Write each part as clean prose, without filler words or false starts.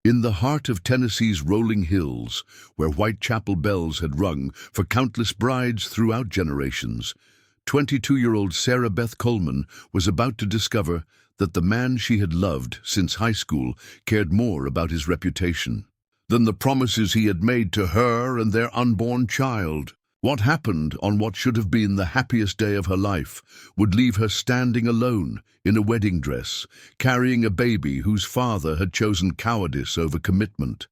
In the heart of Tennessee's rolling hills, where Whitechapel bells had rung for countless brides throughout generations, 22-year-old Sarah Beth Coleman was about to discover that the man she had loved since high school cared more about his reputation than the promises he had made to her and their unborn child. What happened on what should have been the happiest day of her life would leave her standing alone in a wedding dress, carrying a baby whose father had chosen cowardice over commitment.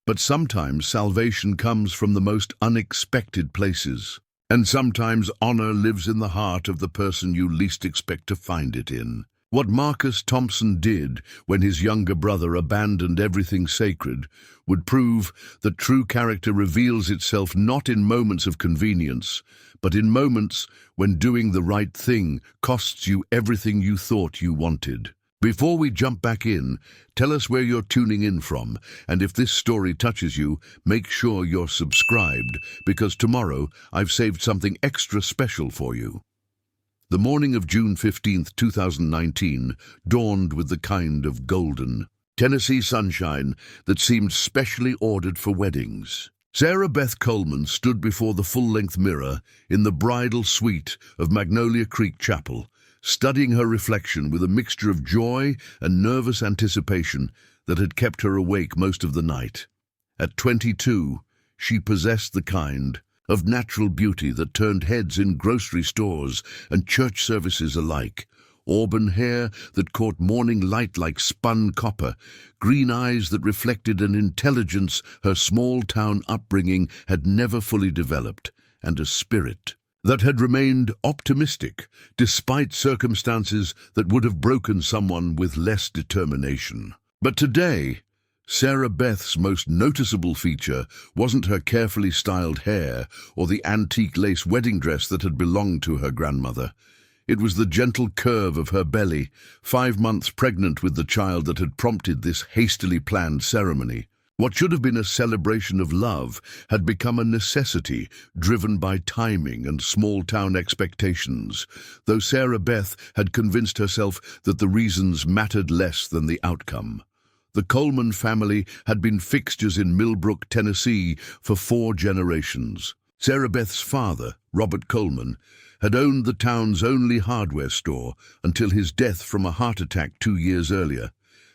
But sometimes salvation comes from the most unexpected places, and sometimes honor lives in the heart of the person you least expect to find it in. What Marcus Thompson did when his younger brother abandoned everything sacred would prove that true character reveals itself not in moments of convenience, but in moments when doing the right thing costs you everything you thought you wanted. Before we jump back in, tell us where you're tuning in from, and if this story touches you, make sure you're subscribed, because tomorrow I've saved something extra special for you. The morning of June 15, 2019, dawned with the kind of golden Tennessee sunshine that seemed specially ordered for weddings. Sarah Beth Coleman stood before the full-length mirror in the bridal suite of Magnolia Creek Chapel, studying her reflection with a mixture of joy and nervous anticipation that had kept her awake most of the night. At 22, she possessed the kind of natural beauty that turned heads in grocery stores and church services alike. Auburn hair that caught morning light like spun copper, green eyes that reflected an intelligence her small-town upbringing had never fully developed, and a spirit that had remained optimistic despite circumstances that would have broken someone with less determination. But today, Sarah Beth's most noticeable feature wasn't her carefully styled hair or the antique lace wedding dress that had belonged to her grandmother. It was the gentle curve of her belly, 5 months pregnant with the child that had prompted this hastily planned ceremony. What should have been a celebration of love had become a necessity driven by timing and small-town expectations, though Sarah Beth had convinced herself that the reasons mattered less than the outcome. The Coleman family had been fixtures in Millbrook, Tennessee for 4 generations. Sarah Beth's father, Robert Coleman, had owned the town's only hardware store until his death from a heart attack 2 years earlier,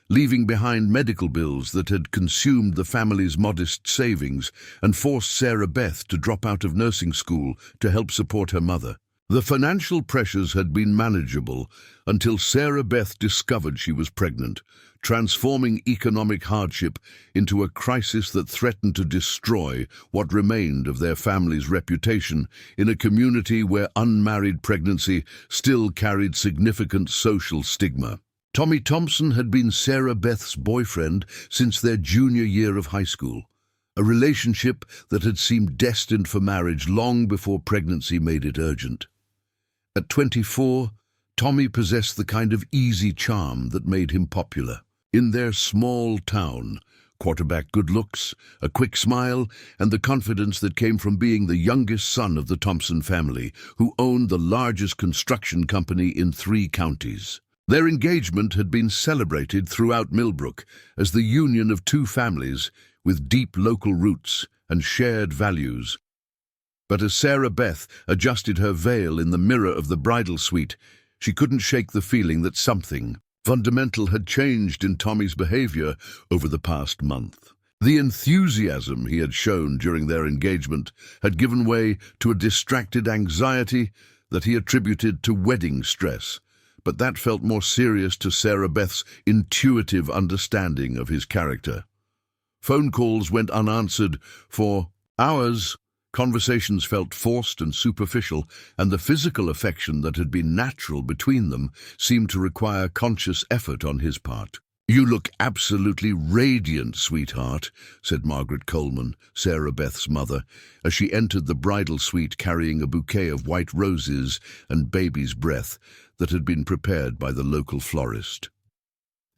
leaving behind medical bills that had consumed the family's modest savings and forced Sarah Beth to drop out of nursing school to help support her mother. The financial pressures had been manageable until Sarah Beth discovered she was pregnant, transforming economic hardship into a crisis that threatened to destroy what remained of their family's reputation in a community where unmarried pregnancy still carried significant social stigma. Tommy Thompson had been Sarah Beth's boyfriend since their junior year of high school, a relationship that had seemed destined for marriage long before pregnancy made it urgent. At 24, Tommy possessed the kind of easy charm that made him popular. In their small town, quarterback good looks, a quick smile, and the confidence that came from being the youngest son of the Thompson family, who owned the largest construction company in 3 counties. Their engagement had been celebrated throughout Millbrook as the union of 2 families with deep local roots and shared values. But as Sarah Beth adjusted her veil in the mirror of the bridal suite, she couldn't shake the feeling that something fundamental had changed in Tommy's behavior over the past month. The enthusiasm he had shown during their engagement had given way to a distracted anxiety that he attributed to wedding stress, but that felt more serious to Sarah Beth's intuitive understanding of his character. Phone calls went unanswered for hours. Conversations felt forced and superficial, and the physical affection that had been natural between them seemed to require conscious effort on his part. "You look absolutely radiant, sweetheart," said Margaret Coleman, Sarah Beth's mother, as she entered the bridal suite carrying a bouquet of white roses and baby's breath that had been prepared by the local florist.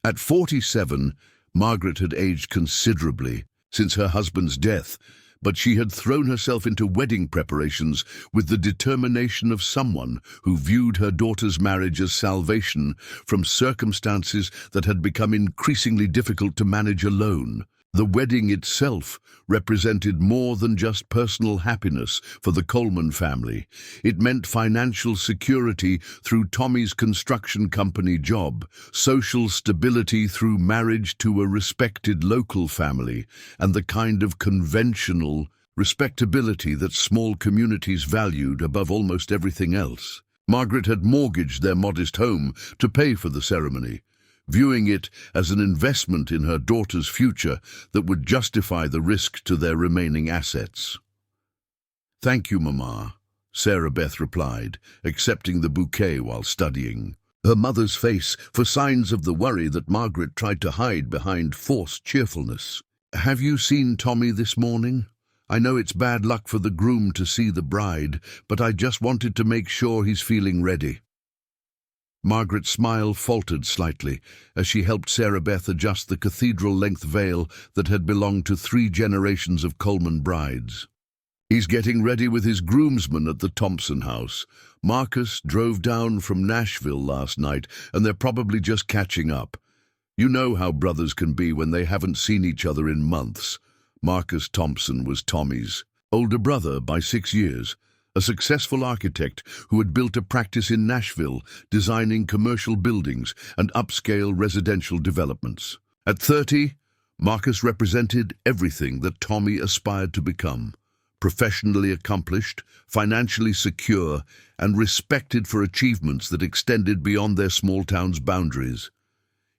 At 47, Margaret had aged considerably since her husband's death, but she had thrown herself into wedding preparations with the determination of someone who viewed her daughter's marriage as salvation from circumstances that had become increasingly difficult to manage alone. The wedding itself represented more than just personal happiness for the Coleman family. It meant financial security through Tommy's construction company job, social stability through marriage to a respected local family, and the kind of conventional respectability that small communities valued above almost everything else. Margaret had mortgaged their modest home to pay for the ceremony, viewing it as an investment in her daughter's future that would justify the risk to their remaining assets. "Thank you, Mama," Sarah Beth replied, accepting the bouquet while studying, her mother's face for signs of the worry that Margaret tried to hide behind forced cheerfulness. "Have you seen Tommy this morning? I know it's bad luck for the groom to see the bride, but I just wanted to make sure he's feeling ready." Margaret's smile faltered slightly as she helped Sarah Beth adjust the cathedral-length veil that had belonged to 3 generations of Coleman brides. "He's getting ready with his groomsmen at the Thompson house. Marcus drove down from Nashville last night, and they're probably just catching up. You know how brothers can be when they haven't seen each other in months." Marcus Thompson was Tommy's older brother by 6 years, a successful architect who had built a practice in Nashville, designing commercial buildings and upscale residential developments. At 30, Marcus represented everything that Tommy aspired to become: professionally accomplished, financially secure, and respected for achievements that extended beyond their small town's boundaries.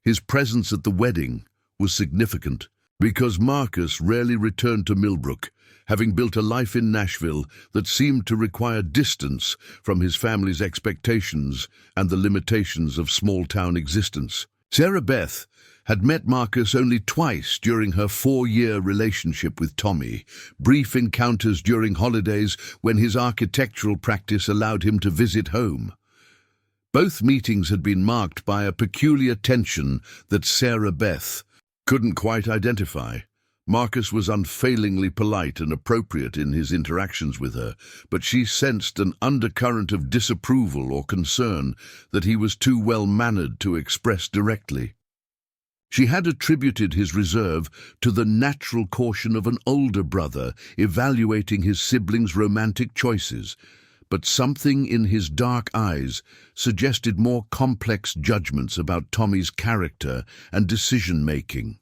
His presence at the wedding was significant because Marcus rarely returned to Millbrook, having built a life in Nashville that seemed to require distance from his family's expectations and the limitations of small-town existence. Sarah Beth had met Marcus only twice during her 4-year relationship with Tommy, brief encounters during holidays when his architectural practice allowed him to visit home. Both meetings had been marked by a peculiar tension that Sarah Beth couldn't quite identify. Marcus was unfailingly polite and appropriate in his interactions with her, but she sensed an undercurrent of disapproval or concern that he was too well-mannered to express directly. She had attributed his reserve to the natural caution of an older brother evaluating his siblings' romantic choices, but something in his dark eyes suggested more complex judgments about Tommy's character and decision-making.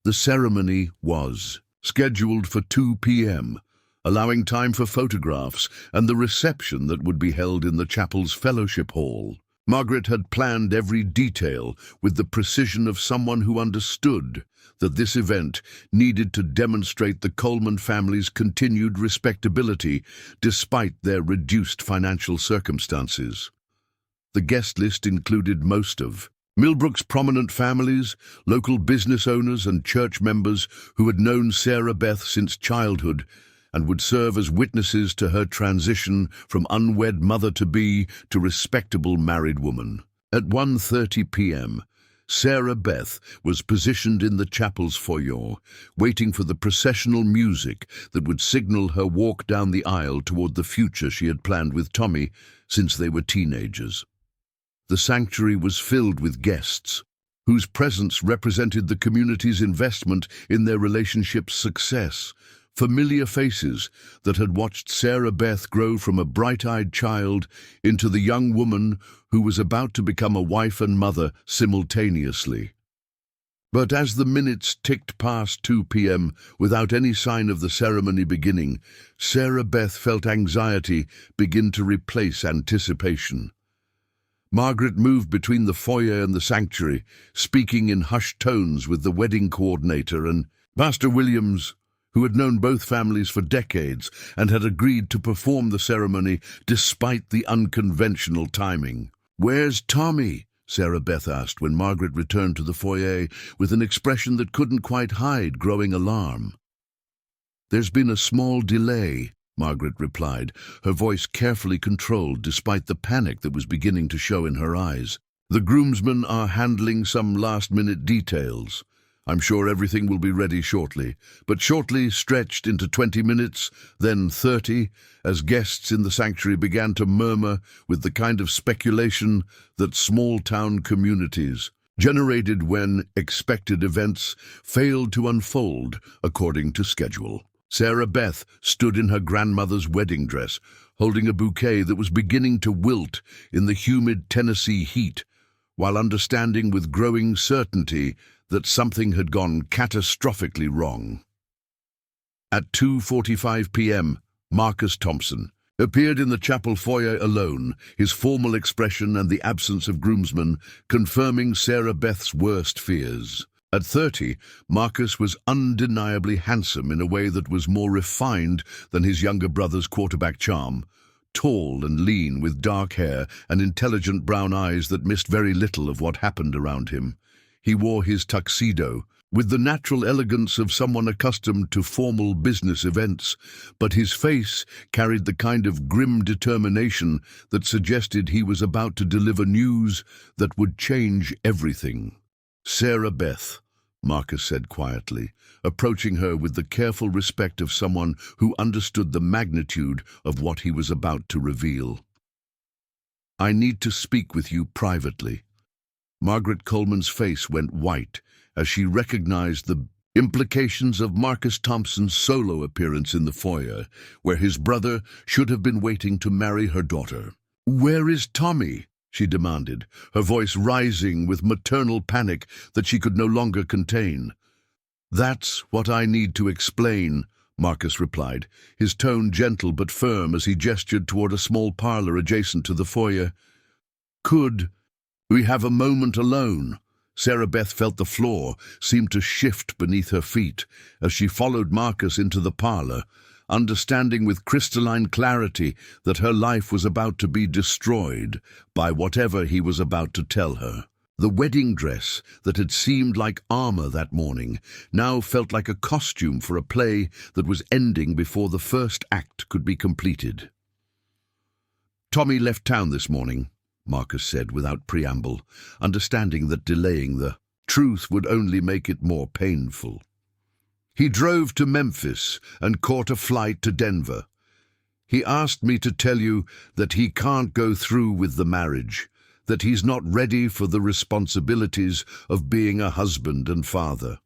The ceremony was scheduled for 2 p.m., allowing time for photographs and the reception that would be held in the chapel's fellowship hall. Margaret had planned every detail with the precision of someone who understood that this event needed to demonstrate the Coleman family's continued respectability despite their reduced financial circumstances. The guest list included most of Millbrook's prominent families, local business owners and church members who had known Sarah Beth since childhood and would serve as witnesses to her transition from unwed mother-to-be to respectable married woman. At 1:30 p.m., Sarah Beth was positioned in the chapel's foyer, waiting for the processional music that would signal her walk down the aisle toward the future she had planned with Tommy since they were teenagers. The sanctuary was filled with guests, whose presence represented the community's investment in their relationship's success. Familiar faces that had watched Sarah Beth grow from a bright-eyed child into the young woman who was about to become a wife and mother simultaneously. But as the minutes ticked past 2 p.m. without any sign of the ceremony beginning, Sarah Beth felt anxiety begin to replace anticipation. Margaret moved between the foyer and the sanctuary, speaking in hushed tones with the wedding coordinator and Pastor Williams, who had known both families for decades and had agreed to perform the ceremony despite the unconventional timing. "Where's Tommy?" Sarah Beth asked when Margaret returned to the foyer with an expression that couldn't quite hide growing alarm. "There's been a small delay," Margaret replied, her voice carefully controlled despite the panic that was beginning to show in her eyes. "The groomsmen are handling some last-minute details. I'm sure everything will be ready shortly. But shortly stretched into 20 minutes, then 30, as guests in the sanctuary began to murmur with the kind of speculation that small-town communities generated when expected events failed to unfold according to schedule. Sarah Beth stood in her grandmother's wedding dress, holding a bouquet that was beginning to wilt in the humid Tennessee heat, while understanding with growing certainty that something had gone catastrophically wrong. At 2:45 p.m., Marcus Thompson appeared in the chapel foyer alone, his formal expression and the absence of groomsmen confirming Sarah Beth's worst fears. At 30, Marcus was undeniably handsome in a way that was more refined than his younger brother's quarterback charm. Tall and lean, with dark hair and intelligent brown eyes that missed very little of what happened around him. He wore his tuxedo, with the natural elegance of someone accustomed to formal business events, but his face carried the kind of grim determination that suggested he was about to deliver news that would change everything. "Sarah Beth," Marcus said quietly, approaching her with the careful respect of someone who understood the magnitude of what he was about to reveal. "I need to speak with you privately." Margaret Coleman's face went white as she recognized the implications of Marcus Thompson's solo appearance in the foyer, where his brother should have been waiting to marry her daughter. "Where is Tommy?" she demanded, her voice rising with maternal panic that she could no longer contain. "That's what I need to explain," Marcus replied, his tone gentle but firm as he gestured toward a small parlor adjacent to the foyer. "Could we have a moment alone?" Sarah Beth felt the floor seem to shift beneath her feet as she followed Marcus into the parlor, understanding with crystalline clarity that her life was about to be destroyed by whatever he was about to tell her. The wedding dress that had seemed like armor that morning now felt like a costume for a play that was ending before the first act could be completed. "Tommy left town this morning," Marcus said without preamble, understanding that delaying the truth would only make it more painful. "He drove to Memphis and caught a flight to Denver. He asked me to tell you that he can't go through with the marriage, that he's not ready for the responsibilities of being a husband and father."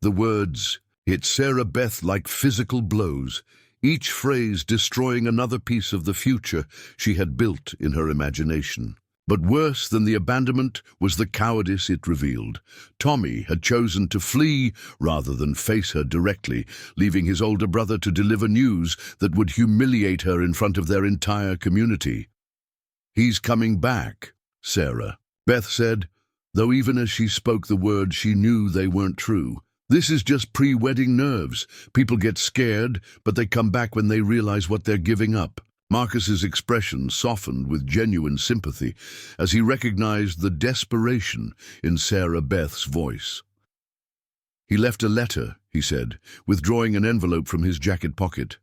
The words hit Sarah Beth like physical blows, each phrase destroying another piece of the future she had built in her imagination. But worse than the abandonment was the cowardice it revealed. Tommy had chosen to flee rather than face her directly, leaving his older brother to deliver news that would humiliate her in front of their entire community. "He's coming back," Sarah Beth said, though even as she spoke the words she knew they weren't true. "This is just pre-wedding nerves. People get scared, but they come back when they realize what they're giving up." Marcus's expression softened with genuine sympathy as he recognized the desperation in Sarah Beth's voice. "He left a letter," he said, withdrawing an envelope from his jacket pocket.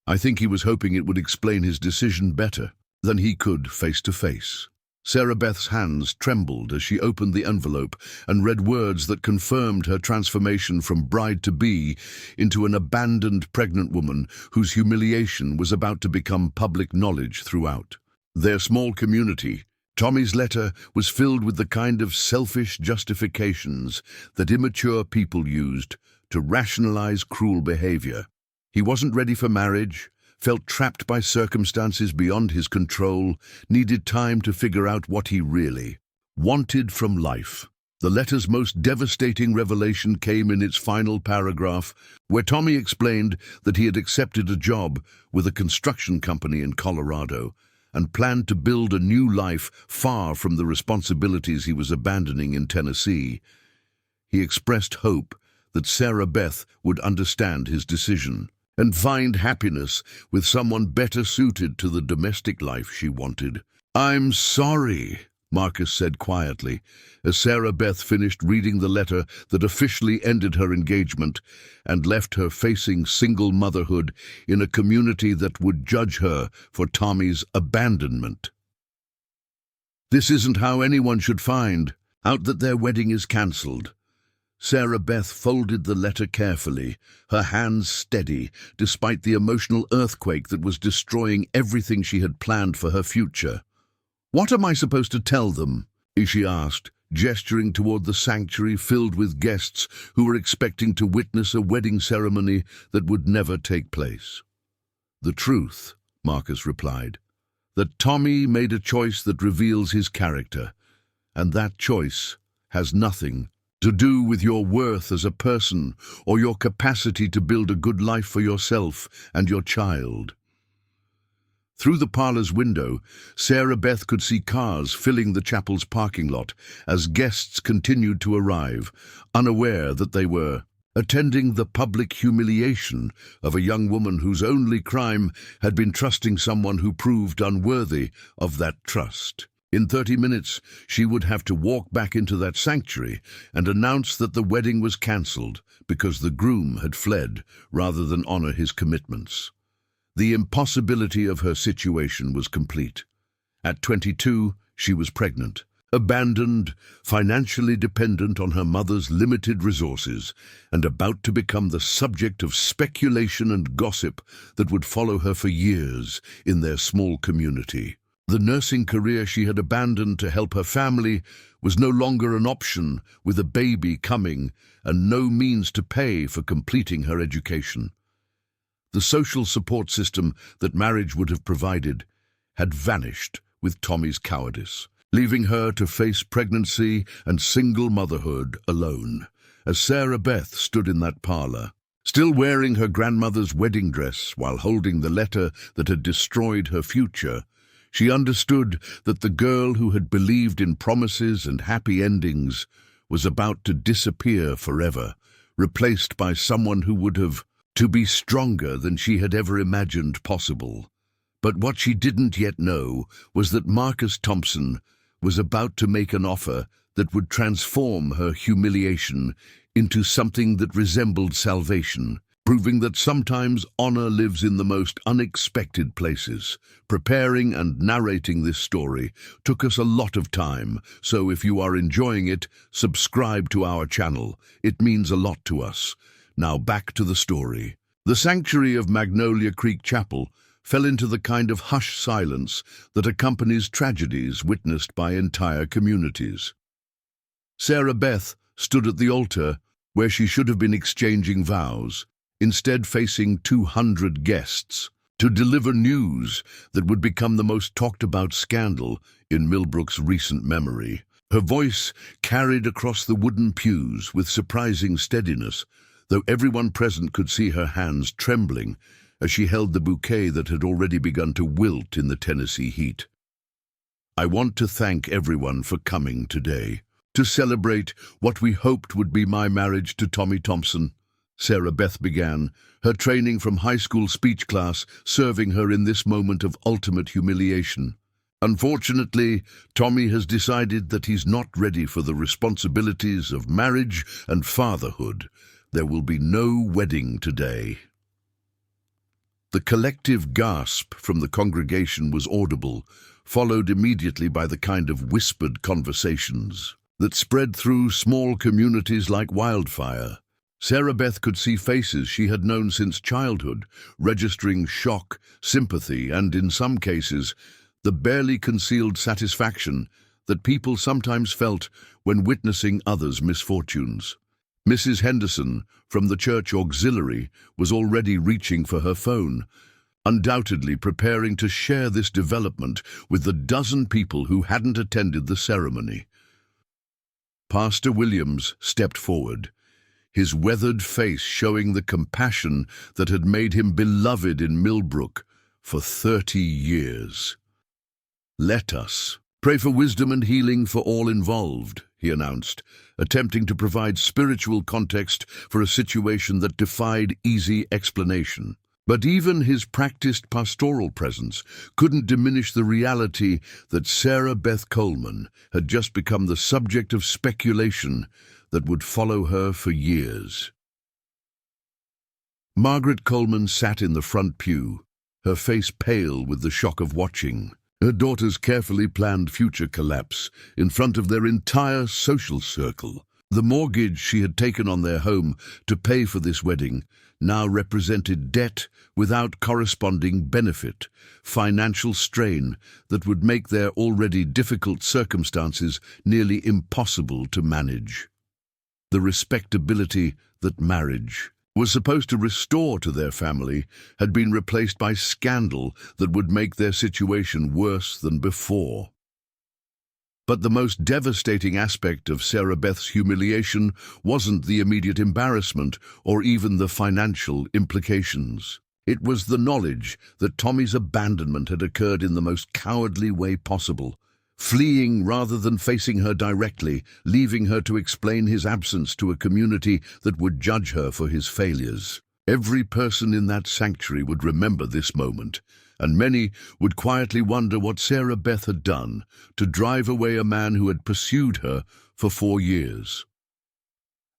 "I think he was hoping it would explain his decision better than he could face to face." Sarah Beth's hands trembled as she opened the envelope and read words that confirmed her transformation from bride-to-be into an abandoned pregnant woman whose humiliation was about to become public knowledge throughout their small community. Tommy's letter was filled with the kind of selfish justifications that immature people used to rationalize cruel behavior. He wasn't ready for marriage, felt trapped by circumstances beyond his control, needed time to figure out what he really wanted from life. The letter's most devastating revelation came in its final paragraph, where Tommy explained that he had accepted a job with a construction company in Colorado and planned to build a new life far from the responsibilities he was abandoning in Tennessee. He expressed hope that Sarah Beth would understand his decision and find happiness with someone better suited to the domestic life she wanted. "I'm sorry," Marcus said quietly, as Sarah Beth finished reading the letter that officially ended her engagement and left her facing single motherhood in a community that would judge her for Tommy's abandonment. "This isn't how anyone should find out that their wedding is cancelled. Sarah Beth folded the letter carefully, her hands steady, despite the emotional earthquake that was destroying everything she had planned for her future. "What am I supposed to tell them?" she asked, gesturing toward the sanctuary filled with guests who were expecting to witness a wedding ceremony that would never take place. "The truth," Marcus replied, "that Tommy made a choice that reveals his character, and that choice has nothing to do with your worth as a person or your capacity to build a good life for yourself and your child." Through the parlor's window, Sarah Beth could see cars filling the chapel's parking lot as guests continued to arrive, unaware that they were attending the public humiliation of a young woman whose only crime had been trusting someone who proved unworthy of that trust. In 30 minutes, she would have to walk back into that sanctuary and announce that the wedding was cancelled because the groom had fled rather than honor his commitments. The impossibility of her situation was complete. At 22, she was pregnant, abandoned, financially dependent on her mother's limited resources, and about to become the subject of speculation and gossip that would follow her for years in their small community. The nursing career she had abandoned to help her family was no longer an option, with a baby coming and no means to pay for completing her education. The social support system that marriage would have provided had vanished with Tommy's cowardice, leaving her to face pregnancy and single motherhood alone. As Sarah Beth stood in that parlor, still wearing her grandmother's wedding dress while holding the letter that had destroyed her future, she understood that the girl who had believed in promises and happy endings was about to disappear forever, replaced by someone who would have to be stronger than she had ever imagined possible. But what she didn't yet know was that Marcus Thompson was about to make an offer that would transform her humiliation into something that resembled salvation, proving that sometimes honor lives in the most unexpected places. Preparing and narrating this story took us a lot of time, so if you are enjoying it, subscribe to our channel. It means a lot to us. Now back to the story. The sanctuary of Magnolia Creek Chapel fell into the kind of hushed silence that accompanies tragedies witnessed by entire communities. Sarah Beth stood at the altar where she should have been exchanging vows, instead facing 200 guests, to deliver news that would become the most talked-about scandal in Millbrook's recent memory. Her voice carried across the wooden pews with surprising steadiness, though everyone present could see her hands trembling as she held the bouquet that had already begun to wilt in the Tennessee heat. "I want to thank everyone for coming today, to celebrate what we hoped would be my marriage to Tommy Thompson," Sarah Beth began, her training from high school speech class serving her in this moment of ultimate humiliation. "Unfortunately, Tommy has decided that he's not ready for the responsibilities of marriage and fatherhood. There will be no wedding today." The collective gasp from the congregation was audible, followed immediately by the kind of whispered conversations that spread through small communities like wildfire. Sarah Beth could see faces she had known since childhood, registering shock, sympathy, and, in some cases, the barely concealed satisfaction that people sometimes felt when witnessing others' misfortunes. Mrs. Henderson, from the church auxiliary, was already reaching for her phone, undoubtedly preparing to share this development with the dozen people who hadn't attended the ceremony. Pastor Williams stepped forward, his weathered face showing the compassion that had made him beloved in Millbrook for 30 years. "Let us pray for wisdom and healing for all involved," he announced, attempting to provide spiritual context for a situation that defied easy explanation. But even his practiced pastoral presence couldn't diminish the reality that Sarah Beth Coleman had just become the subject of speculation that would follow her for years. Margaret Coleman sat in the front pew, her face pale with the shock of watching her daughter's carefully planned future collapse in front of their entire social circle. The mortgage she had taken on their home to pay for this wedding now represented debt without corresponding benefit, financial strain that would make their already difficult circumstances nearly impossible to manage. The respectability that marriage was supposed to restore to their family had been replaced by scandal that would make their situation worse than before. But the most devastating aspect of Sarah Beth's humiliation wasn't the immediate embarrassment or even the financial implications. It was the knowledge that Tommy's abandonment had occurred in the most cowardly way possible, fleeing rather than facing her directly, leaving her to explain his absence to a community that would judge her for his failures. Every person in that sanctuary would remember this moment, and many would quietly wonder what Sarah Beth had done to drive away a man who had pursued her for 4 years.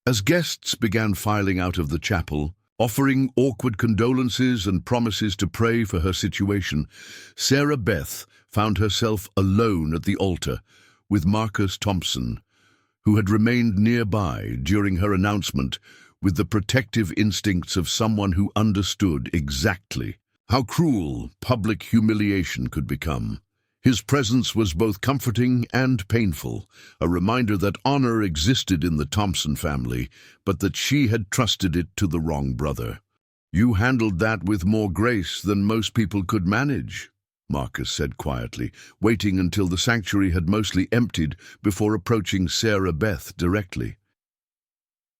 As guests began filing out of the chapel, offering awkward condolences and promises to pray for her situation, Sarah Beth found herself alone at the altar with Marcus Thompson, who had remained nearby during her announcement with the protective instincts of someone who understood exactly how cruel public humiliation could become. His presence was both comforting and painful, a reminder that honor existed in the Thompson family, but that she had trusted it to the wrong brother. "You handled that with more grace than most people could manage," Marcus said quietly, waiting until the sanctuary had mostly emptied before approaching Sarah Beth directly.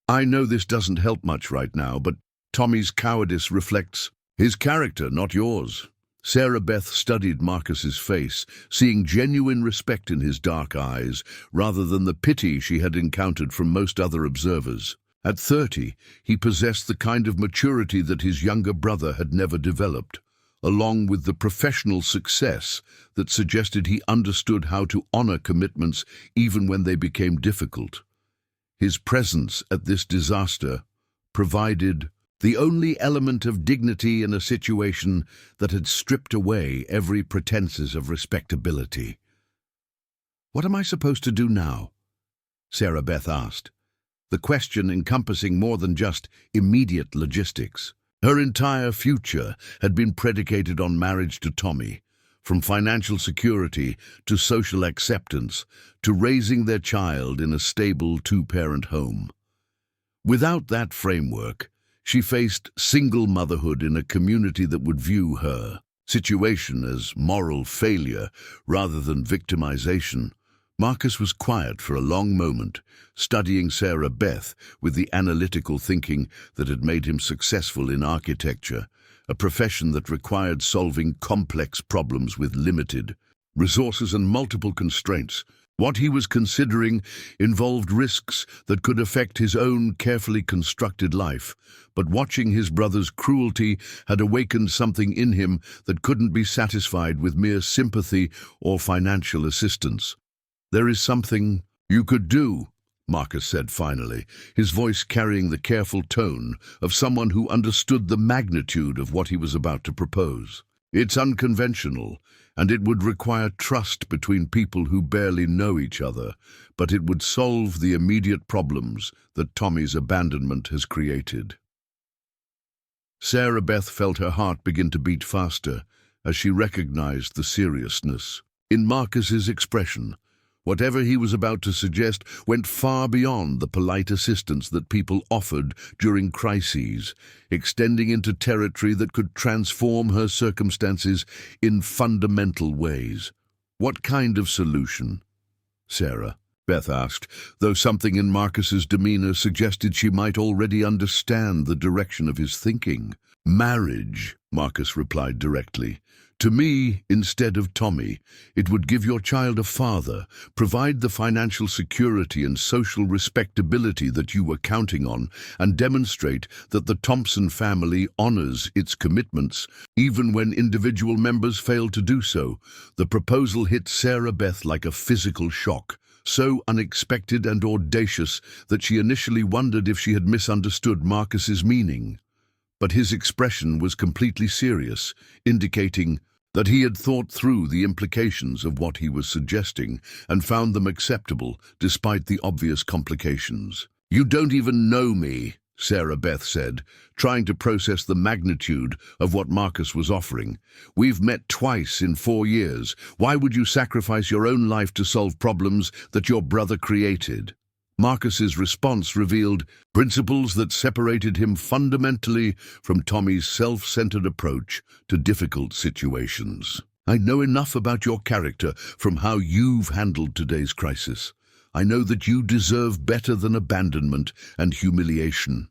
"I know this doesn't help much right now, but Tommy's cowardice reflects his character, not yours." Sarah Beth studied Marcus's face, seeing genuine respect in his dark eyes, rather than the pity she had encountered from most other observers. At 30, he possessed the kind of maturity that his younger brother had never developed, along with the professional success that suggested he understood how to honor commitments even when they became difficult. His presence at this disaster provided the only element of dignity in a situation that had stripped away every pretenses of respectability. "What am I supposed to do now?" Sarah Beth asked, the question encompassing more than just immediate logistics. Her entire future had been predicated on marriage to Tommy, from financial security to social acceptance to raising their child in a stable 2-parent home. Without that framework, she faced single motherhood in a community that would view her situation as moral failure rather than victimization. Marcus was quiet for a long moment, studying Sarah Beth with the analytical thinking that had made him successful in architecture, a profession that required solving complex problems with limited resources and multiple constraints. What he was considering involved risks that could affect his own carefully constructed life, but watching his brother's cruelty had awakened something in him that couldn't be satisfied with mere sympathy or financial assistance. "There is something you could do," Marcus said finally, his voice carrying the careful tone of someone who understood the magnitude of what he was about to propose. "It's unconventional, and it would require trust between people who barely know each other, but it would solve the immediate problems that Tommy's abandonment has created." Sarah Beth felt her heart begin to beat faster as she recognized the seriousness in Marcus's expression. Whatever he was about to suggest went far beyond the polite assistance that people offered during crises, extending into territory that could transform her circumstances in fundamental ways. "What kind of solution?" Sarah Beth asked, though something in Marcus's demeanor suggested she might already understand the direction of his thinking. "Marriage," Marcus replied directly. "To me, instead of Tommy, it would give your child a father, provide the financial security and social respectability that you were counting on, and demonstrate that the Thompson family honors its commitments, even when individual members fail to do so." The proposal hit Sarah Beth like a physical shock, so unexpected and audacious that she initially wondered if she had misunderstood Marcus's meaning. But his expression was completely serious, indicating that he had thought through the implications of what he was suggesting and found them acceptable despite the obvious complications. "You don't even know me," Sarah Beth said, trying to process the magnitude of what Marcus was offering. "We've met twice in 4 years. Why would you sacrifice your own life to solve problems that your brother created?" Marcus's response revealed principles that separated him fundamentally from Tommy's self-centered approach to difficult situations. "I know enough about your character from how you've handled today's crisis. I know that you deserve better than abandonment and humiliation.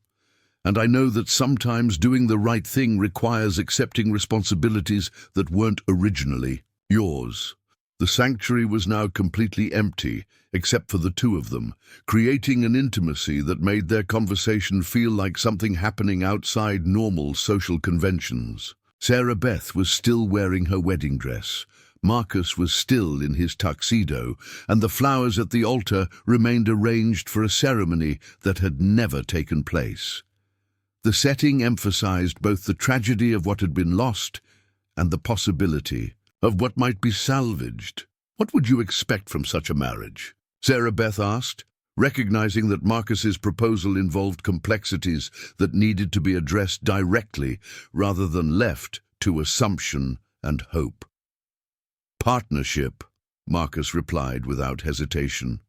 And I know that sometimes doing the right thing requires accepting responsibilities that weren't originally yours." The sanctuary was now completely empty, except for the two of them, creating an intimacy that made their conversation feel like something happening outside normal social conventions. Sarah Beth was still wearing her wedding dress. Marcus was still in his tuxedo, and the flowers at the altar remained arranged for a ceremony that had never taken place. The setting emphasized both the tragedy of what had been lost and the possibility of what might be salvaged. "What would you expect from such a marriage?" Sarah Beth asked, recognizing that Marcus's proposal involved complexities that needed to be addressed directly rather than left to assumption and hope. "Partnership," Marcus replied without hesitation.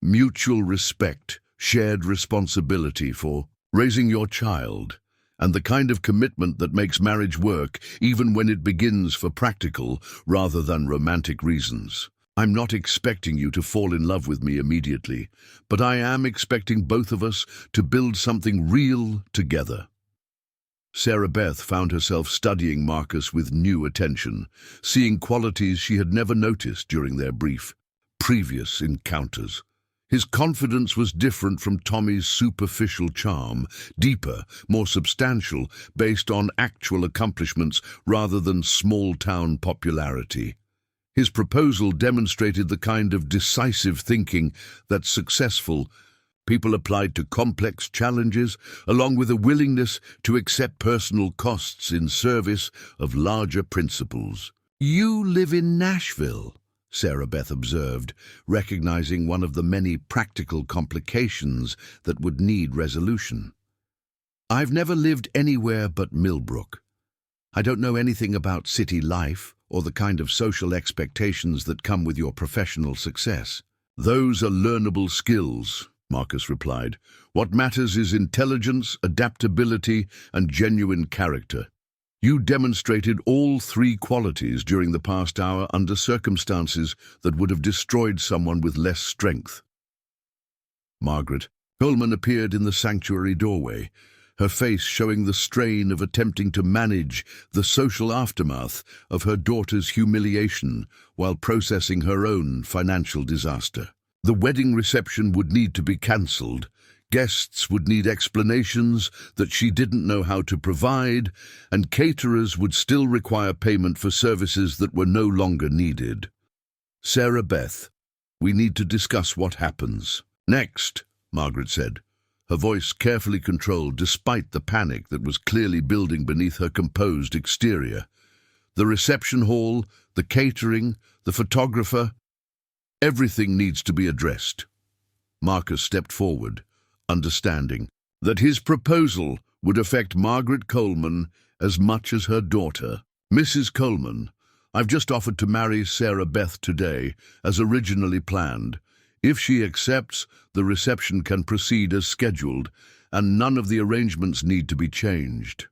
"Mutual respect, shared responsibility for raising your child, and the kind of commitment that makes marriage work even when it begins for practical rather than romantic reasons. I'm not expecting you to fall in love with me immediately, but I am expecting both of us to build something real together." Sarah Beth found herself studying Marcus with new attention, seeing qualities she had never noticed during their brief, previous encounters. His confidence was different from Tommy's superficial charm, deeper, more substantial, based on actual accomplishments rather than small-town popularity. His proposal demonstrated the kind of decisive thinking that successful people applied to complex challenges, along with a willingness to accept personal costs in service of larger principles. "You live in Nashville," Sarah Beth observed, recognizing one of the many practical complications that would need resolution. "I've never lived anywhere but Millbrook. I don't know anything about city life or the kind of social expectations that come with your professional success." "Those are learnable skills," Marcus replied. "What matters is intelligence, adaptability, and genuine character. You demonstrated all 3 qualities during the past hour under circumstances that would have destroyed someone with less strength." Margaret Coleman appeared in the sanctuary doorway, her face showing the strain of attempting to manage the social aftermath of her daughter's humiliation while processing her own financial disaster. The wedding reception would need to be cancelled. Guests would need explanations that she didn't know how to provide, and caterers would still require payment for services that were no longer needed. "Sarah Beth, we need to discuss what happens next," Margaret said, her voice carefully controlled despite the panic that was clearly building beneath her composed exterior. "The reception hall, the catering, the photographer, everything needs to be addressed." Marcus stepped forward, understanding that his proposal would affect Margaret Coleman as much as her daughter. "Mrs. Coleman, I've just offered to marry Sarah Beth today, as originally planned. If she accepts, the reception can proceed as scheduled, and none of the arrangements need to be changed."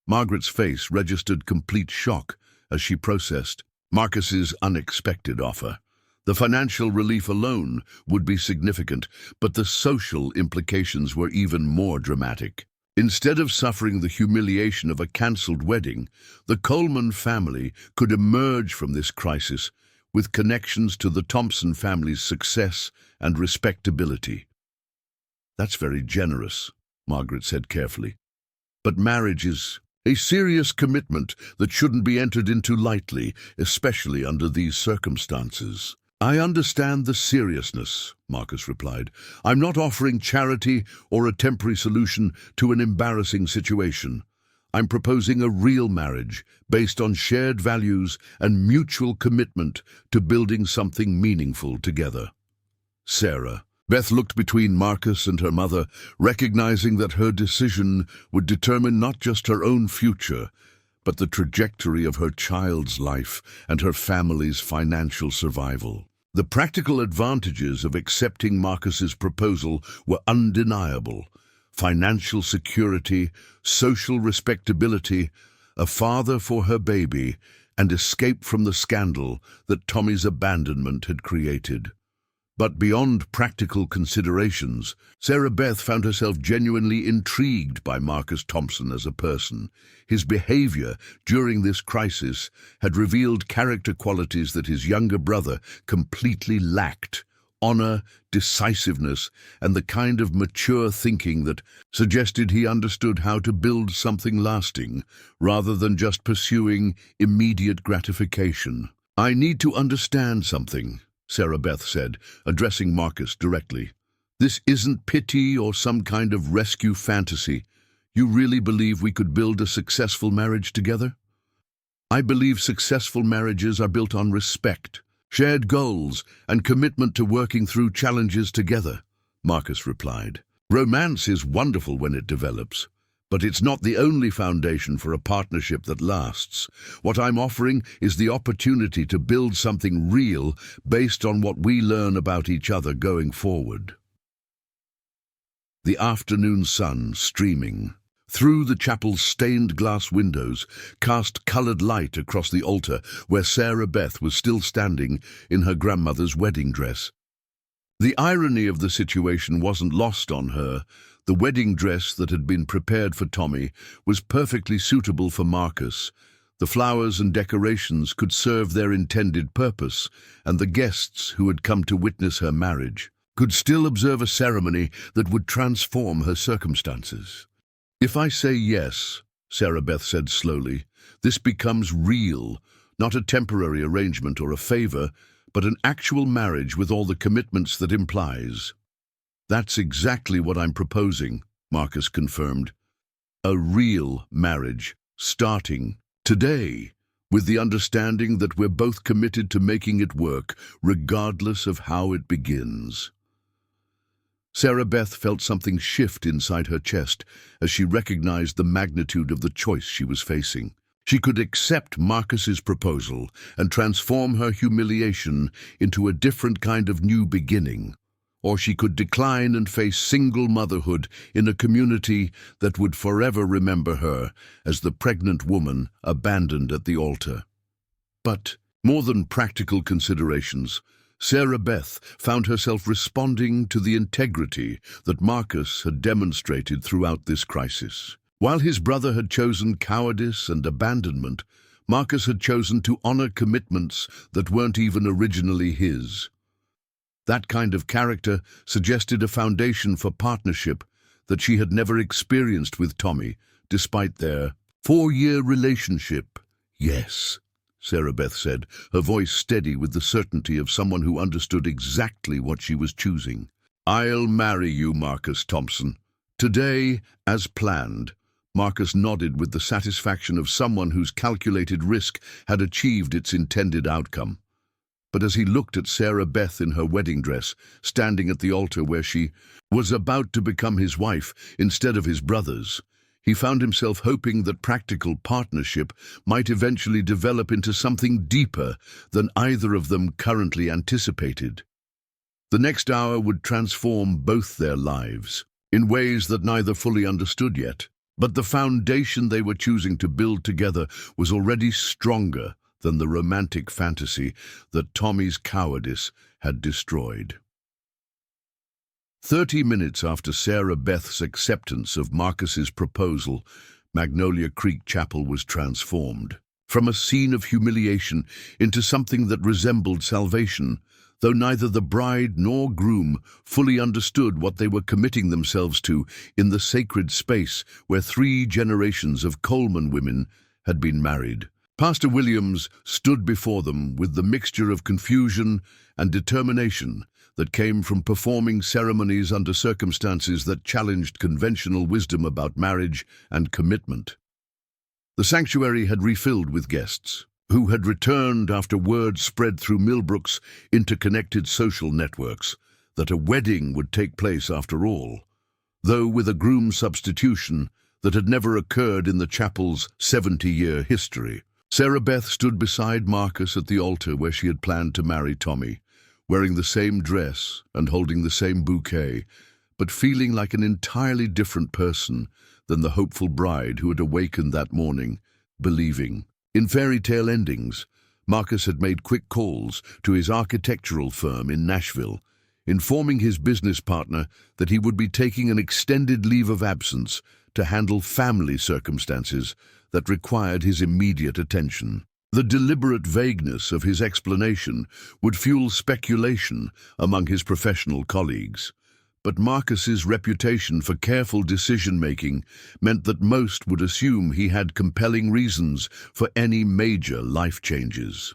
Margaret's face registered complete shock as she processed Marcus's unexpected offer. The financial relief alone would be significant, but the social implications were even more dramatic. Instead of suffering the humiliation of a cancelled wedding, the Coleman family could emerge from this crisis with connections to the Thompson family's success and respectability. "That's very generous," Margaret said carefully. "But marriage is a serious commitment that shouldn't be entered into lightly, especially under these circumstances." "I understand the seriousness," Marcus replied. "I'm not offering charity or a temporary solution to an embarrassing situation. I'm proposing a real marriage based on shared values and mutual commitment to building something meaningful together. Sarah. Beth looked between Marcus and her mother, recognizing that her decision would determine not just her own future, but the trajectory of her child's life and her family's financial survival. The practical advantages of accepting Marcus's proposal were undeniable: financial security, social respectability, a father for her baby, and escape from the scandal that Tommy's abandonment had created. But beyond practical considerations, Sarah Beth found herself genuinely intrigued by Marcus Thompson as a person. His behavior during this crisis had revealed character qualities that his younger brother completely lacked: honor, decisiveness, and the kind of mature thinking that suggested he understood how to build something lasting, rather than just pursuing immediate gratification. "I need to understand something," Sarah Beth said, addressing Marcus directly. "This isn't pity or some kind of rescue fantasy. You really believe we could build a successful marriage together?" "I believe successful marriages are built on respect, shared goals, and commitment to working through challenges together," Marcus replied. "Romance is wonderful when it develops, but it's not the only foundation for a partnership that lasts. What I'm offering is the opportunity to build something real based on what we learn about each other going forward." The afternoon sun, streaming through the chapel's stained glass windows, cast colored light across the altar where Sarah Beth was still standing in her grandmother's wedding dress. The irony of the situation wasn't lost on her. The wedding dress that had been prepared for Tommy was perfectly suitable for Marcus. The flowers and decorations could serve their intended purpose, and the guests who had come to witness her marriage could still observe a ceremony that would transform her circumstances. "If I say yes," Sarah Beth said slowly, "this becomes real, not a temporary arrangement or a favor, but an actual marriage with all the commitments that implies." "That's exactly what I'm proposing," Marcus confirmed. "A real marriage, starting today, with the understanding that we're both committed to making it work, regardless of how it begins." Sarah Beth felt something shift inside her chest as she recognized the magnitude of the choice she was facing. She could accept Marcus's proposal and transform her humiliation into a different kind of new beginning, or she could decline and face single motherhood in a community that would forever remember her as the pregnant woman abandoned at the altar. But more than practical considerations, Sarah Beth found herself responding to the integrity that Marcus had demonstrated throughout this crisis. While his brother had chosen cowardice and abandonment, Marcus had chosen to honor commitments that weren't even originally his. That kind of character suggested a foundation for partnership that she had never experienced with Tommy, despite their 4-year relationship. "Yes," Sarah Beth said, her voice steady with the certainty of someone who understood exactly what she was choosing. "I'll marry you, Marcus Thompson. Today, as planned." Marcus nodded with the satisfaction of someone whose calculated risk had achieved its intended outcome. But as he looked at Sarah Beth in her wedding dress, standing at the altar where she was about to become his wife instead of his brother's, he found himself hoping that practical partnership might eventually develop into something deeper than either of them currently anticipated. The next hour would transform both their lives, in ways that neither fully understood yet. But the foundation they were choosing to build together was already stronger than the romantic fantasy that Tommy's cowardice had destroyed. 30 minutes after Sarah Beth's acceptance of Marcus's proposal, Magnolia Creek Chapel was transformed. From a scene of humiliation into something that resembled salvation, though neither the bride nor groom fully understood what they were committing themselves to in the sacred space where 3 generations of Coleman women had been married. Pastor Williams stood before them with the mixture of confusion and determination that came from performing ceremonies under circumstances that challenged conventional wisdom about marriage and commitment. The sanctuary had refilled with guests, who had returned after word spread through Millbrook's interconnected social networks that a wedding would take place after all, though with a groom substitution that had never occurred in the chapel's 70-year history. Sarah Beth stood beside Marcus at the altar where she had planned to marry Tommy, wearing the same dress and holding the same bouquet, but feeling like an entirely different person than the hopeful bride who had awakened that morning, believing. In fairy tale endings, Marcus had made quick calls to his architectural firm in Nashville, informing his business partner that he would be taking an extended leave of absence to handle family circumstances that required his immediate attention. The deliberate vagueness of his explanation would fuel speculation among his professional colleagues, but Marcus's reputation for careful decision-making meant that most would assume he had compelling reasons for any major life changes.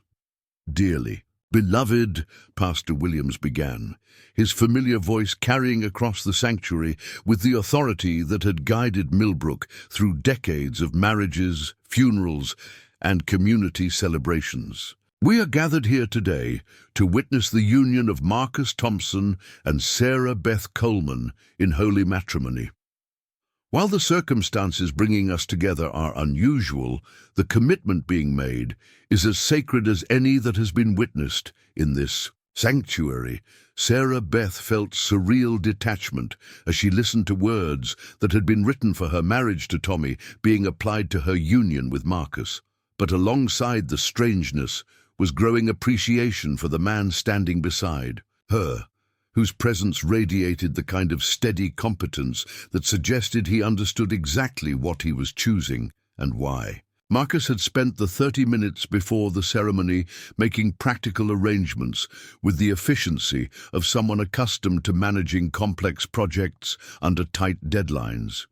"Dearly beloved," Pastor Williams began, his familiar voice carrying across the sanctuary with the authority that had guided Millbrook through decades of marriages, funerals, and community celebrations. "We are gathered here today to witness the union of Marcus Thompson and Sarah Beth Coleman in holy matrimony. While the circumstances bringing us together are unusual, the commitment being made is as sacred as any that has been witnessed in this sanctuary." Sarah Beth felt surreal detachment as she listened to words that had been written for her marriage to Tommy being applied to her union with Marcus. But alongside the strangeness was growing appreciation for the man standing beside her, whose presence radiated the kind of steady competence that suggested he understood exactly what he was choosing and why. Marcus had spent the 30 minutes before the ceremony making practical arrangements with the efficiency of someone accustomed to managing complex projects under tight deadlines.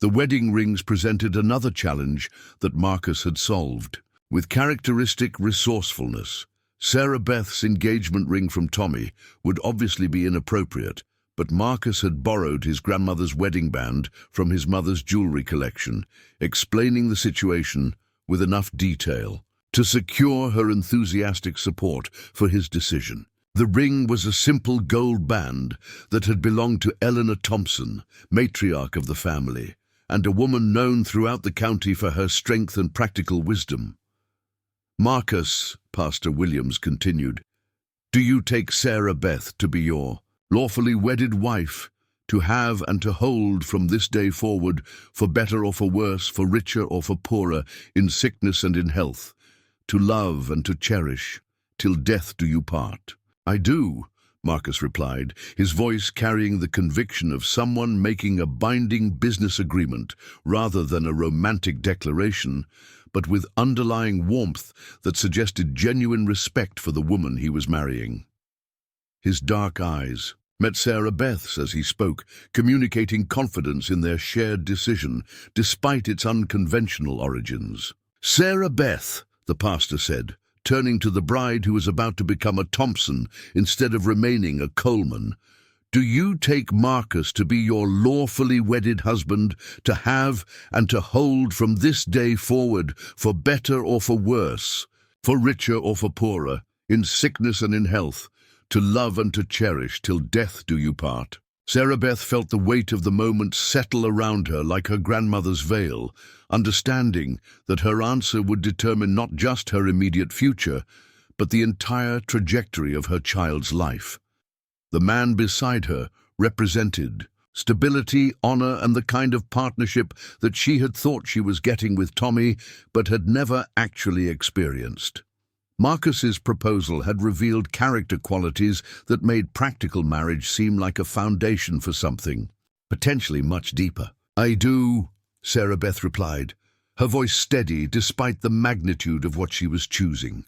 The wedding rings presented another challenge that Marcus had solved. With characteristic resourcefulness, Sarah Beth's engagement ring from Tommy would obviously be inappropriate, but Marcus had borrowed his grandmother's wedding band from his mother's jewelry collection, explaining the situation with enough detail to secure her enthusiastic support for his decision. The ring was a simple gold band that had belonged to Eleanor Thompson, matriarch of the family, and a woman known throughout the county for her strength and practical wisdom. "Marcus," Pastor Williams continued, "do you take Sarah Beth to be your lawfully wedded wife, to have and to hold from this day forward, for better or for worse, for richer or for poorer, in sickness and in health, to love and to cherish, till death do you part?" "I do," Marcus replied, his voice carrying the conviction of someone making a binding business agreement rather than a romantic declaration, but with underlying warmth that suggested genuine respect for the woman he was marrying. His dark eyes met Sarah Beth's as he spoke, communicating confidence in their shared decision, despite its unconventional origins. "Sarah Beth," the pastor said, turning to the bride who was about to become a Thompson instead of remaining a Coleman, "do you take Marcus to be your lawfully wedded husband, to have and to hold from this day forward, for better or for worse, for richer or for poorer, in sickness and in health, to love and to cherish, till death do you part?" Sarah Beth felt the weight of the moment settle around her like her grandmother's veil, understanding that her answer would determine not just her immediate future, but the entire trajectory of her child's life. The man beside her represented stability, honor, and the kind of partnership that she had thought she was getting with Tommy, but had never actually experienced. Marcus's proposal had revealed character qualities that made practical marriage seem like a foundation for something, potentially much deeper. "I do," Sarah Beth replied, her voice steady despite the magnitude of what she was choosing.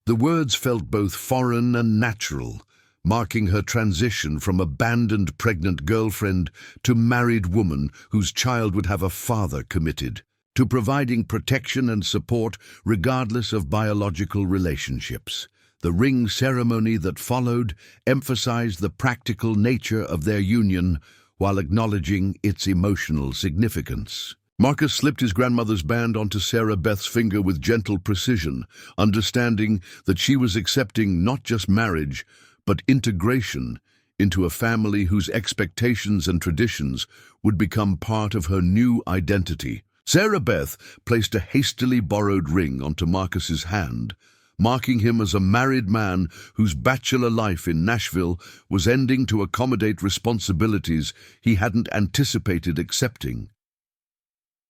The words felt both foreign and natural, marking her transition from abandoned pregnant girlfriend to married woman whose child would have a father committed, to providing protection and support regardless of biological relationships. The ring ceremony that followed emphasized the practical nature of their union while acknowledging its emotional significance. Marcus slipped his grandmother's band onto Sarah Beth's finger with gentle precision, understanding that she was accepting not just marriage, but integration into a family whose expectations and traditions would become part of her new identity. Sarah Beth placed a hastily borrowed ring onto Marcus's hand, marking him as a married man whose bachelor life in Nashville was ending to accommodate responsibilities he hadn't anticipated accepting.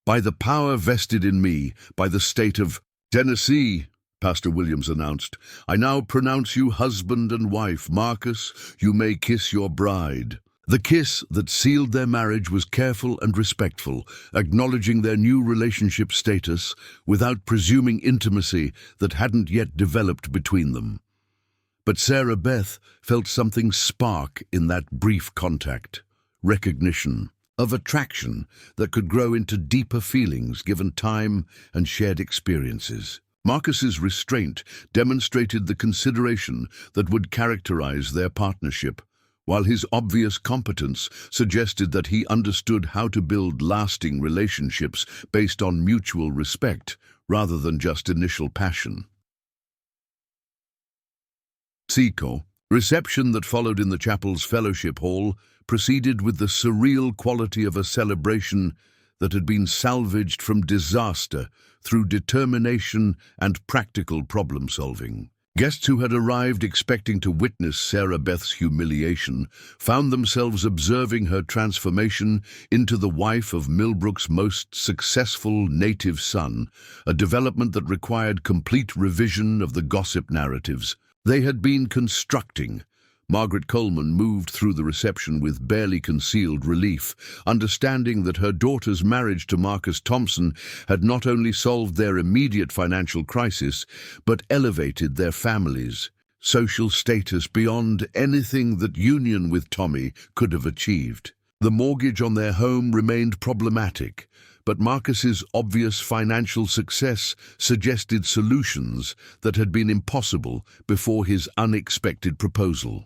"By the power vested in me by the state of Tennessee," Pastor Williams announced, "I now pronounce you husband and wife. Marcus, you may kiss your bride." The kiss that sealed their marriage was careful and respectful, acknowledging their new relationship status without presuming intimacy that hadn't yet developed between them. But Sarah Beth felt something spark in that brief contact, recognition of attraction that could grow into deeper feelings given time and shared experiences. Marcus's restraint demonstrated the consideration that would characterize their partnership, while his obvious competence suggested that he understood how to build lasting relationships based on mutual respect rather than just initial passion. Reception that followed in the chapel's fellowship hall proceeded with the surreal quality of a celebration that had been salvaged from disaster through determination and practical problem-solving. Guests who had arrived expecting to witness Sarah Beth's humiliation found themselves observing her transformation into the wife of Millbrook's most successful native son, a development that required complete revision of the gossip narratives they had been constructing. Margaret Coleman moved through the reception with barely concealed relief, understanding that her daughter's marriage to Marcus Thompson had not only solved their immediate financial crisis, but elevated their family's social status beyond anything that union with Tommy could have achieved. The mortgage on their home remained problematic, but Marcus's obvious financial success suggested solutions that had been impossible before his unexpected proposal.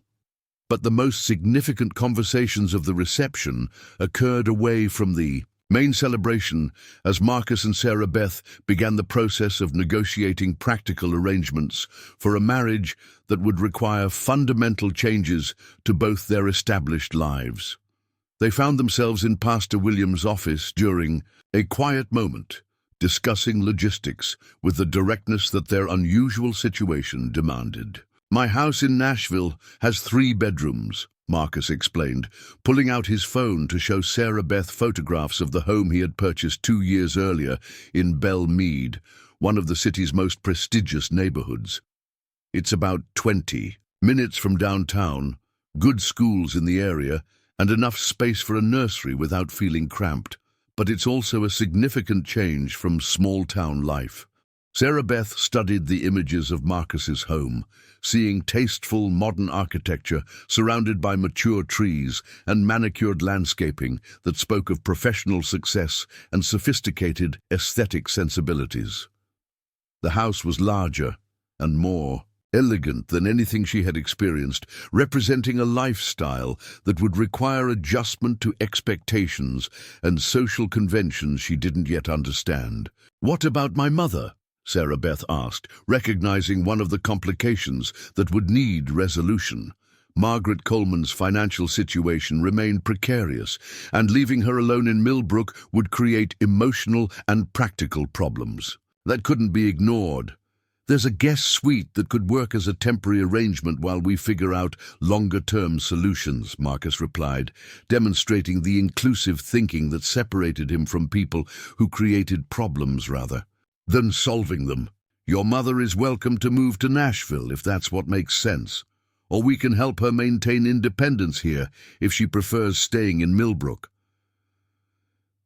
But the most significant conversations of the reception occurred away from the main celebration as Marcus and Sarah Beth began the process of negotiating practical arrangements for a marriage that would require fundamental changes to both their established lives. They found themselves in Pastor Williams' office during a quiet moment, discussing logistics with the directness that their unusual situation demanded. "My house in Nashville has 3 bedrooms, Marcus explained, pulling out his phone to show Sarah Beth photographs of the home he had purchased 2 years earlier in Belle Meade, one of the city's most prestigious neighborhoods. "It's about 20 minutes from downtown, good schools in the area, and enough space for a nursery without feeling cramped. But it's also a significant change from small-town life." Sarah Beth studied the images of Marcus's home, seeing tasteful modern architecture surrounded by mature trees and manicured landscaping that spoke of professional success and sophisticated aesthetic sensibilities. The house was larger and more elegant than anything she had experienced, representing a lifestyle that would require adjustment to expectations and social conventions she didn't yet understand. "What about my mother?" Sarah Beth asked, recognizing one of the complications that would need resolution. Margaret Coleman's financial situation remained precarious, and leaving her alone in Millbrook would create emotional and practical problems. That couldn't be ignored. "There's a guest suite that could work as a temporary arrangement while we figure out longer-term solutions," Marcus replied, demonstrating the inclusive thinking that separated him from people who created problems rather than solving them. "Your mother is welcome to move to Nashville if that's what makes sense, or we can help her maintain independence here if she prefers staying in Millbrook."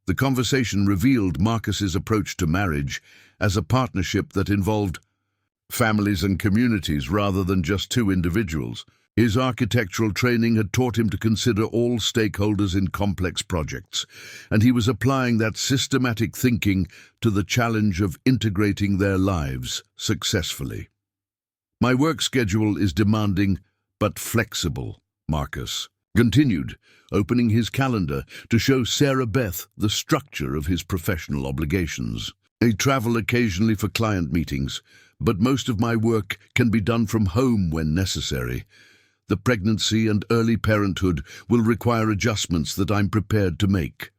The conversation revealed Marcus's approach to marriage as a partnership that involved families and communities rather than just 2 individuals. His architectural training had taught him to consider all stakeholders in complex projects, and he was applying that systematic thinking to the challenge of integrating their lives successfully. "My work schedule is demanding but flexible, Marcus. continued, opening his calendar to show Sarah Beth the structure of his professional obligations. I travel occasionally for client meetings, but most of my work can be done from home when necessary. The pregnancy and early parenthood will require adjustments that I'm prepared to make.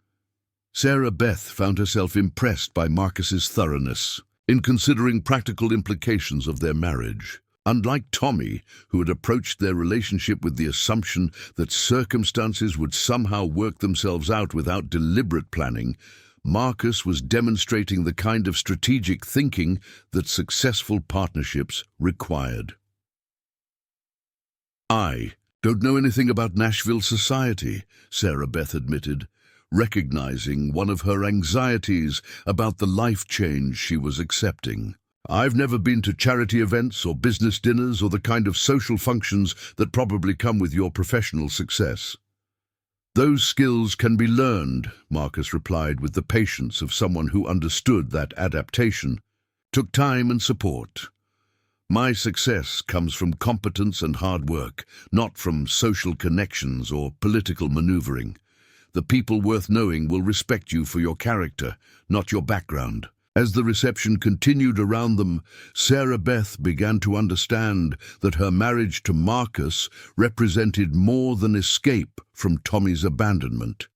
Sarah Beth found herself impressed by Marcus's thoroughness in considering practical implications of their marriage. Unlike Tommy, who had approached their relationship with the assumption that circumstances would somehow work themselves out without deliberate planning, Marcus was demonstrating the kind of strategic thinking that successful partnerships required. "I don't know anything about Nashville society," Sarah Beth admitted, recognizing one of her anxieties about the life change she was accepting. "I've never been to charity events or business dinners or the kind of social functions that probably come with your professional success." "Those skills can be learned," Marcus replied with the patience of someone who understood that adaptation took time and support. "My success comes from competence and hard work, not from social connections or political maneuvering. The people worth knowing will respect you for your character, not your background." As the reception continued around them, Sarah Beth began to understand that her marriage to Marcus represented more than escape from Tommy's abandonment.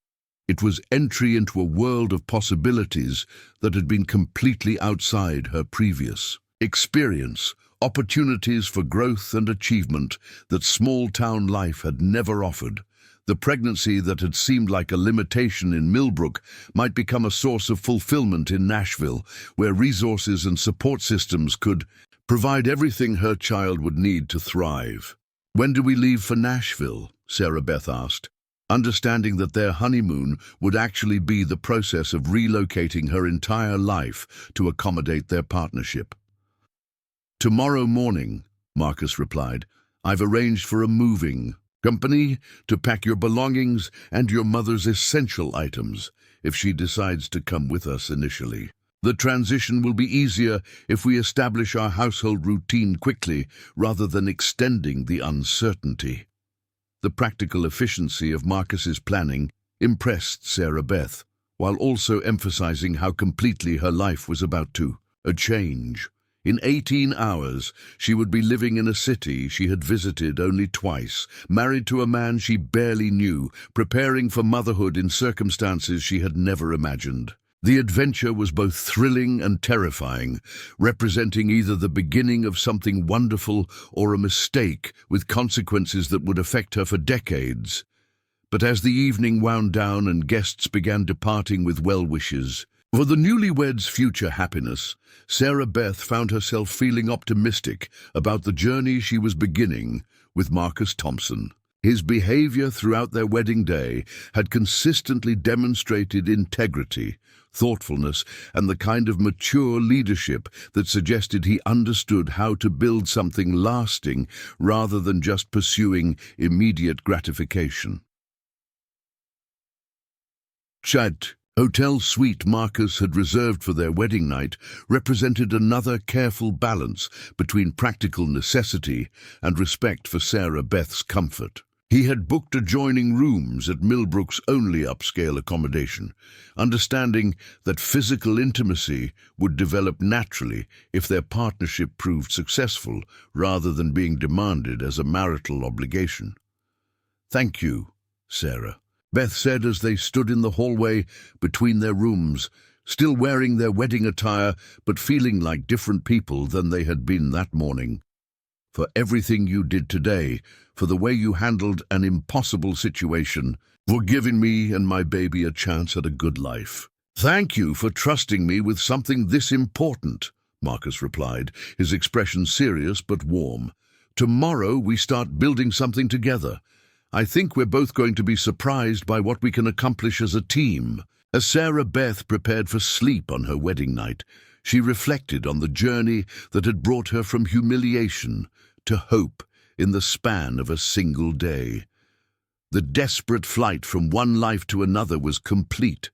It was entry into a world of possibilities that had been completely outside her previous experience, opportunities for growth and achievement that small-town life had never offered. The pregnancy that had seemed like a limitation in Millbrook might become a source of fulfillment in Nashville, where resources and support systems could provide everything her child would need to thrive. "When do we leave for Nashville?" Sarah Beth asked, understanding that their honeymoon would actually be the process of relocating her entire life to accommodate their partnership. "Tomorrow morning," Marcus replied. "I've arranged for a moving company to pack your belongings and your mother's essential items if she decides to come with us initially. The transition will be easier if we establish our household routine quickly rather than extending the uncertainty." The practical efficiency of Marcus's planning impressed Sarah Beth, while also emphasizing how completely her life was about to change. In 18 hours, she would be living in a city she had visited only twice, married to a man she barely knew, preparing for motherhood in circumstances she had never imagined. The adventure was both thrilling and terrifying, representing either the beginning of something wonderful or a mistake with consequences that would affect her for decades. But as the evening wound down and guests began departing with well wishes for the newlyweds' future happiness, Sarah Beth found herself feeling optimistic about the journey she was beginning with Marcus Thompson. His behavior throughout their wedding day had consistently demonstrated integrity, thoughtfulness, and the kind of mature leadership that suggested he understood how to build something lasting rather than just pursuing immediate gratification. Chat hotel suite Marcus had reserved for their wedding night represented another careful balance between practical necessity and respect for Sarah Beth's comfort. He had booked adjoining rooms at Millbrook's only upscale accommodation, understanding that physical intimacy would develop naturally if their partnership proved successful rather than being demanded as a marital obligation. "Thank you, Sarah," Beth said as they stood in the hallway between their rooms, still wearing their wedding attire but feeling like different people than they had been that morning. "For everything you did today, for the way you handled an impossible situation, for giving me and my baby a chance at a good life." "Thank you for trusting me with something this important," Marcus replied, his expression serious but warm. "Tomorrow we start building something together. I think we're both going to be surprised by what we can accomplish as a team." As Sarah Beth prepared for sleep on her wedding night, she reflected on the journey that had brought her from humiliation to hope in the span of a single day. The desperate flight from one life to another was complete,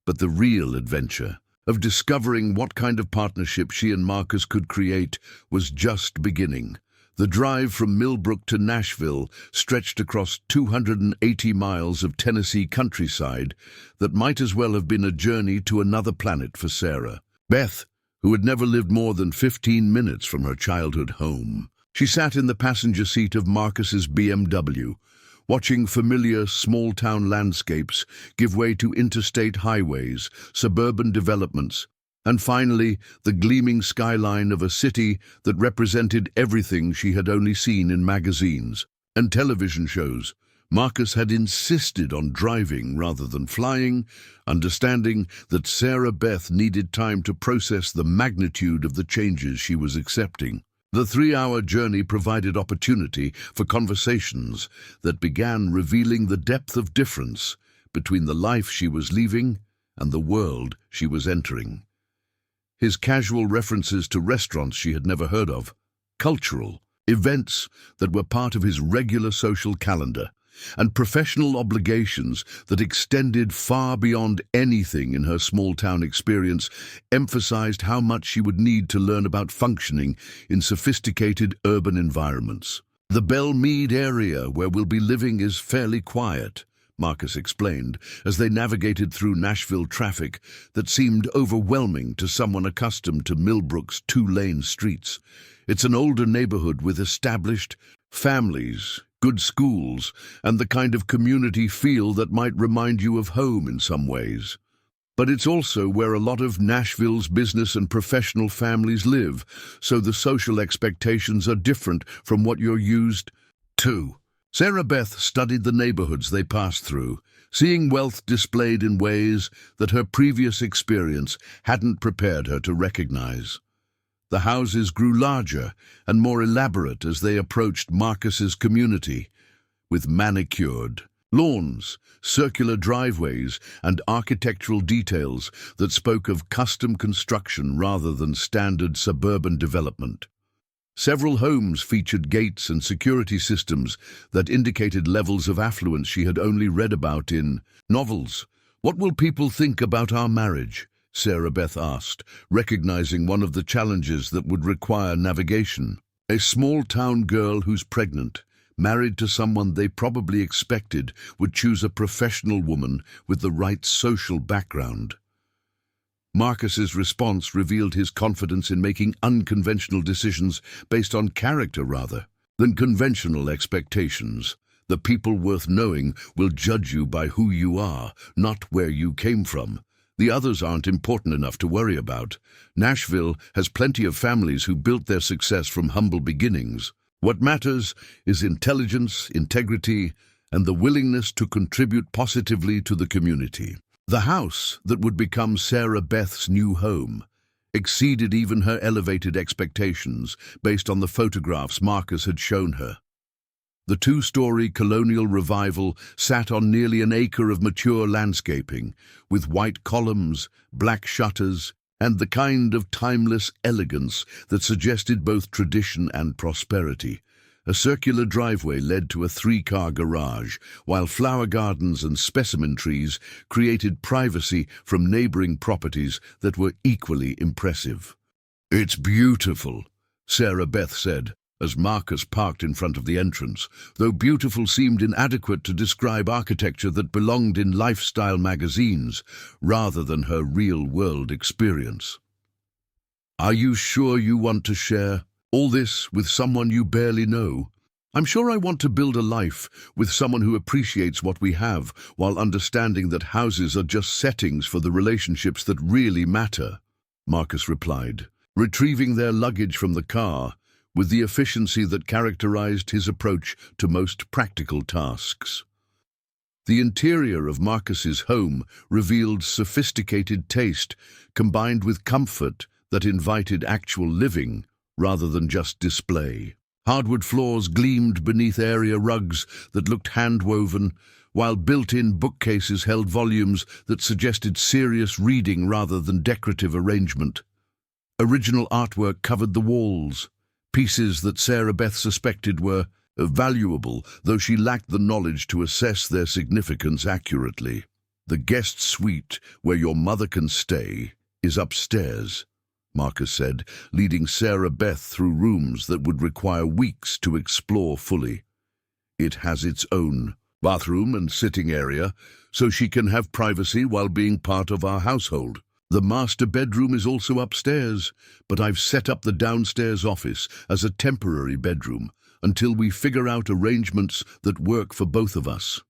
but the real adventure of discovering what kind of partnership she and Marcus could create was just beginning. The drive from Millbrook to Nashville stretched across 280 miles of Tennessee countryside that might as well have been a journey to another planet for Sarah. Beth, who had never lived more than 15 minutes from her childhood home. She sat in the passenger seat of Marcus's BMW, watching familiar small-town landscapes give way to interstate highways, suburban developments, and finally the gleaming skyline of a city that represented everything she had only seen in magazines and television shows. Marcus had insisted on driving rather than flying, understanding that Sarah Beth needed time to process the magnitude of the changes she was accepting. The 3-hour journey provided opportunity for conversations that began revealing the depth of difference between the life she was leaving and the world she was entering. His casual references to restaurants she had never heard of, cultural events that were part of his regular social calendar, and professional obligations that extended far beyond anything in her small-town experience emphasized how much she would need to learn about functioning in sophisticated urban environments. "The Belle Meade area where we'll be living is fairly quiet," Marcus explained, as they navigated through Nashville traffic that seemed overwhelming to someone accustomed to Millbrook's 2-lane streets. "It's an older neighborhood with established families, good schools, and the kind of community feel that might remind you of home in some ways. But it's also where a lot of Nashville's business and professional families live, so the social expectations are different from what you're used to." Sarah Beth studied the neighborhoods they passed through, seeing wealth displayed in ways that her previous experience hadn't prepared her to recognize. The houses grew larger and more elaborate as they approached Marcus's community, with manicured lawns, circular driveways, and architectural details that spoke of custom construction rather than standard suburban development. Several homes featured gates and security systems that indicated levels of affluence she had only read about in novels. "What will people think about our marriage?" Sarah Beth asked, recognizing one of the challenges that would require navigation. A small-town girl who's pregnant, married to someone they probably expected would choose a professional woman with the right social background. Marcus's response revealed his confidence in making unconventional decisions based on character rather than conventional expectations. "The people worth knowing will judge you by who you are, not where you came from. The others aren't important enough to worry about. Nashville has plenty of families who built their success from humble beginnings. What matters is intelligence, integrity, and the willingness to contribute positively to the community." The house that would become Sarah Beth's new home exceeded even her elevated expectations based on the photographs Marcus had shown her. The 2-story colonial revival sat on nearly an acre of mature landscaping, with white columns, black shutters, and the kind of timeless elegance that suggested both tradition and prosperity. A circular driveway led to a 3-car garage, while flower gardens and specimen trees created privacy from neighboring properties that were equally impressive. "It's beautiful," Sarah Beth said, as Marcus parked in front of the entrance, though beautiful seemed inadequate to describe architecture that belonged in lifestyle magazines rather than her real-world experience. "Are you sure you want to share all this with someone you barely know?" "I'm sure I want to build a life with someone who appreciates what we have while understanding that houses are just settings for the relationships that really matter," Marcus replied, retrieving their luggage from the car with the efficiency that characterized his approach to most practical tasks. The interior of Marcus's home revealed sophisticated taste combined with comfort that invited actual living rather than just display. Hardwood floors gleamed beneath area rugs that looked hand-woven, while built-in bookcases held volumes that suggested serious reading rather than decorative arrangement. Original artwork covered the walls, pieces that Sarah Beth suspected were valuable, though she lacked the knowledge to assess their significance accurately. "The guest suite where your mother can stay is upstairs," Marcus said, leading Sarah Beth through rooms that would require weeks to explore fully. It has its own bathroom and sitting area, so she can have privacy while being part of our household. The master bedroom is also upstairs, but I've set up the downstairs office as a temporary bedroom until we figure out arrangements that work for both of us.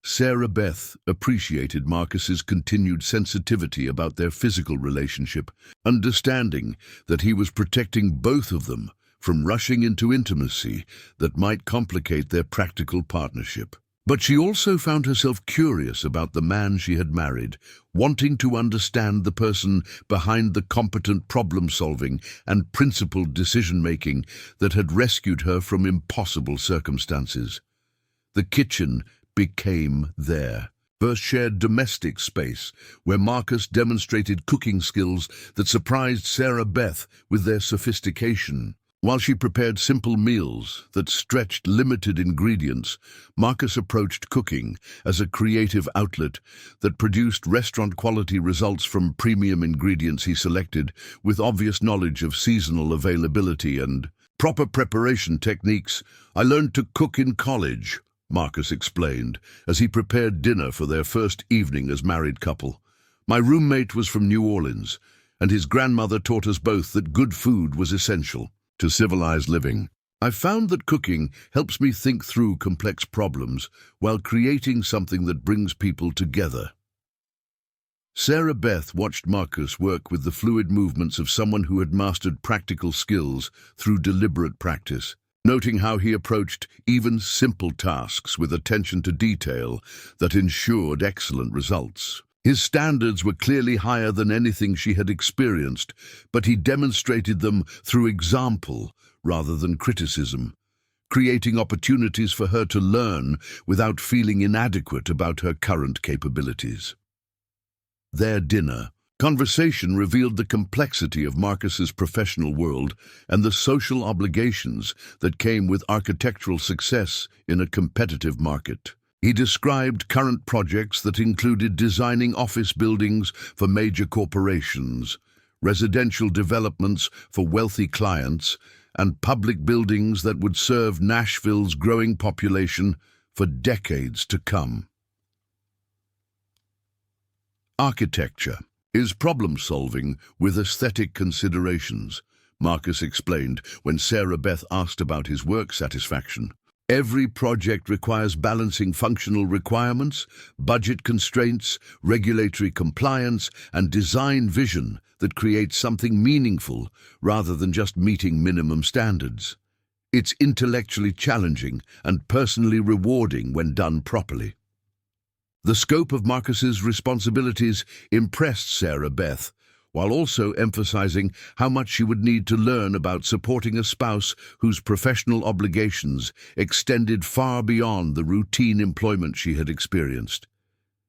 Sarah Beth appreciated Marcus's continued sensitivity about their physical relationship, understanding that he was protecting both of them from rushing into intimacy that might complicate their practical partnership. But she also found herself curious about the man she had married, wanting to understand the person behind the competent problem-solving and principled decision-making that had rescued her from impossible circumstances. The kitchen became their first shared domestic space, where Marcus demonstrated cooking skills that surprised Sarah Beth with their sophistication. While she prepared simple meals that stretched limited ingredients, Marcus approached cooking as a creative outlet that produced restaurant-quality results from premium ingredients he selected, with obvious knowledge of seasonal availability and proper preparation techniques. "I learned to cook in college," Marcus explained, as he prepared dinner for their first evening as married couple. "My roommate was from New Orleans, and his grandmother taught us both that good food was essential to civilized living. I found that cooking helps me think through complex problems while creating something that brings people together." Sarah Beth watched Marcus work with the fluid movements of someone who had mastered practical skills through deliberate practice, noting how he approached even simple tasks with attention to detail that ensured excellent results. His standards were clearly higher than anything she had experienced, but he demonstrated them through example rather than criticism, creating opportunities for her to learn without feeling inadequate about her current capabilities. Their dinner conversation revealed the complexity of Marcus's professional world and the social obligations that came with architectural success in a competitive market. He described current projects that included designing office buildings for major corporations, residential developments for wealthy clients, and public buildings that would serve Nashville's growing population for decades to come. Architecture is problem-solving with aesthetic considerations, Marcus explained when Sarah Beth asked about his work satisfaction. "Every project requires balancing functional requirements, budget constraints, regulatory compliance, and design vision that creates something meaningful rather than just meeting minimum standards. It's intellectually challenging and personally rewarding when done properly." The scope of Marcus's responsibilities impressed Sarah Beth, while also emphasizing how much she would need to learn about supporting a spouse whose professional obligations extended far beyond the routine employment she had experienced.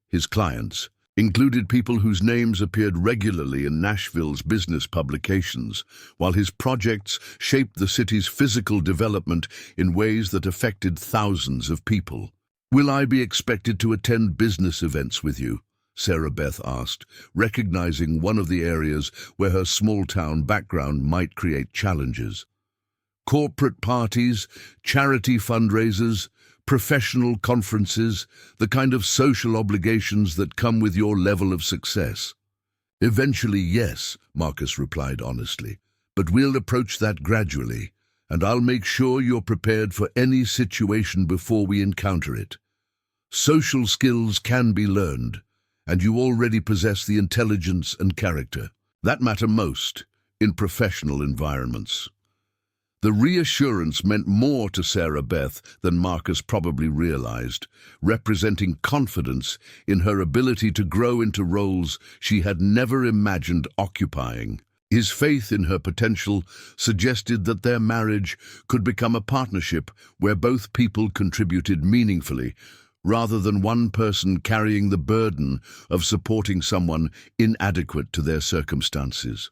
His clients included people whose names appeared regularly in Nashville's business publications, while his projects shaped the city's physical development in ways that affected thousands of people. "Will I be expected to attend business events with you?" Sarah Beth asked, recognizing one of the areas where her small-town background might create challenges. "Corporate parties, charity fundraisers, professional conferences, the kind of social obligations that come with your level of success." "Eventually, yes," Marcus replied honestly, "but we'll approach that gradually, and I'll make sure you're prepared for any situation before we encounter it. Social skills can be learned, and you already possess the intelligence and character that matter most in professional environments." The reassurance meant more to Sarah Beth than Marcus probably realized, representing confidence in her ability to grow into roles she had never imagined occupying. His faith in her potential suggested that their marriage could become a partnership where both people contributed meaningfully, rather than one person carrying the burden of supporting someone inadequate to their circumstances.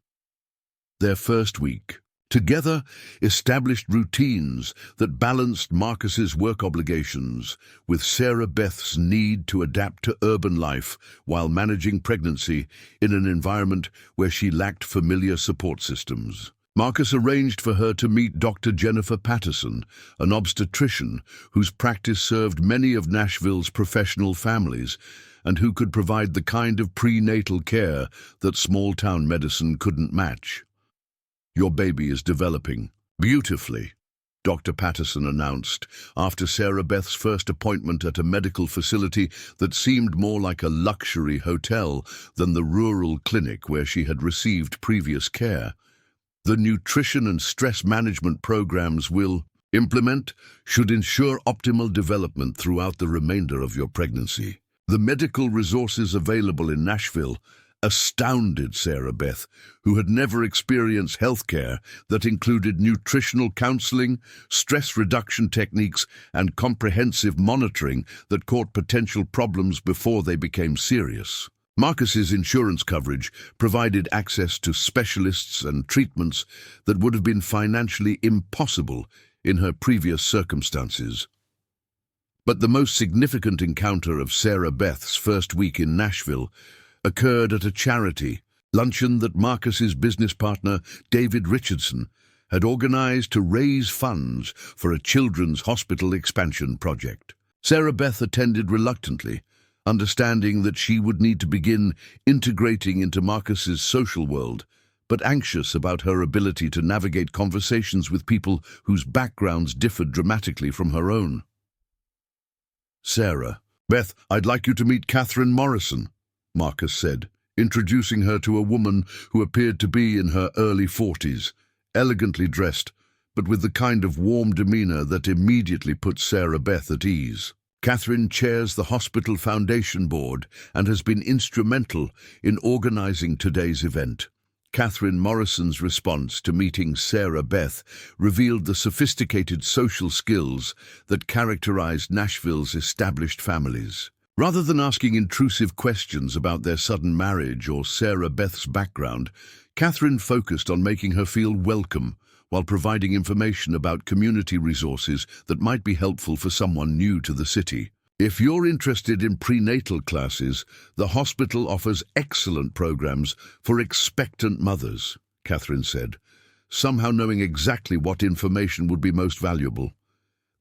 Their first week Together, established routines that balanced Marcus's work obligations with Sarah Beth's need to adapt to urban life while managing pregnancy in an environment where she lacked familiar support systems. Marcus arranged for her to meet Dr. Jennifer Patterson, an obstetrician whose practice served many of Nashville's professional families and who could provide the kind of prenatal care that small-town medicine couldn't match. "Your baby is developing beautifully," Dr. Patterson announced after Sarah Beth's first appointment at a medical facility that seemed more like a luxury hotel than the rural clinic where she had received previous care. "The nutrition and stress management programs we'll implement should ensure optimal development throughout the remainder of your pregnancy." The medical resources available in Nashville astounded Sarah Beth, who had never experienced health care that included nutritional counseling, stress reduction techniques, and comprehensive monitoring that caught potential problems before they became serious. Marcus's insurance coverage provided access to specialists and treatments that would have been financially impossible in her previous circumstances. But the most significant encounter of Sarah Beth's first week in Nashville occurred at a charity luncheon that Marcus's business partner, David Richardson, had organized to raise funds for a children's hospital expansion project. Sarah Beth attended reluctantly, understanding that she would need to begin integrating into Marcus's social world, but anxious about her ability to navigate conversations with people whose backgrounds differed dramatically from her own. "Sarah, Beth, I'd like you to meet Catherine Morrison," Marcus said, introducing her to a woman who appeared to be in her early 40s, elegantly dressed, but with the kind of warm demeanor that immediately put Sarah Beth at ease. "Catherine chairs the Hospital Foundation Board and has been instrumental in organizing today's event." Catherine Morrison's response to meeting Sarah Beth revealed the sophisticated social skills that characterized Nashville's established families. Rather than asking intrusive questions about their sudden marriage or Sarah Beth's background, Catherine focused on making her feel welcome while providing information about community resources that might be helpful for someone new to the city. "If you're interested in prenatal classes, the hospital offers excellent programs for expectant mothers," Catherine said, somehow knowing exactly what information would be most valuable.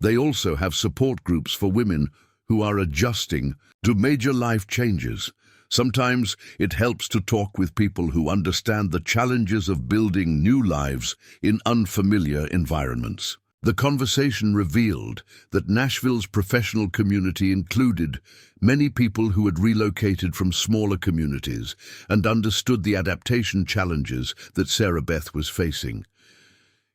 "They also have support groups for women who are adjusting to major life changes. Sometimes it helps to talk with people who understand the challenges of building new lives in unfamiliar environments." The conversation revealed that Nashville's professional community included many people who had relocated from smaller communities and understood the adaptation challenges that Sarah Beth was facing.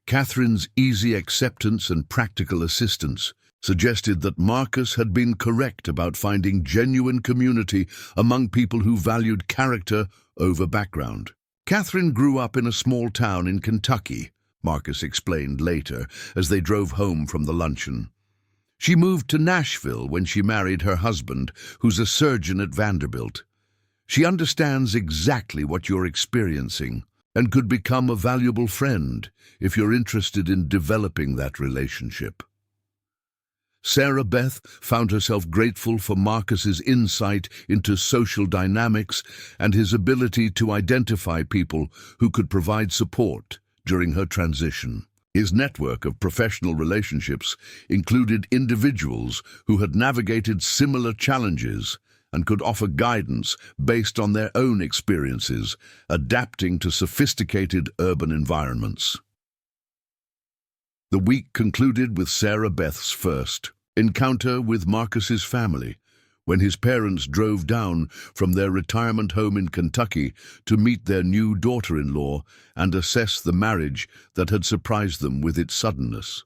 Catherine's easy acceptance and practical assistance suggested that Marcus had been correct about finding genuine community among people who valued character over background. "Catherine grew up in a small town in Kentucky," Marcus explained later as they drove home from the luncheon. "She moved to Nashville when she married her husband, who's a surgeon at Vanderbilt. She understands exactly what you're experiencing and could become a valuable friend if you're interested in developing that relationship." Sarah Beth found herself grateful for Marcus's insight into social dynamics and his ability to identify people who could provide support during her transition. His network of professional relationships included individuals who had navigated similar challenges and could offer guidance based on their own experiences, adapting to sophisticated urban environments. The week concluded with Sarah Beth's first encounter with Marcus's family, when his parents drove down from their retirement home in Kentucky to meet their new daughter-in-law and assess the marriage that had surprised them with its suddenness.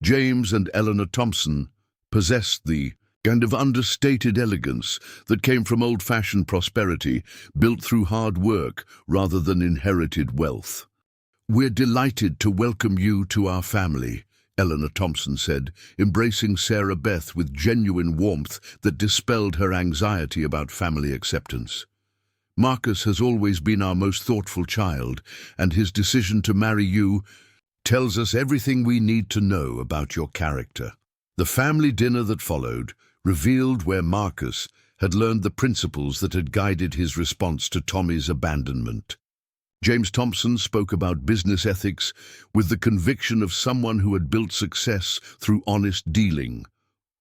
James and Eleanor Thompson possessed the kind of understated elegance that came from old-fashioned prosperity built through hard work rather than inherited wealth. "We're delighted to welcome you to our family," Eleanor Thompson said, embracing Sarah Beth with genuine warmth that dispelled her anxiety about family acceptance. Marcus has always been our most thoughtful child, and his decision to marry you tells us everything we need to know about your character." The family dinner that followed revealed where Marcus had learned the principles that had guided his response to Tommy's abandonment. James Thompson spoke about business ethics with the conviction of someone who had built success through honest dealing,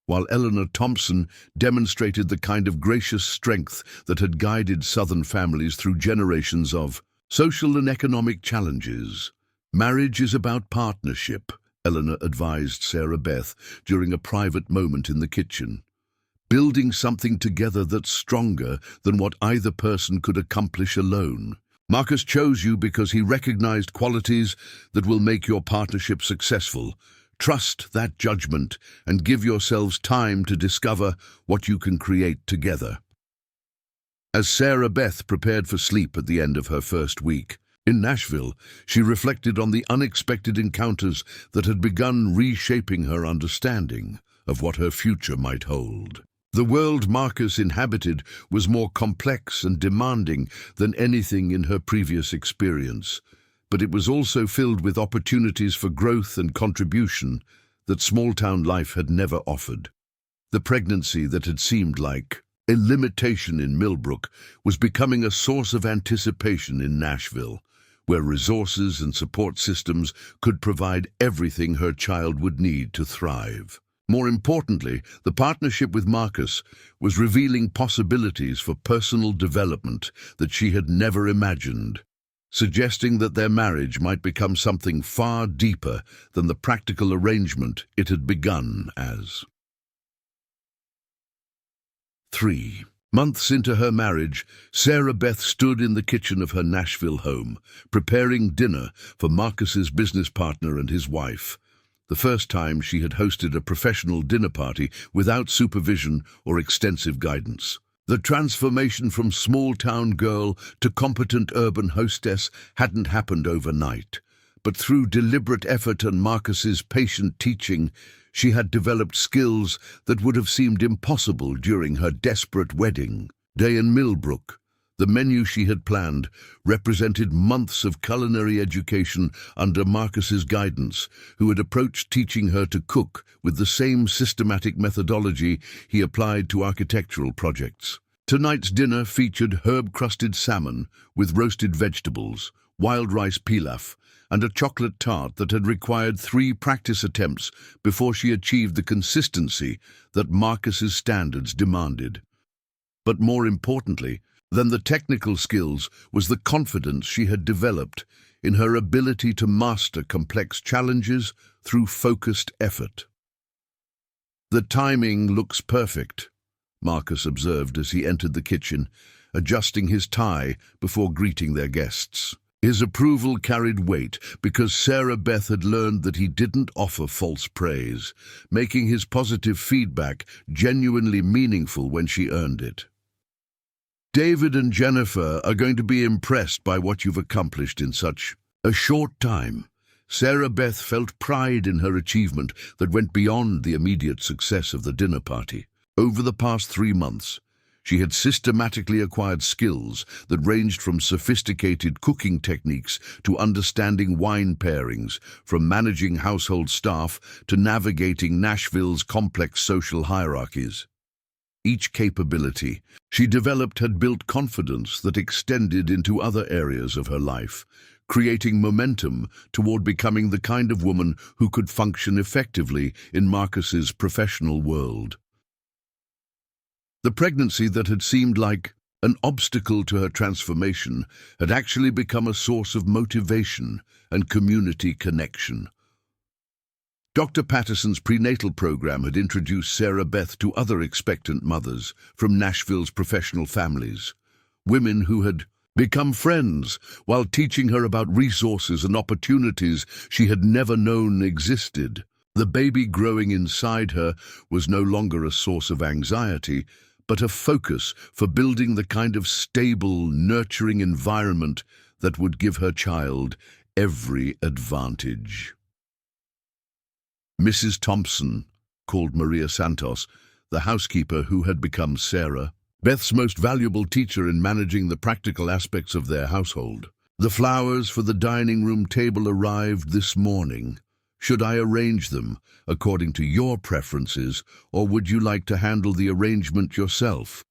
while Eleanor Thompson demonstrated the kind of gracious strength that had guided Southern families through generations of social and economic challenges. "Marriage is about partnership," Eleanor advised Sarah Beth during a private moment in the kitchen. "Building something together that's stronger than what either person could accomplish alone. Marcus chose you because he recognized qualities that will make your partnership successful. Trust that judgment and give yourselves time to discover what you can create together." As Sarah Beth prepared for sleep at the end of her first week in Nashville, she reflected on the unexpected encounters that had begun reshaping her understanding of what her future might hold. The world Marcus inhabited was more complex and demanding than anything in her previous experience, but it was also filled with opportunities for growth and contribution that small-town life had never offered. The pregnancy that had seemed like a limitation in Millbrook was becoming a source of anticipation in Nashville, where resources and support systems could provide everything her child would need to thrive. More importantly, the partnership with Marcus was revealing possibilities for personal development that she had never imagined, suggesting that their marriage might become something far deeper than the practical arrangement it had begun as. 3 months into her marriage, Sarah Beth stood in the kitchen of her Nashville home, preparing dinner for Marcus's business partner and his wife. The first time she had hosted a professional dinner party without supervision or extensive guidance. The transformation from small-town girl to competent urban hostess hadn't happened overnight, but through deliberate effort and Marcus's patient teaching, she had developed skills that would have seemed impossible during her desperate wedding day in Millbrook. The menu she had planned represented months of culinary education under Marcus's guidance, who had approached teaching her to cook with the same systematic methodology he applied to architectural projects. Tonight's dinner featured herb-crusted salmon with roasted vegetables, wild rice pilaf, and a chocolate tart that had required 3 practice attempts before she achieved the consistency that Marcus's standards demanded. But more importantly than the technical skills was the confidence she had developed in her ability to master complex challenges through focused effort. "The timing looks perfect," Marcus observed as he entered the kitchen, adjusting his tie before greeting their guests. His approval carried weight because Sarah Beth had learned that he didn't offer false praise, making his positive feedback genuinely meaningful when she earned it. "David and Jennifer are going to be impressed by what you've accomplished in such a short time." Sarah Beth felt pride in her achievement that went beyond the immediate success of the dinner party. Over the past 3 months, she had systematically acquired skills that ranged from sophisticated cooking techniques to understanding wine pairings, from managing household staff to navigating Nashville's complex social hierarchies. Each capability she developed had built confidence that extended into other areas of her life, creating momentum toward becoming the kind of woman who could function effectively in Marcus's professional world. The pregnancy that had seemed like an obstacle to her transformation had actually become a source of motivation and community connection. Dr. Patterson's prenatal program had introduced Sarah Beth to other expectant mothers from Nashville's professional families, women who had become friends while teaching her about resources and opportunities she had never known existed. The baby growing inside her was no longer a source of anxiety, but a focus for building the kind of stable, nurturing environment that would give her child every advantage. Mrs. Thompson, called Maria Santos, the housekeeper who had become Sarah, Beth's most valuable teacher in managing the practical aspects of their household. The flowers for the dining room table arrived this morning. Should I arrange them according to your preferences, or would you like to handle the arrangement yourself?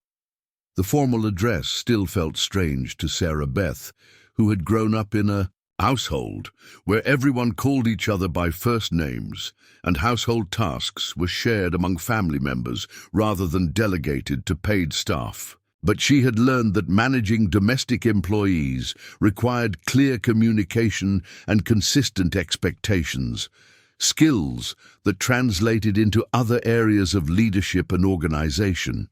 The formal address still felt strange to Sarah Beth, who had grown up in a household where everyone called each other by first names, and household tasks were shared among family members rather than delegated to paid staff. But she had learned that managing domestic employees required clear communication and consistent expectations, skills that translated into other areas of leadership and organization.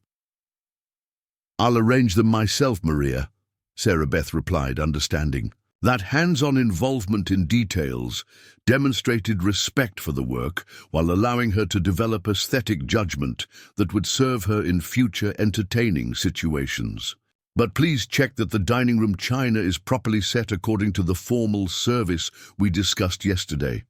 "I'll arrange them myself, Maria," Sarah Beth replied, understanding. That hands-on involvement in details demonstrated respect for the work while allowing her to develop aesthetic judgment that would serve her in future entertaining situations. "But please check that the dining room china is properly set according to the formal service we discussed yesterday."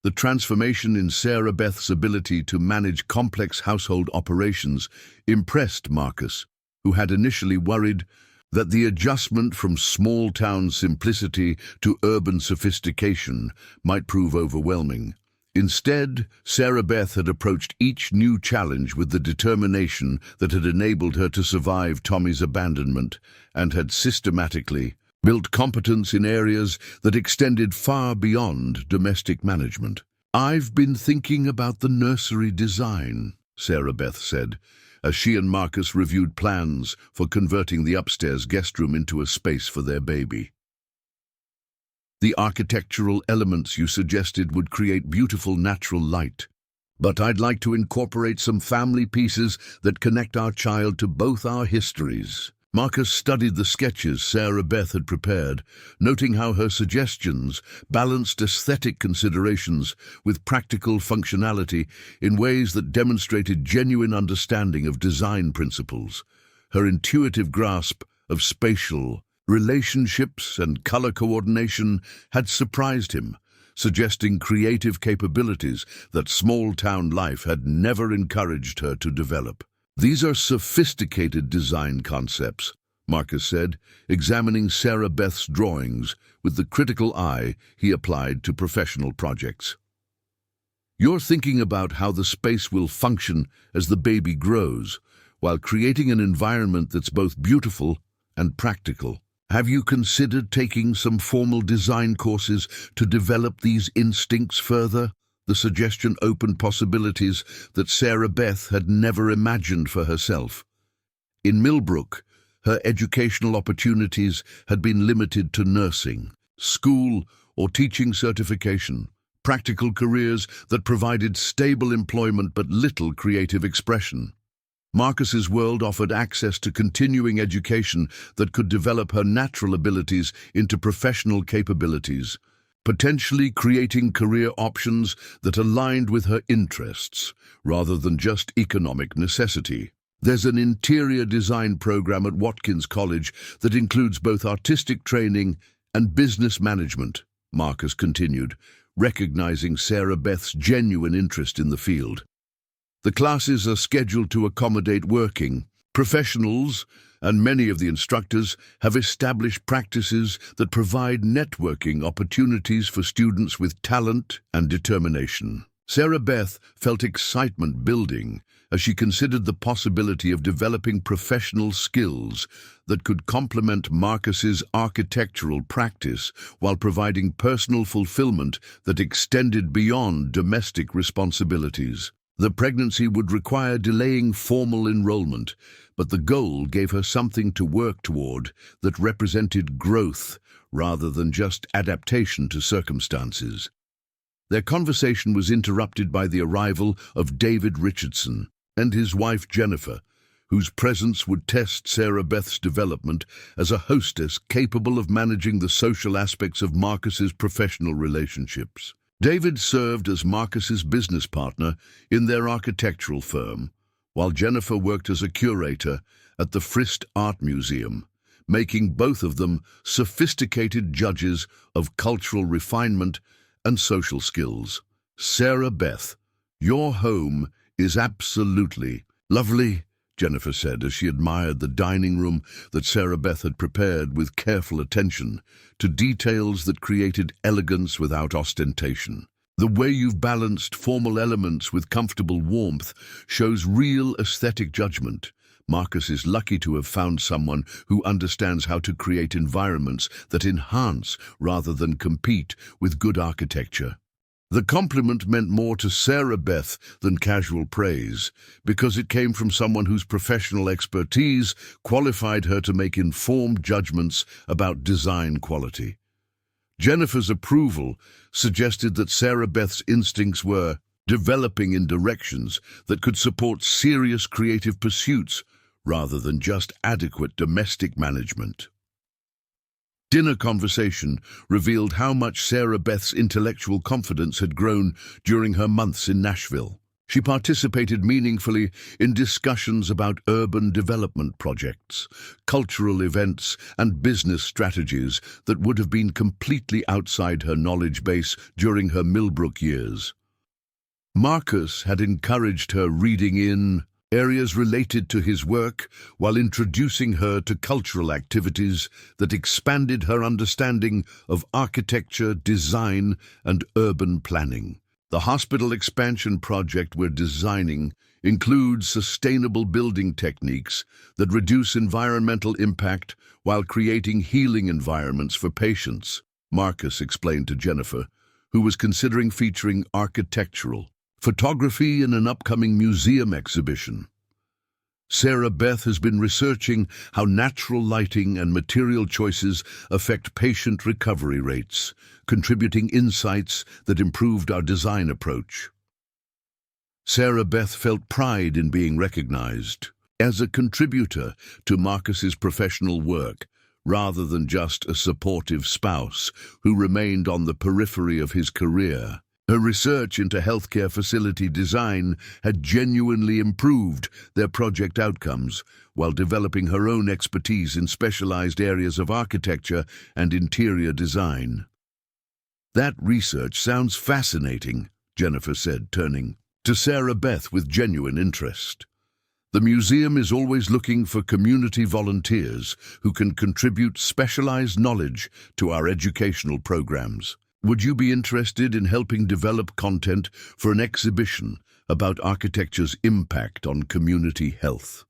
The transformation in Sarah Beth's ability to manage complex household operations impressed Marcus, who had initially worried that the adjustment from small-town simplicity to urban sophistication might prove overwhelming. Instead, Sarah Beth had approached each new challenge with the determination that had enabled her to survive Tommy's abandonment and had systematically built competence in areas that extended far beyond domestic management. "I've been thinking about the nursery design," Sarah Beth said, as she and Marcus reviewed plans for converting the upstairs guest room into a space for their baby. "The architectural elements you suggested would create beautiful natural light, but I'd like to incorporate some family pieces that connect our child to both our histories." Marcus studied the sketches Sarah Beth had prepared, noting how her suggestions balanced aesthetic considerations with practical functionality in ways that demonstrated genuine understanding of design principles. Her intuitive grasp of spatial relationships and color coordination had surprised him, suggesting creative capabilities that small-town life had never encouraged her to develop. "These are sophisticated design concepts," Marcus said, examining Sarah Beth's drawings with the critical eye he applied to professional projects. "You're thinking about how the space will function as the baby grows, while creating an environment that's both beautiful and practical. Have you considered taking some formal design courses to develop these instincts further?" The suggestion opened possibilities that Sarah Beth had never imagined for herself. In Millbrook, her educational opportunities had been limited to nursing, school, or teaching certification, practical careers that provided stable employment but little creative expression. Marcus's world offered access to continuing education that could develop her natural abilities into professional capabilities, potentially creating career options that aligned with her interests rather than just economic necessity. "There's an interior design program at Watkins College that includes both artistic training and business management," Marcus continued, recognizing Sarah Beth's genuine interest in the field. "The classes are scheduled to accommodate working professionals, and many of the instructors have established practices that provide networking opportunities for students with talent and determination." Sarah Beth felt excitement building as she considered the possibility of developing professional skills that could complement Marcus's architectural practice while providing personal fulfillment that extended beyond domestic responsibilities. The pregnancy would require delaying formal enrollment, but the goal gave her something to work toward that represented growth rather than just adaptation to circumstances. Their conversation was interrupted by the arrival of David Richardson and his wife Jennifer, whose presence would test Sarah Beth's development as a hostess capable of managing the social aspects of Marcus's professional relationships. David served as Marcus's business partner in their architectural firm, while Jennifer worked as a curator at the Frist Art Museum, making both of them sophisticated judges of cultural refinement and social skills. "Sarah Beth, your home is absolutely lovely," Jennifer said as she admired the dining room that Sarah Beth had prepared with careful attention to details that created elegance without ostentation. The way you've balanced formal elements with comfortable warmth shows real aesthetic judgment. Marcus is lucky to have found someone who understands how to create environments that enhance rather than compete with good architecture. The compliment meant more to Sarah Beth than casual praise, because it came from someone whose professional expertise qualified her to make informed judgments about design quality. Jennifer's approval suggested that Sarah Beth's instincts were developing in directions that could support serious creative pursuits rather than just adequate domestic management. Dinner conversation revealed how much Sarah Beth's intellectual confidence had grown during her months in Nashville. She participated meaningfully in discussions about urban development projects, cultural events, and business strategies that would have been completely outside her knowledge base during her Millbrook years. Marcus had encouraged her reading in areas related to his work while introducing her to cultural activities that expanded her understanding of architecture, design, and urban planning. The hospital expansion project we're designing includes sustainable building techniques that reduce environmental impact while creating healing environments for patients, Marcus explained to Jennifer, who was considering featuring architectural photography in an upcoming museum exhibition. Sarah Beth has been researching how natural lighting and material choices affect patient recovery rates, contributing insights that improved our design approach. Sarah Beth felt pride in being recognized as a contributor to Marcus's professional work, rather than just a supportive spouse who remained on the periphery of his career. Her research into healthcare facility design had genuinely improved their project outcomes, while developing her own expertise in specialized areas of architecture and interior design. "That research sounds fascinating," Jennifer said, turning to Sarah Beth with genuine interest. "The museum is always looking for community volunteers who can contribute specialized knowledge to our educational programs. Would you be interested in helping develop content for an exhibition about architecture's impact on community health?"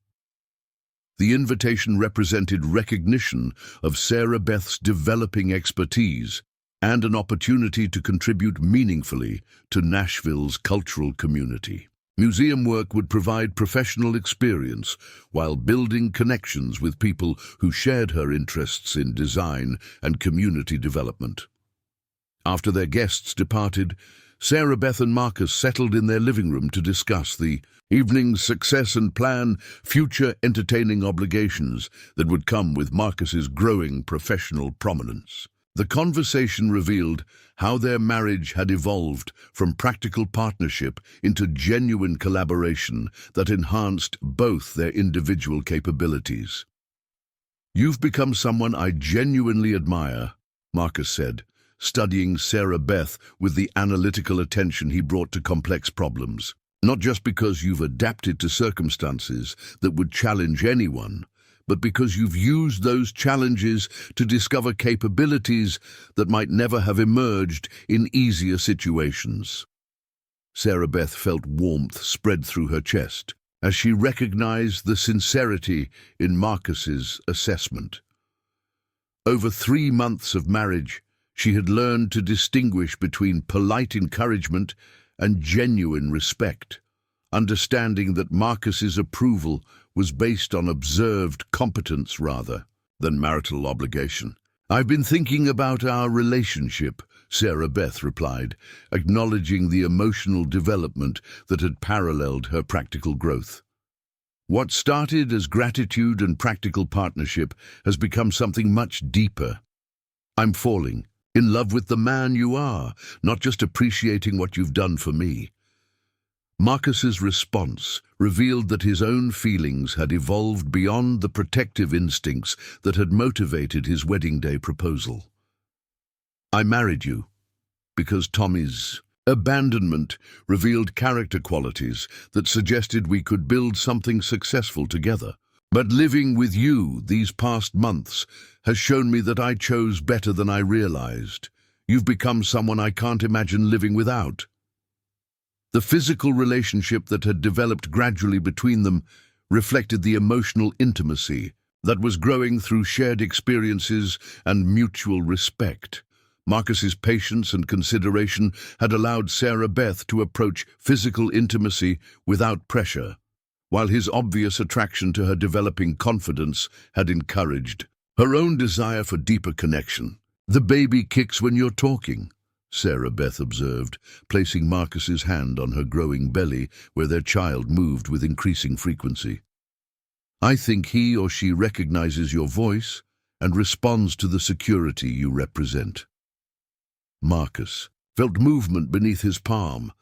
The invitation represented recognition of Sarah Beth's developing expertise and an opportunity to contribute meaningfully to Nashville's cultural community. Museum work would provide professional experience while building connections with people who shared her interests in design and community development. After their guests departed, Sarah Beth and Marcus settled in their living room to discuss the evening's success and plan future entertaining obligations that would come with Marcus's growing professional prominence. The conversation revealed how their marriage had evolved from practical partnership into genuine collaboration that enhanced both their individual capabilities. "You've become someone I genuinely admire," Marcus said, studying Sarah Beth with the analytical attention he brought to complex problems. "Not just because you've adapted to circumstances that would challenge anyone, but because you've used those challenges to discover capabilities that might never have emerged in easier situations." Sarah Beth felt warmth spread through her chest as she recognized the sincerity in Marcus's assessment. Over 3 months of marriage, she had learned to distinguish between polite encouragement and genuine respect, understanding that Marcus's approval was based on observed competence rather than marital obligation. "I've been thinking about our relationship," Sarah Beth replied, acknowledging the emotional development that had paralleled her practical growth. "What started as gratitude and practical partnership has become something much deeper. I'm falling in love with the man you are, not just appreciating what you've done for me." Marcus's response revealed that his own feelings had evolved beyond the protective instincts that had motivated his wedding day proposal. "I married you because Tommy's Abandonment revealed character qualities that suggested we could build something successful together. But living with you these past months has shown me that I chose better than I realized. You've become someone I can't imagine living without. The physical relationship that had developed gradually between them reflected the emotional intimacy that was growing through shared experiences and mutual respect. Marcus's patience and consideration had allowed Sarah Beth to approach physical intimacy without pressure, while his obvious attraction to her developing confidence had encouraged her own desire for deeper connection. "The baby kicks when you're talking," Sarah Beth observed, placing Marcus's hand on her growing belly where their child moved with increasing frequency. "I think he or she recognizes your voice and responds to the security you represent." Marcus felt movement beneath his palm,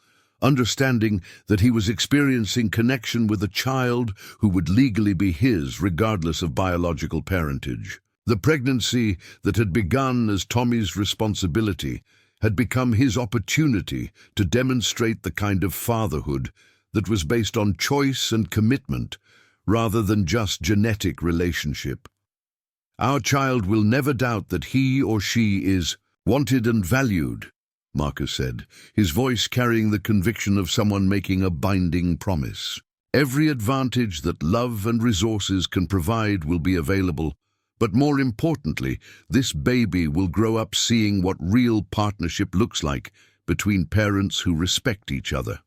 understanding that he was experiencing connection with a child who would legally be his regardless of biological parentage. The pregnancy that had begun as Tommy's responsibility had become his opportunity to demonstrate the kind of fatherhood that was based on choice and commitment rather than just genetic relationship. "Our child will never doubt that he or she is wanted and valued," Marcus said, his voice carrying the conviction of someone making a binding promise. "Every advantage that love and resources can provide will be available, but more importantly, this baby will grow up seeing what real partnership looks like between parents who respect each other."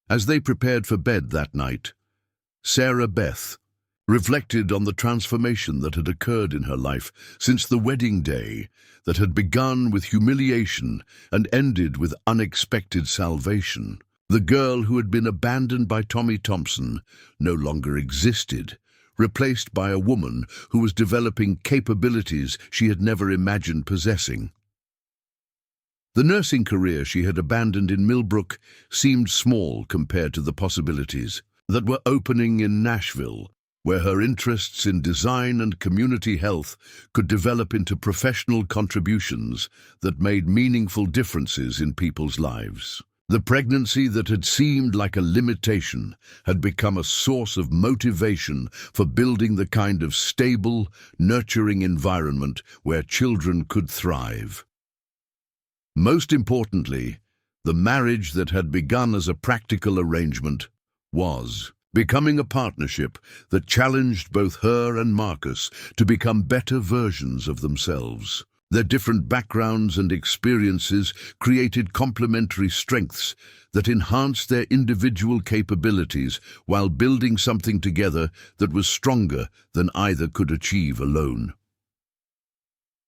As they prepared for bed that night, Sarah Beth reflected on the transformation that had occurred in her life since the wedding day that had begun with humiliation and ended with unexpected salvation. The girl who had been abandoned by Tommy Thompson no longer existed, replaced by a woman who was developing capabilities she had never imagined possessing. The nursing career she had abandoned in Millbrook seemed small compared to the possibilities that were opening in Nashville, where her interests in design and community health could develop into professional contributions that made meaningful differences in people's lives. The pregnancy that had seemed like a limitation had become a source of motivation for building the kind of stable, nurturing environment where children could thrive. Most importantly, the marriage that had begun as a practical arrangement was becoming a partnership that challenged both her and Marcus to become better versions of themselves. Their different backgrounds and experiences created complementary strengths that enhanced their individual capabilities while building something together that was stronger than either could achieve alone.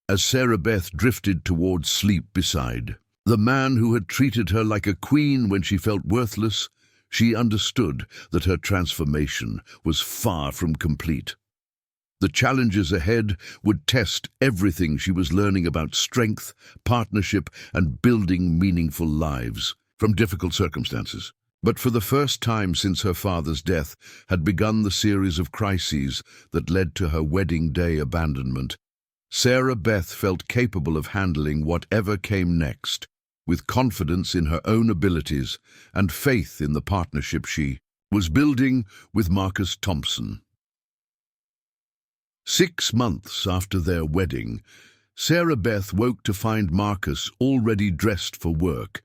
As Sarah Beth drifted towards sleep beside the man who had treated her like a queen when she felt worthless, she understood that her transformation was far from complete. The challenges ahead would test everything she was learning about strength, partnership, and building meaningful lives from difficult circumstances. But for the first time since her father's death had begun the series of crises that led to her wedding day abandonment, Sarah Beth felt capable of handling whatever came next, with confidence in her own abilities and faith in the partnership she was building with Marcus Thompson. 6 months after their wedding, Sarah Beth woke to find Marcus already dressed for work,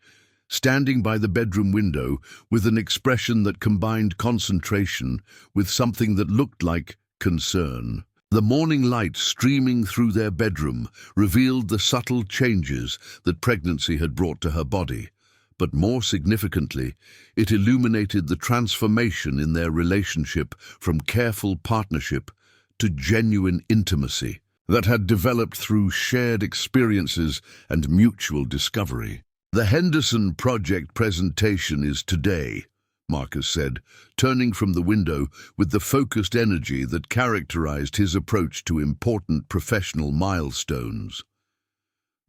standing by the bedroom window with an expression that combined concentration with something that looked like concern. The morning light streaming through their bedroom revealed the subtle changes that pregnancy had brought to her body, but more significantly, it illuminated the transformation in their relationship from careful partnership to genuine intimacy that had developed through shared experiences and mutual discovery. "The Henderson Project presentation is today," Marcus said, turning from the window with the focused energy that characterized his approach to important professional milestones.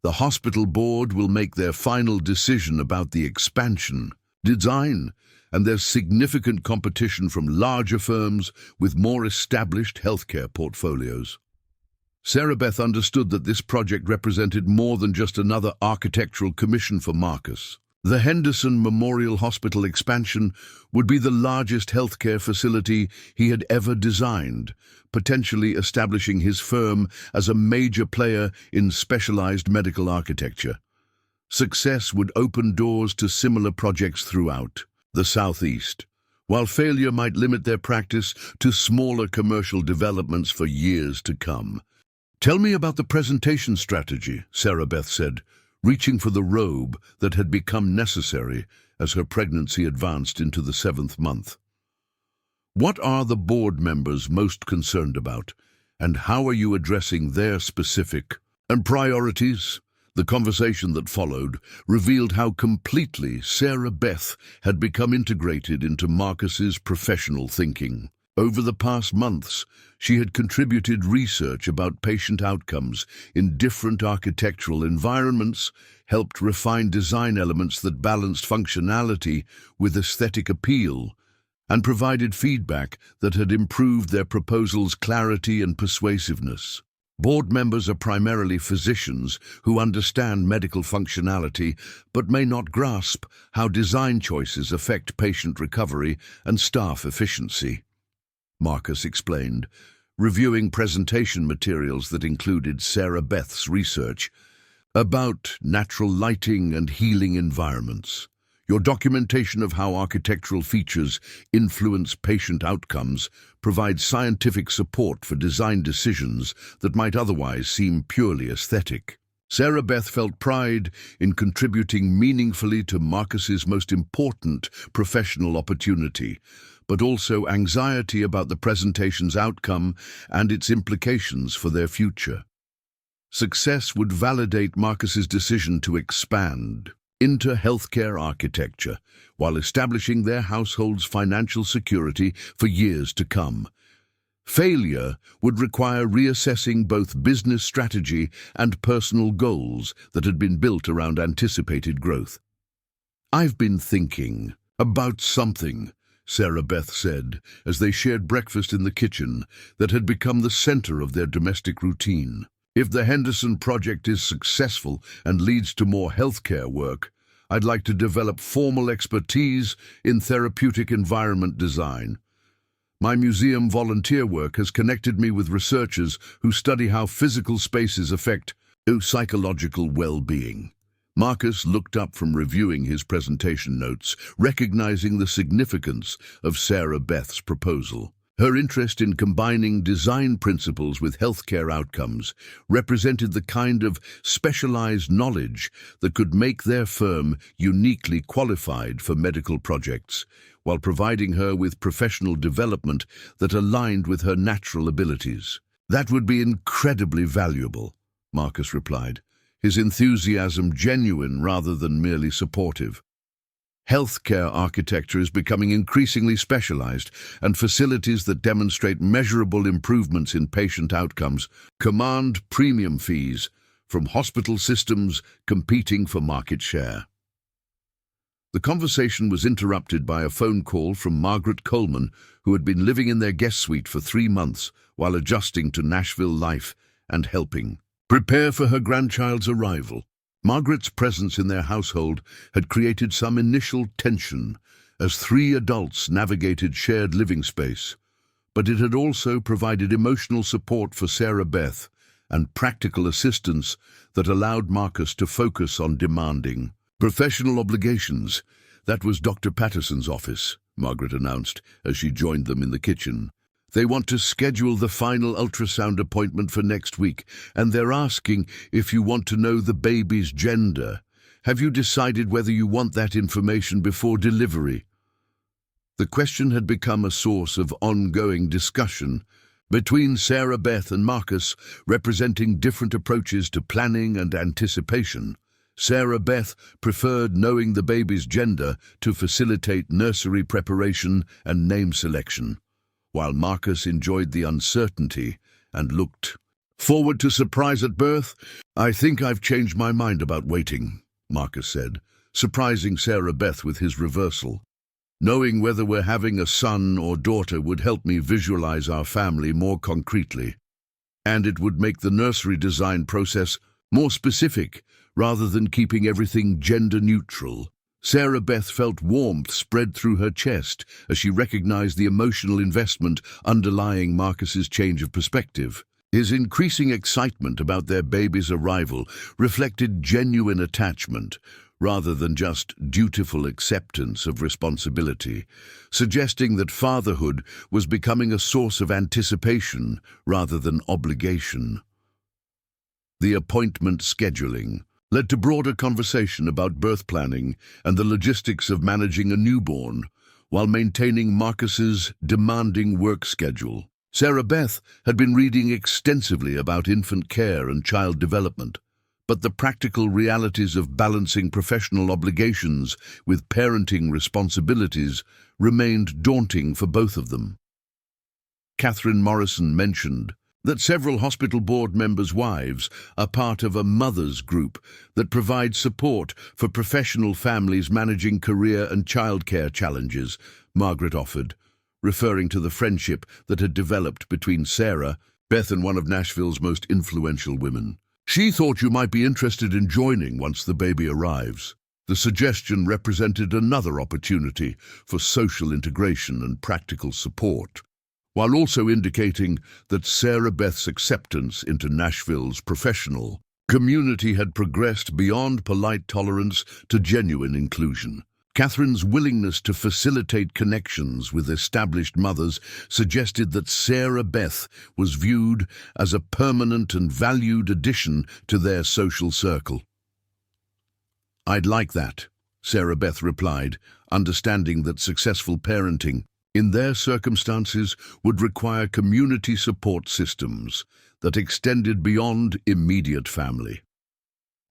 "The hospital board will make their final decision about the expansion, design, and there's significant competition from larger firms with more established healthcare portfolios." Sarah Beth understood that this project represented more than just another architectural commission for Marcus. The Henderson Memorial Hospital expansion would be the largest healthcare facility he had ever designed, potentially establishing his firm as a major player in specialized medical architecture. Success would open doors to similar projects throughout the Southeast, while failure might limit their practice to smaller commercial developments for years to come. "Tell me about the presentation strategy," Sarah Beth said, reaching for the robe that had become necessary as her pregnancy advanced into the 7th month. "What are the board members most concerned about, and how are you addressing their specific priorities?" The conversation that followed revealed how completely Sarah Beth had become integrated into Marcus's professional thinking. Over the past months, she had contributed research about patient outcomes in different architectural environments, helped refine design elements that balanced functionality with aesthetic appeal, and provided feedback that had improved their proposals' clarity and persuasiveness. Board members are primarily physicians who understand medical functionality but may not grasp how design choices affect patient recovery and staff efficiency, Marcus explained, reviewing presentation materials that included Sarah Beth's research about natural lighting and healing environments. Your documentation of how architectural features influence patient outcomes provides scientific support for design decisions that might otherwise seem purely aesthetic. Sarah Beth felt pride in contributing meaningfully to Marcus's most important professional opportunity, but also anxiety about the presentation's outcome and its implications for their future. Success would validate Marcus's decision to expand into healthcare architecture while establishing their household's financial security for years to come. Failure would require reassessing both business strategy and personal goals that had been built around anticipated growth. "I've been thinking about something," Sarah Beth said, as they shared breakfast in the kitchen that had become the center of their domestic routine. "If the Henderson project is successful and leads to more healthcare work, I'd like to develop formal expertise in therapeutic environment design. My museum volunteer work has connected me with researchers who study how physical spaces affect psychological well-being." Marcus looked up from reviewing his presentation notes, recognizing the significance of Sarah Beth's proposal. Her interest in combining design principles with healthcare outcomes represented the kind of specialized knowledge that could make their firm uniquely qualified for medical projects, while providing her with professional development that aligned with her natural abilities. "That would be incredibly valuable," Marcus replied, his enthusiasm genuine rather than merely supportive. Healthcare architecture is becoming increasingly specialized, and facilities that demonstrate measurable improvements in patient outcomes command premium fees from hospital systems competing for market share. The conversation was interrupted by a phone call from Margaret Coleman, who had been living in their guest suite for 3 months while adjusting to Nashville life and helping prepare for her grandchild's arrival. Margaret's presence in their household had created some initial tension as 3 adults navigated shared living space, but it had also provided emotional support for Sarah Beth and practical assistance that allowed Marcus to focus on demanding professional obligations. "That was Dr. Patterson's office," Margaret announced as she joined them in the kitchen. "They want to schedule the final ultrasound appointment for next week, and they're asking if you want to know the baby's gender. Have you decided whether you want that information before delivery?" The question had become a source of ongoing discussion between Sarah Beth and Marcus, representing different approaches to planning and anticipation. Sarah Beth preferred knowing the baby's gender to facilitate nursery preparation and name selection, while Marcus enjoyed the uncertainty and looked forward to surprise at birth. "I think I've changed my mind about waiting," Marcus said, surprising Sarah Beth with his reversal. "Knowing whether we're having a son or daughter would help me visualize our family more concretely." and it would make the nursery design process more specific rather than keeping everything gender-neutral. Sarah Beth felt warmth spread through her chest as she recognized the emotional investment underlying Marcus's change of perspective. His increasing excitement about their baby's arrival reflected genuine attachment rather than just dutiful acceptance of responsibility, suggesting that fatherhood was becoming a source of anticipation rather than obligation. The appointment scheduling led to broader conversation about birth planning and the logistics of managing a newborn, while maintaining Marcus's demanding work schedule. Sarah Beth had been reading extensively about infant care and child development, but the practical realities of balancing professional obligations with parenting responsibilities remained daunting for both of them. Catherine Morrison mentioned that several hospital board members' wives are part of a mothers group that provides support for professional families managing career and childcare challenges, Margaret offered, referring to the friendship that had developed between Sarah Beth and one of Nashville's most influential women. She thought you might be interested in joining once the baby arrives. The suggestion represented another opportunity for social integration and practical support, while also indicating that Sarah Beth's acceptance into Nashville's professional community had progressed beyond polite tolerance to genuine inclusion. Catherine's willingness to facilitate connections with established mothers suggested that Sarah Beth was viewed as a permanent and valued addition to their social circle. "I'd like that," Sarah Beth replied, understanding that successful parenting in their circumstances would require community support systems that extended beyond immediate family.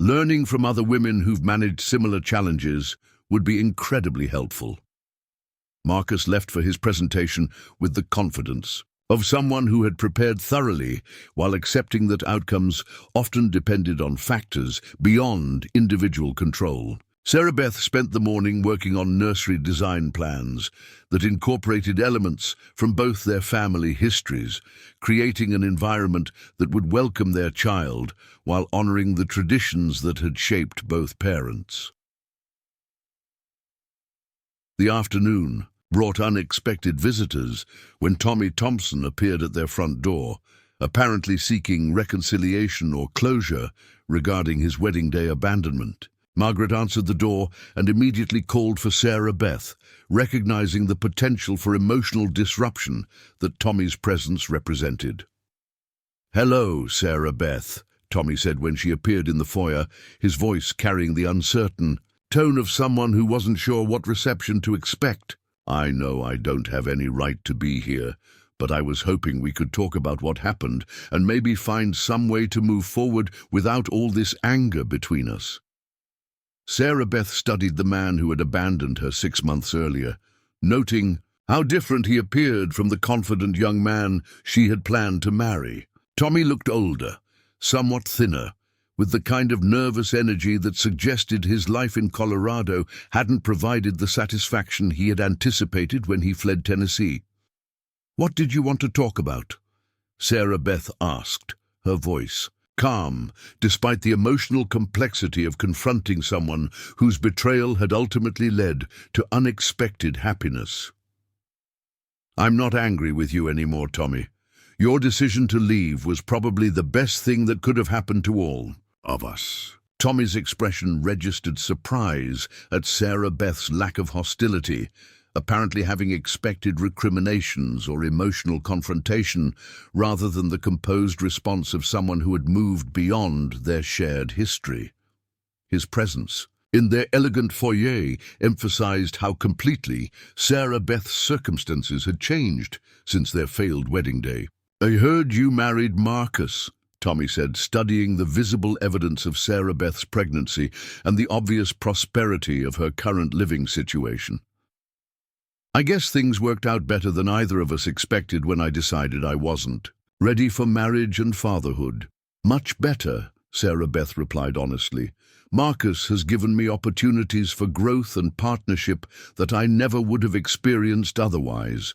Learning from other women who've managed similar challenges would be incredibly helpful. Marcus left for his presentation with the confidence of someone who had prepared thoroughly, while accepting that outcomes often depended on factors beyond individual control. Sarah Beth spent the morning working on nursery design plans that incorporated elements from both their family histories, creating an environment that would welcome their child while honoring the traditions that had shaped both parents. The afternoon brought unexpected visitors when Tommy Thompson appeared at their front door, apparently seeking reconciliation or closure regarding his wedding day abandonment. Margaret answered the door and immediately called for Sarah Beth, recognizing the potential for emotional disruption that Tommy's presence represented. "Hello, Sarah Beth," Tommy said when she appeared in the foyer, his voice carrying the uncertain tone of someone who wasn't sure what reception to expect. "I know I don't have any right to be here, but I was hoping we could talk about what happened and maybe find some way to move forward without all this anger between us." Sarah Beth studied the man who had abandoned her 6 months earlier, noting how different he appeared from the confident young man she had planned to marry. Tommy looked older, somewhat thinner, with the kind of nervous energy that suggested his life in Colorado hadn't provided the satisfaction he had anticipated when he fled Tennessee. "What did you want to talk about?" Sarah Beth asked, her voice calm, despite the emotional complexity of confronting someone whose betrayal had ultimately led to unexpected happiness. "I'm not angry with you anymore, Tommy. Your decision to leave was probably the best thing that could have happened to all of us." Tommy's expression registered surprise at Sarah Beth's lack of hostility, apparently having expected recriminations or emotional confrontation rather than the composed response of someone who had moved beyond their shared history. His presence in their elegant foyer emphasized how completely Sarah Beth's circumstances had changed since their failed wedding day. "I heard you married Marcus," Tommy said, studying the visible evidence of Sarah Beth's pregnancy and the obvious prosperity of her current living situation. "I guess things worked out better than either of us expected when I decided I wasn't ready for marriage and fatherhood." "Much better," Sarah Beth replied honestly. "Marcus has given me opportunities for growth and partnership that I never would have experienced otherwise.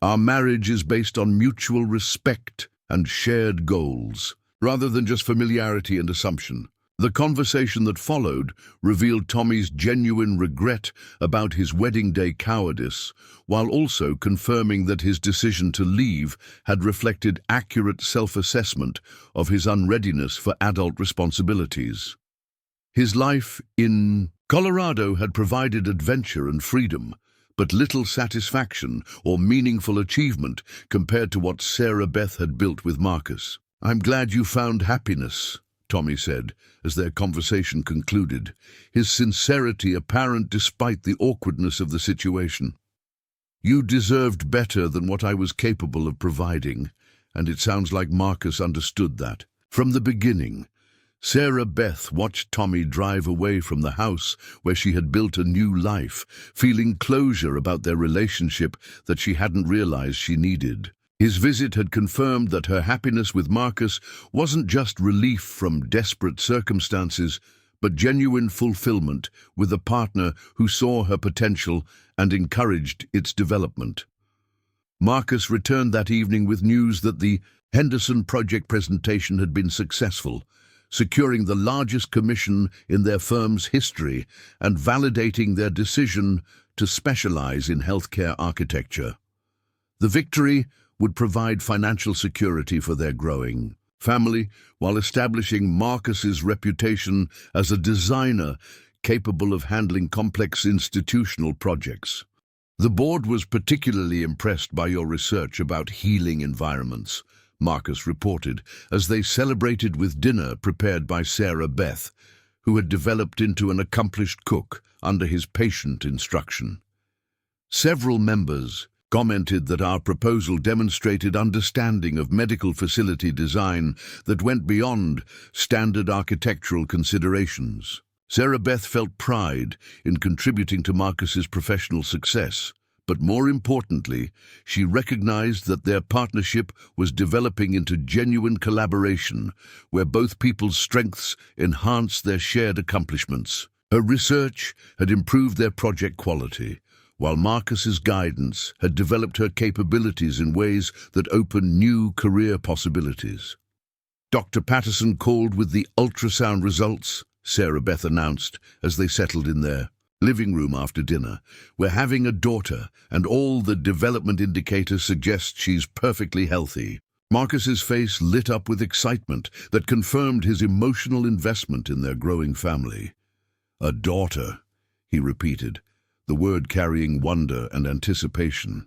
Our marriage is based on mutual respect and shared goals, rather than just familiarity and assumption. The conversation that followed revealed Tommy's genuine regret about his wedding day cowardice, while also confirming that his decision to leave had reflected accurate self-assessment of his unreadiness for adult responsibilities. His life in Colorado had provided adventure and freedom, but little satisfaction or meaningful achievement compared to what Sarah Beth had built with Marcus. "I'm glad you found happiness," Tommy said, as their conversation concluded, his sincerity apparent despite the awkwardness of the situation. "You deserved better than what I was capable of providing, and it sounds like Marcus understood that. From the beginning, Sarah Beth watched Tommy drive away from the house where she had built a new life, feeling closure about their relationship that she hadn't realized she needed. His visit had confirmed that her happiness with Marcus wasn't just relief from desperate circumstances, but genuine fulfillment with a partner who saw her potential and encouraged its development. Marcus returned that evening with news that the Henderson project presentation had been successful, securing the largest commission in their firm's history and validating their decision to specialize in healthcare architecture. The victory would provide financial security for their growing family, while establishing Marcus's reputation as a designer capable of handling complex institutional projects. "The board was particularly impressed by your research about healing environments," Marcus reported, as they celebrated with dinner prepared by Sarah Beth, who had developed into an accomplished cook under his patient instruction. Several members commented that our proposal demonstrated understanding of medical facility design that went beyond standard architectural considerations. Sarah Beth felt pride in contributing to Marcus's professional success, but more importantly, she recognized that their partnership was developing into genuine collaboration, where both people's strengths enhanced their shared accomplishments. Her research had improved their project quality, while Marcus's guidance had developed her capabilities in ways that opened new career possibilities. "Dr. Patterson called with the ultrasound results," Sarah Beth announced as they settled in their living room after dinner. "We're having a daughter, and all the development indicators suggest she's perfectly healthy." Marcus's face lit up with excitement that confirmed his emotional investment in their growing family. "A daughter," he repeated, the word carrying wonder and anticipation.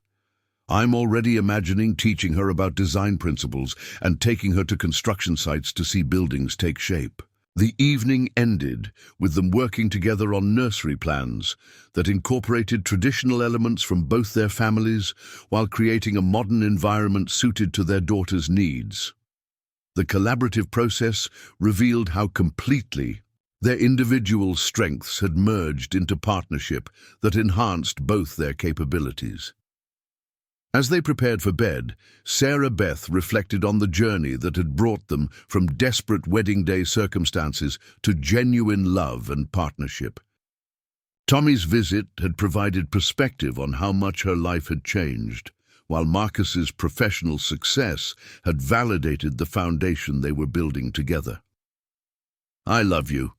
"I'm already imagining teaching her about design principles and taking her to construction sites to see buildings take shape." The evening ended with them working together on nursery plans that incorporated traditional elements from both their families while creating a modern environment suited to their daughter's needs. The collaborative process revealed how completely their individual strengths had merged into partnership that enhanced both their capabilities. As they prepared for bed, Sarah Beth reflected on the journey that had brought them from desperate wedding day circumstances to genuine love and partnership. Tommy's visit had provided perspective on how much her life had changed, while Marcus's professional success had validated the foundation they were building together. "I love you,"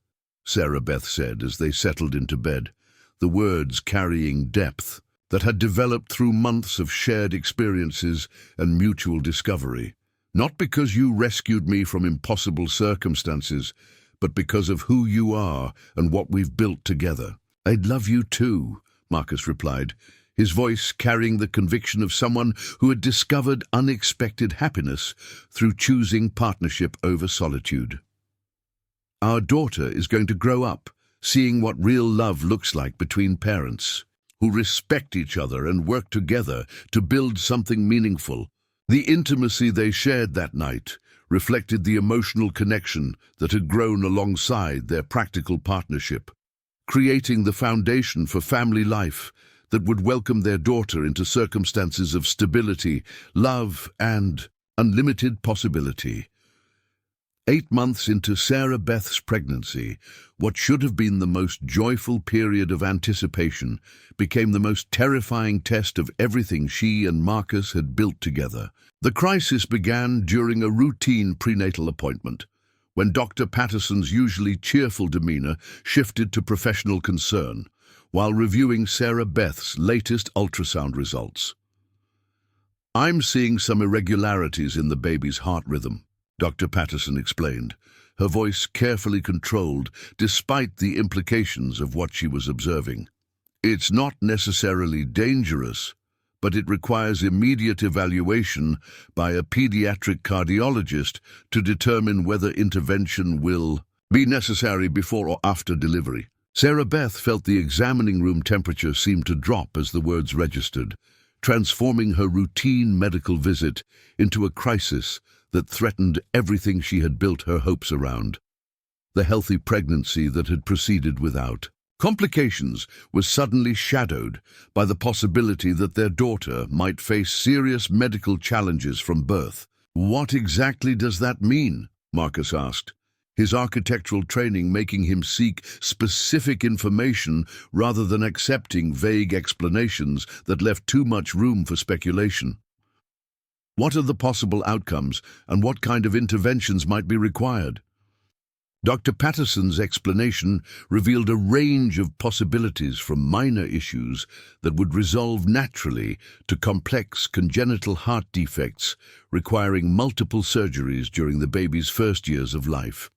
Sarah Beth said as they settled into bed, the words carrying depth that had developed through months of shared experiences and mutual discovery. "Not because you rescued me from impossible circumstances, but because of who you are and what we've built together." "I'd love you too," Marcus replied, his voice carrying the conviction of someone who had discovered unexpected happiness through choosing partnership over solitude. "Our daughter is going to grow up, seeing what real love looks like between parents who respect each other and work together to build something meaningful." The intimacy they shared that night reflected the emotional connection that had grown alongside their practical partnership, creating the foundation for family life that would welcome their daughter into circumstances of stability, love, and unlimited possibility. 8 months into Sarah Beth's pregnancy, what should have been the most joyful period of anticipation became the most terrifying test of everything she and Marcus had built together. The crisis began during a routine prenatal appointment, when Dr. Patterson's usually cheerful demeanor shifted to professional concern while reviewing Sarah Beth's latest ultrasound results. "I'm seeing some irregularities in the baby's heart rhythm," Dr. Patterson explained, her voice carefully controlled despite the implications of what she was observing. "It's not necessarily dangerous, but it requires immediate evaluation by a pediatric cardiologist to determine whether intervention will be necessary before or after delivery." Sarah Beth felt the examining room temperature seem to drop as the words registered, transforming her routine medical visit into a crisis that threatened everything she had built her hopes around. The healthy pregnancy that had proceeded without complications was suddenly shadowed by the possibility that their daughter might face serious medical challenges from birth. "What exactly does that mean?" Marcus asked, his architectural training making him seek specific information rather than accepting vague explanations that left too much room for speculation. "What are the possible outcomes, and what kind of interventions might be required?" Dr. Patterson's explanation revealed a range of possibilities from minor issues that would resolve naturally to complex congenital heart defects requiring multiple surgeries during the baby's first years of life.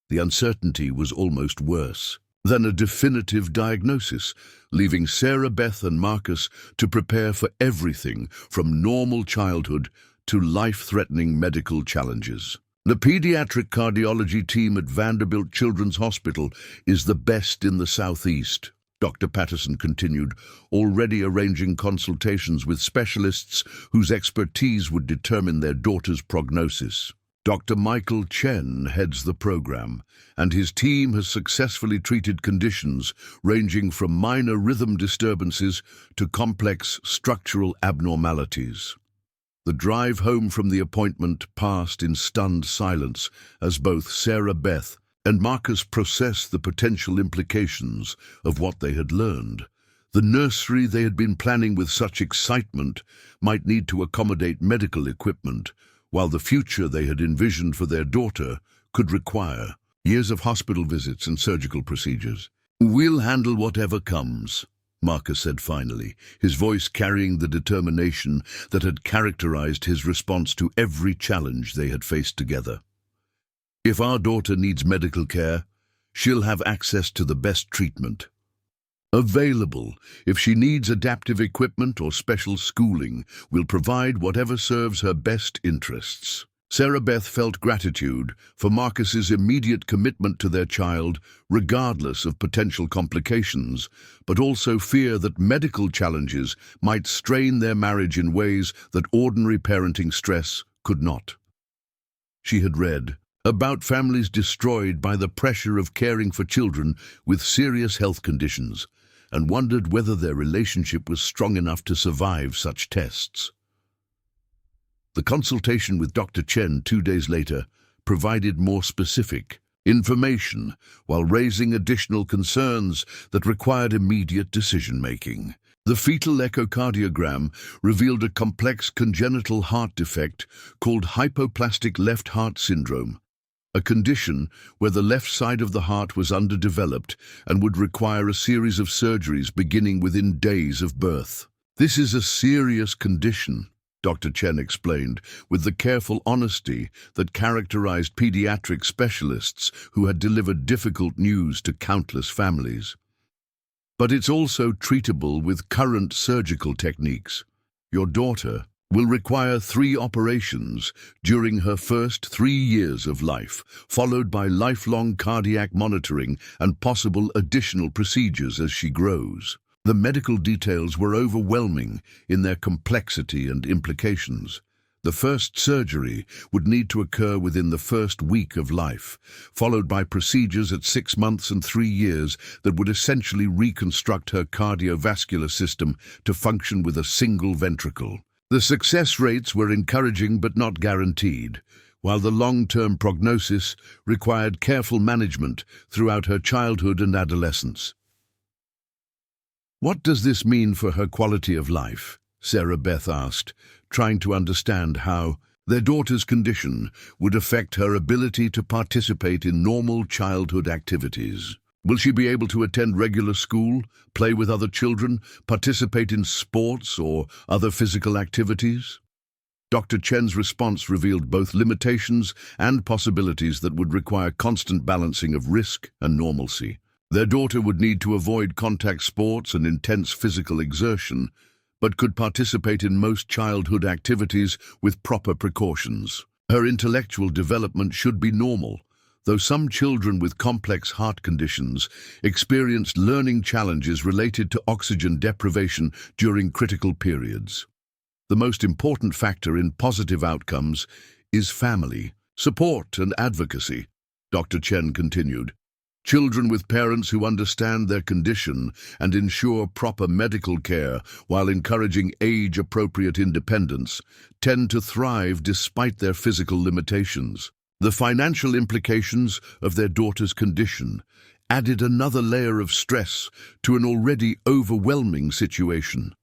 The uncertainty was almost worse than a definitive diagnosis, leaving Sarah Beth and Marcus to prepare for everything from normal childhood to life-threatening medical challenges. "The pediatric cardiology team at Vanderbilt Children's Hospital is the best in the Southeast," Dr. Patterson continued, already arranging consultations with specialists whose expertise would determine their daughter's prognosis. "Dr. Michael Chen heads the program, and his team has successfully treated conditions ranging from minor rhythm disturbances to complex structural abnormalities." The drive home from the appointment passed in stunned silence as both Sarah Beth and Marcus processed the potential implications of what they had learned. The nursery they had been planning with such excitement might need to accommodate medical equipment, while the future they had envisioned for their daughter could require years of hospital visits and surgical procedures. "We'll handle whatever comes," Marcus said finally, his voice carrying the determination that had characterized his response to every challenge they had faced together. "If our daughter needs medical care, she'll have access to the best treatment available. If she needs adaptive equipment or special schooling, we'll provide whatever serves her best interests." Sarah Beth felt gratitude for Marcus's immediate commitment to their child, regardless of potential complications, but also fear that medical challenges might strain their marriage in ways that ordinary parenting stress could not. She had read about families destroyed by the pressure of caring for children with serious health conditions, and wondered whether their relationship was strong enough to survive such tests. The consultation with Dr. Chen 2 days later provided more specific information while raising additional concerns that required immediate decision-making. The fetal echocardiogram revealed a complex congenital heart defect called hypoplastic left heart syndrome, a condition where the left side of the heart was underdeveloped and would require a series of surgeries beginning within days of birth. "This is a serious condition," Dr. Chen explained, with the careful honesty that characterized pediatric specialists who had delivered difficult news to countless families. "But it's also treatable with current surgical techniques. Your daughter will require 3 operations during her first 3 years of life, followed by lifelong cardiac monitoring and possible additional procedures as she grows." The medical details were overwhelming in their complexity and implications. The first surgery would need to occur within the first week of life, followed by procedures at 6 months and 3 years that would essentially reconstruct her cardiovascular system to function with a single ventricle. The success rates were encouraging but not guaranteed, while the long-term prognosis required careful management throughout her childhood and adolescence. "What does this mean for her quality of life?" Sarah Beth asked, trying to understand how their daughter's condition would affect her ability to participate in normal childhood activities. Will she be able to attend regular school, play with other children, participate in sports or other physical activities? Dr. Chen's response revealed both limitations and possibilities that would require constant balancing of risk and normalcy. Their daughter would need to avoid contact sports and intense physical exertion, but could participate in most childhood activities with proper precautions. Her intellectual development should be normal, though some children with complex heart conditions experienced learning challenges related to oxygen deprivation during critical periods. The most important factor in positive outcomes is family, support and advocacy, Dr. Chen continued. Children with parents who understand their condition and ensure proper medical care while encouraging age-appropriate independence tend to thrive despite their physical limitations. The financial implications of their daughter's condition added another layer of stress to an already overwhelming situation.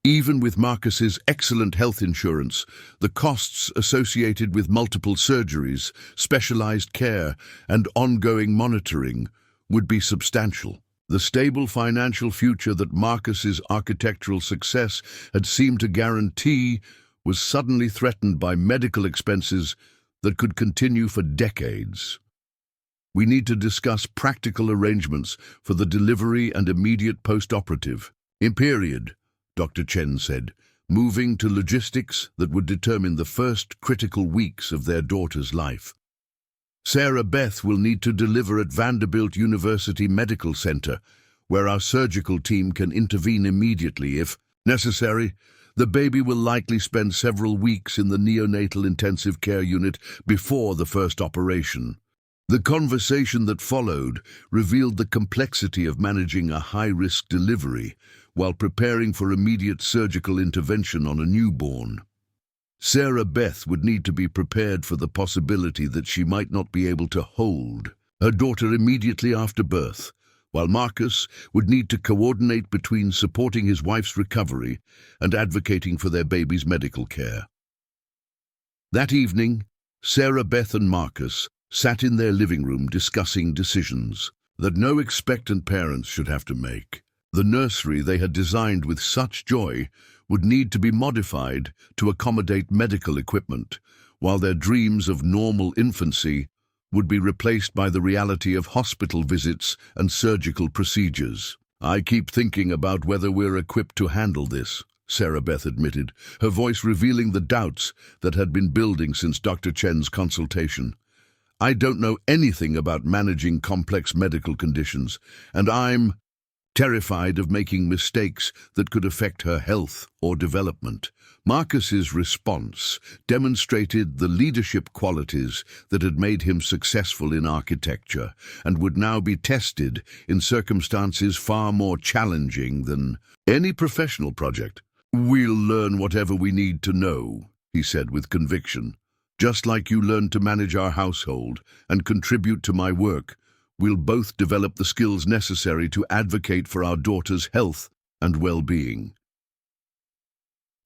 Even with Marcus's excellent health insurance, the costs associated with multiple surgeries, specialized care, and ongoing monitoring would be substantial. The stable financial future that Marcus's architectural success had seemed to guarantee was suddenly threatened by medical expenses that could continue for decades. "We need to discuss practical arrangements for the delivery and immediate post-operative period," Dr. Chen said, moving to logistics that would determine the first critical weeks of their daughter's life. "Sarah Beth will need to deliver at Vanderbilt University Medical Center, where our surgical team can intervene immediately if necessary. The baby will likely spend several weeks in the neonatal intensive care unit before the first operation." The conversation that followed revealed the complexity of managing a high-risk delivery while preparing for immediate surgical intervention on a newborn. Sarah Beth would need to be prepared for the possibility that she might not be able to hold her daughter immediately after birth, while Marcus would need to coordinate between supporting his wife's recovery and advocating for their baby's medical care. That evening, Sarah Beth and Marcus sat in their living room discussing decisions that no expectant parents should have to make. The nursery they had designed with such joy would need to be modified to accommodate medical equipment, while their dreams of normal infancy would be replaced by the reality of hospital visits and surgical procedures. "I keep thinking about whether we're equipped to handle this," Sarah Beth admitted, her voice revealing the doubts that had been building since Dr. Chen's consultation. "I don't know anything about managing complex medical conditions, and I'm terrified of making mistakes that could affect her health or development." Marcus's response demonstrated the leadership qualities that had made him successful in architecture and would now be tested in circumstances far more challenging than any professional project. "We'll learn whatever we need to know," he said with conviction. "Just like you learned to manage our household and contribute to my work, we'll both develop the skills necessary to advocate for our daughter's health and well-being."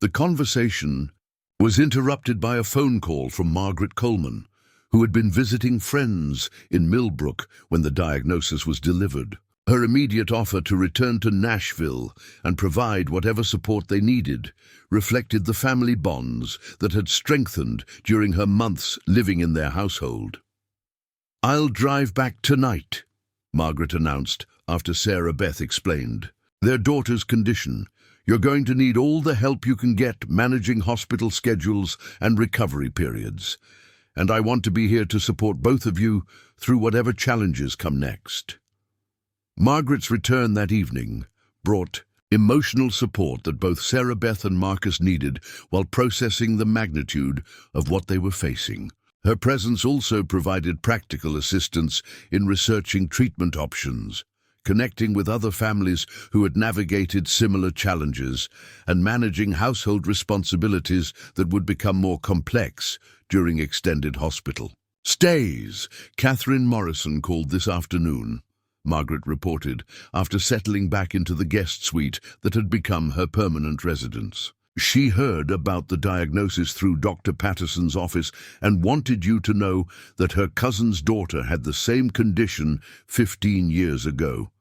The conversation was interrupted by a phone call from Margaret Coleman, who had been visiting friends in Millbrook when the diagnosis was delivered. Her immediate offer to return to Nashville and provide whatever support they needed reflected the family bonds that had strengthened during her months living in their household. "I'll drive back tonight," Margaret announced after Sarah Beth explained their daughter's condition. "You're going to need all the help you can get managing hospital schedules and recovery periods, and I want to be here to support both of you through whatever challenges come next." Margaret's return that evening brought emotional support that both Sarah Beth and Marcus needed while processing the magnitude of what they were facing. Her presence also provided practical assistance in researching treatment options, connecting with other families who had navigated similar challenges and managing household responsibilities that would become more complex during extended hospital stays. Catherine Morrison called this afternoon, Margaret reported, after settling back into the guest suite that had become her permanent residence. She heard about the diagnosis through Dr. Patterson's office and wanted you to know that her cousin's daughter had the same condition 15 years ago.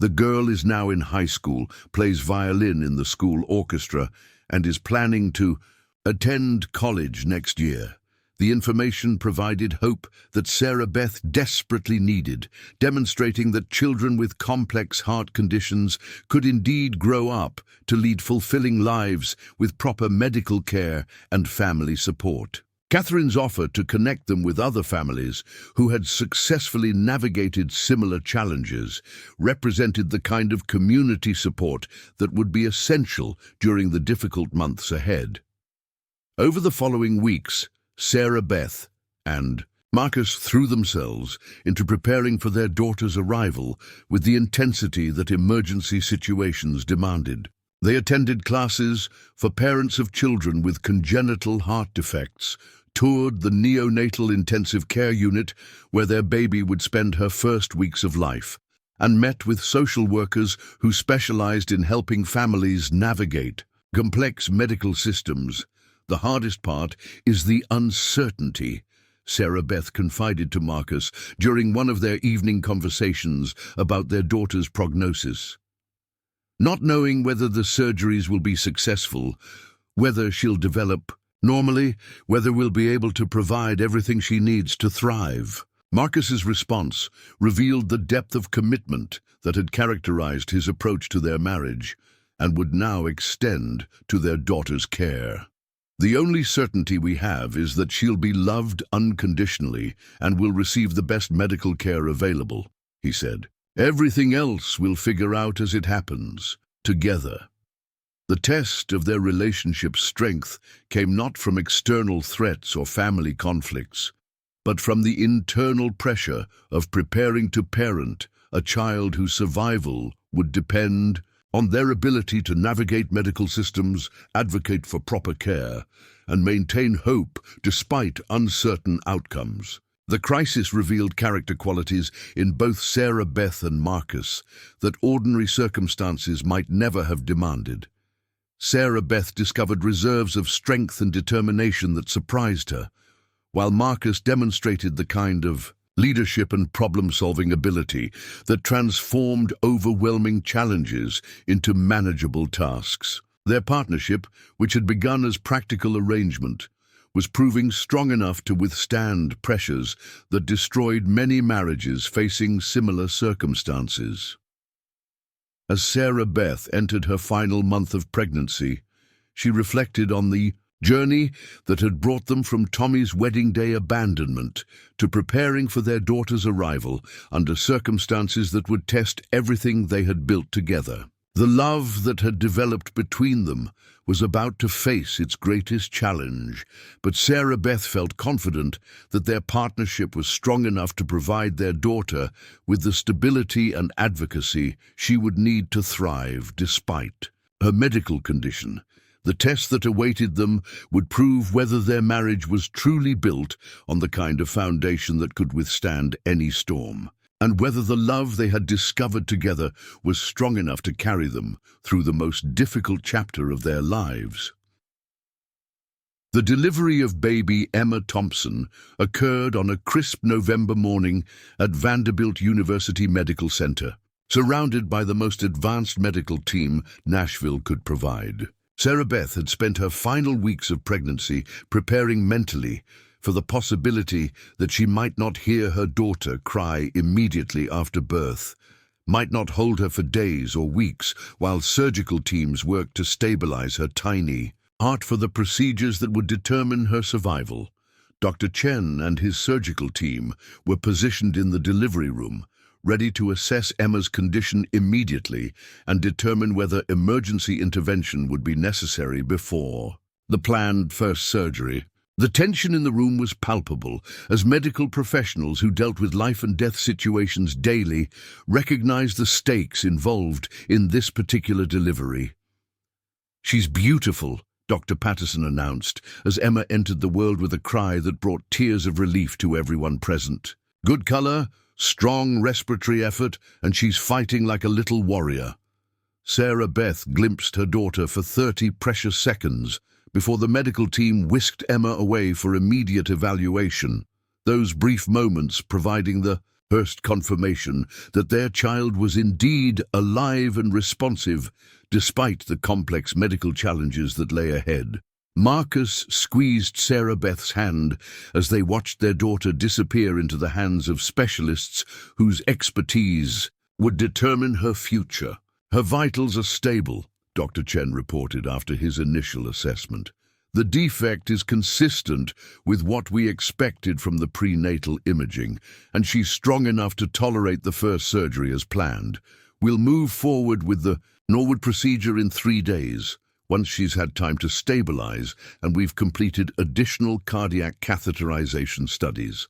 The girl is now in high school, plays violin in the school orchestra, and is planning to attend college next year. The information provided hope that Sarah Beth desperately needed, demonstrating that children with complex heart conditions could indeed grow up to lead fulfilling lives with proper medical care and family support. Catherine's offer to connect them with other families who had successfully navigated similar challenges represented the kind of community support that would be essential during the difficult months ahead. Over the following weeks, Sarah Beth and Marcus threw themselves into preparing for their daughter's arrival with the intensity that emergency situations demanded. They attended classes for parents of children with congenital heart defects, toured the neonatal intensive care unit where their baby would spend her first weeks of life, and met with social workers who specialized in helping families navigate complex medical systems. The hardest part is the uncertainty, Sarah Beth confided to Marcus during one of their evening conversations about their daughter's prognosis. Not knowing whether the surgeries will be successful, whether she'll develop normally, whether we'll be able to provide everything she needs to thrive. Marcus's response revealed the depth of commitment that had characterized his approach to their marriage and would now extend to their daughter's care. The only certainty we have is that she'll be loved unconditionally and will receive the best medical care available, he said. Everything else we'll figure out as it happens, together. The test of their relationship's strength came not from external threats or family conflicts, but from the internal pressure of preparing to parent a child whose survival would depend on their ability to navigate medical systems, advocate for proper care, and maintain hope despite uncertain outcomes. The crisis revealed character qualities in both Sarah Beth and Marcus that ordinary circumstances might never have demanded. Sarah Beth discovered reserves of strength and determination that surprised her, while Marcus demonstrated the kind of leadership and problem-solving ability that transformed overwhelming challenges into manageable tasks. Their partnership, which had begun as practical arrangement, was proving strong enough to withstand pressures that destroyed many marriages facing similar circumstances. As Sarah Beth entered her final month of pregnancy, she reflected on the journey that had brought them from Tommy's wedding day abandonment to preparing for their daughter's arrival under circumstances that would test everything they had built together. The love that had developed between them was about to face its greatest challenge, but Sarah Beth felt confident that their partnership was strong enough to provide their daughter with the stability and advocacy she would need to thrive despite her medical condition. The test that awaited them would prove whether their marriage was truly built on the kind of foundation that could withstand any storm, and whether the love they had discovered together was strong enough to carry them through the most difficult chapter of their lives. The delivery of baby Emma Thompson occurred on a crisp November morning at Vanderbilt University Medical Center, surrounded by the most advanced medical team Nashville could provide. Sarah Beth had spent her final weeks of pregnancy preparing mentally for the possibility that she might not hear her daughter cry immediately after birth, might not hold her for days or weeks while surgical teams worked to stabilize her tiny heart for the procedures that would determine her survival. Dr. Chen and his surgical team were positioned in the delivery room, ready to assess Emma's condition immediately and determine whether emergency intervention would be necessary before the planned first surgery. The tension in the room was palpable, as medical professionals who dealt with life-and-death situations daily recognized the stakes involved in this particular delivery. "She's beautiful," Dr. Patterson announced, as Emma entered the world with a cry that brought tears of relief to everyone present. "Good color, strong respiratory effort, and she's fighting like a little warrior." Sarah Beth glimpsed her daughter for 30 precious seconds before the medical team whisked Emma away for immediate evaluation, those brief moments providing the first confirmation that their child was indeed alive and responsive despite the complex medical challenges that lay ahead. Marcus squeezed Sarah Beth's hand as they watched their daughter disappear into the hands of specialists whose expertise would determine her future. "Her vitals are stable," Dr. Chen reported after his initial assessment. "The defect is consistent with what we expected from the prenatal imaging, and she's strong enough to tolerate the first surgery as planned. We'll move forward with the Norwood procedure in 3 days, once she's had time to stabilize, and we've completed additional cardiac catheterization studies."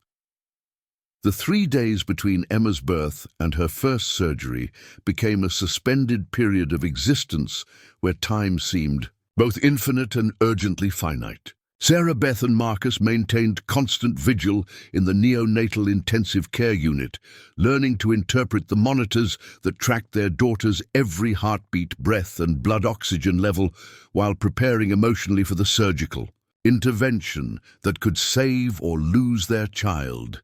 The 3 days between Emma's birth and her first surgery became a suspended period of existence where time seemed both infinite and urgently finite. Sarah Beth and Marcus maintained constant vigil in the neonatal intensive care unit, learning to interpret the monitors that tracked their daughter's every heartbeat, breath, and blood oxygen level while preparing emotionally for the surgical intervention that could save or lose their child.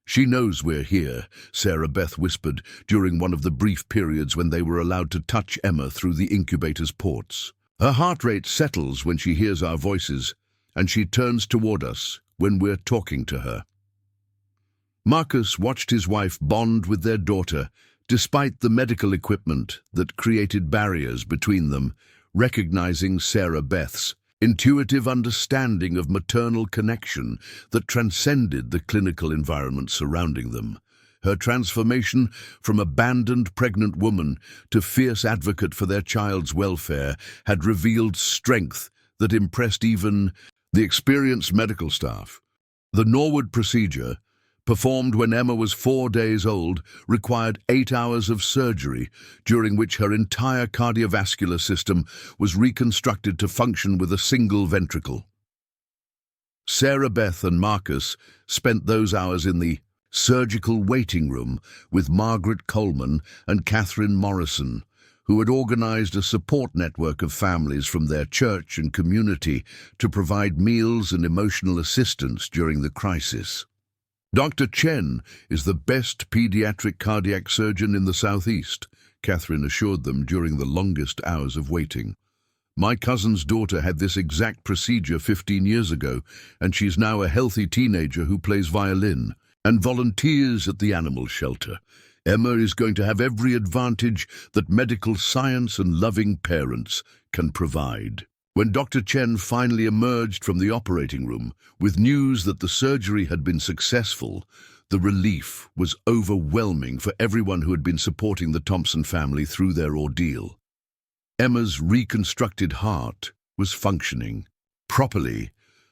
"She knows we're here," Sarah Beth whispered during one of the brief periods when they were allowed to touch Emma through the incubator's ports. "Her heart rate settles when she hears our voices, and she turns toward us when we're talking to her." Marcus watched his wife bond with their daughter, despite the medical equipment that created barriers between them, recognizing Sarah Beth's intuitive understanding of maternal connection that transcended the clinical environment surrounding them. Her transformation from abandoned pregnant woman to fierce advocate for their child's welfare had revealed strength that impressed even the experienced medical staff. The Norwood procedure, performed when Emma was 4 days old, required 8 hours of surgery, during which her entire cardiovascular system was reconstructed to function with a single ventricle. Sarah Beth and Marcus spent those hours in the surgical waiting room with Margaret Coleman and Catherine Morrison, who had organized a support network of families from their church and community to provide meals and emotional assistance during the crisis. "Dr. Chen is the best pediatric cardiac surgeon in the Southeast," Catherine assured them during the longest hours of waiting. "My cousin's daughter had this exact procedure 15 years ago, and she's now a healthy teenager who plays violin and volunteers at the animal shelter. Emma is going to have every advantage that medical science and loving parents can provide." When Dr. Chen finally emerged from the operating room with news that the surgery had been successful, the relief was overwhelming for everyone who had been supporting the Thompson family through their ordeal. Emma's reconstructed heart was functioning properly,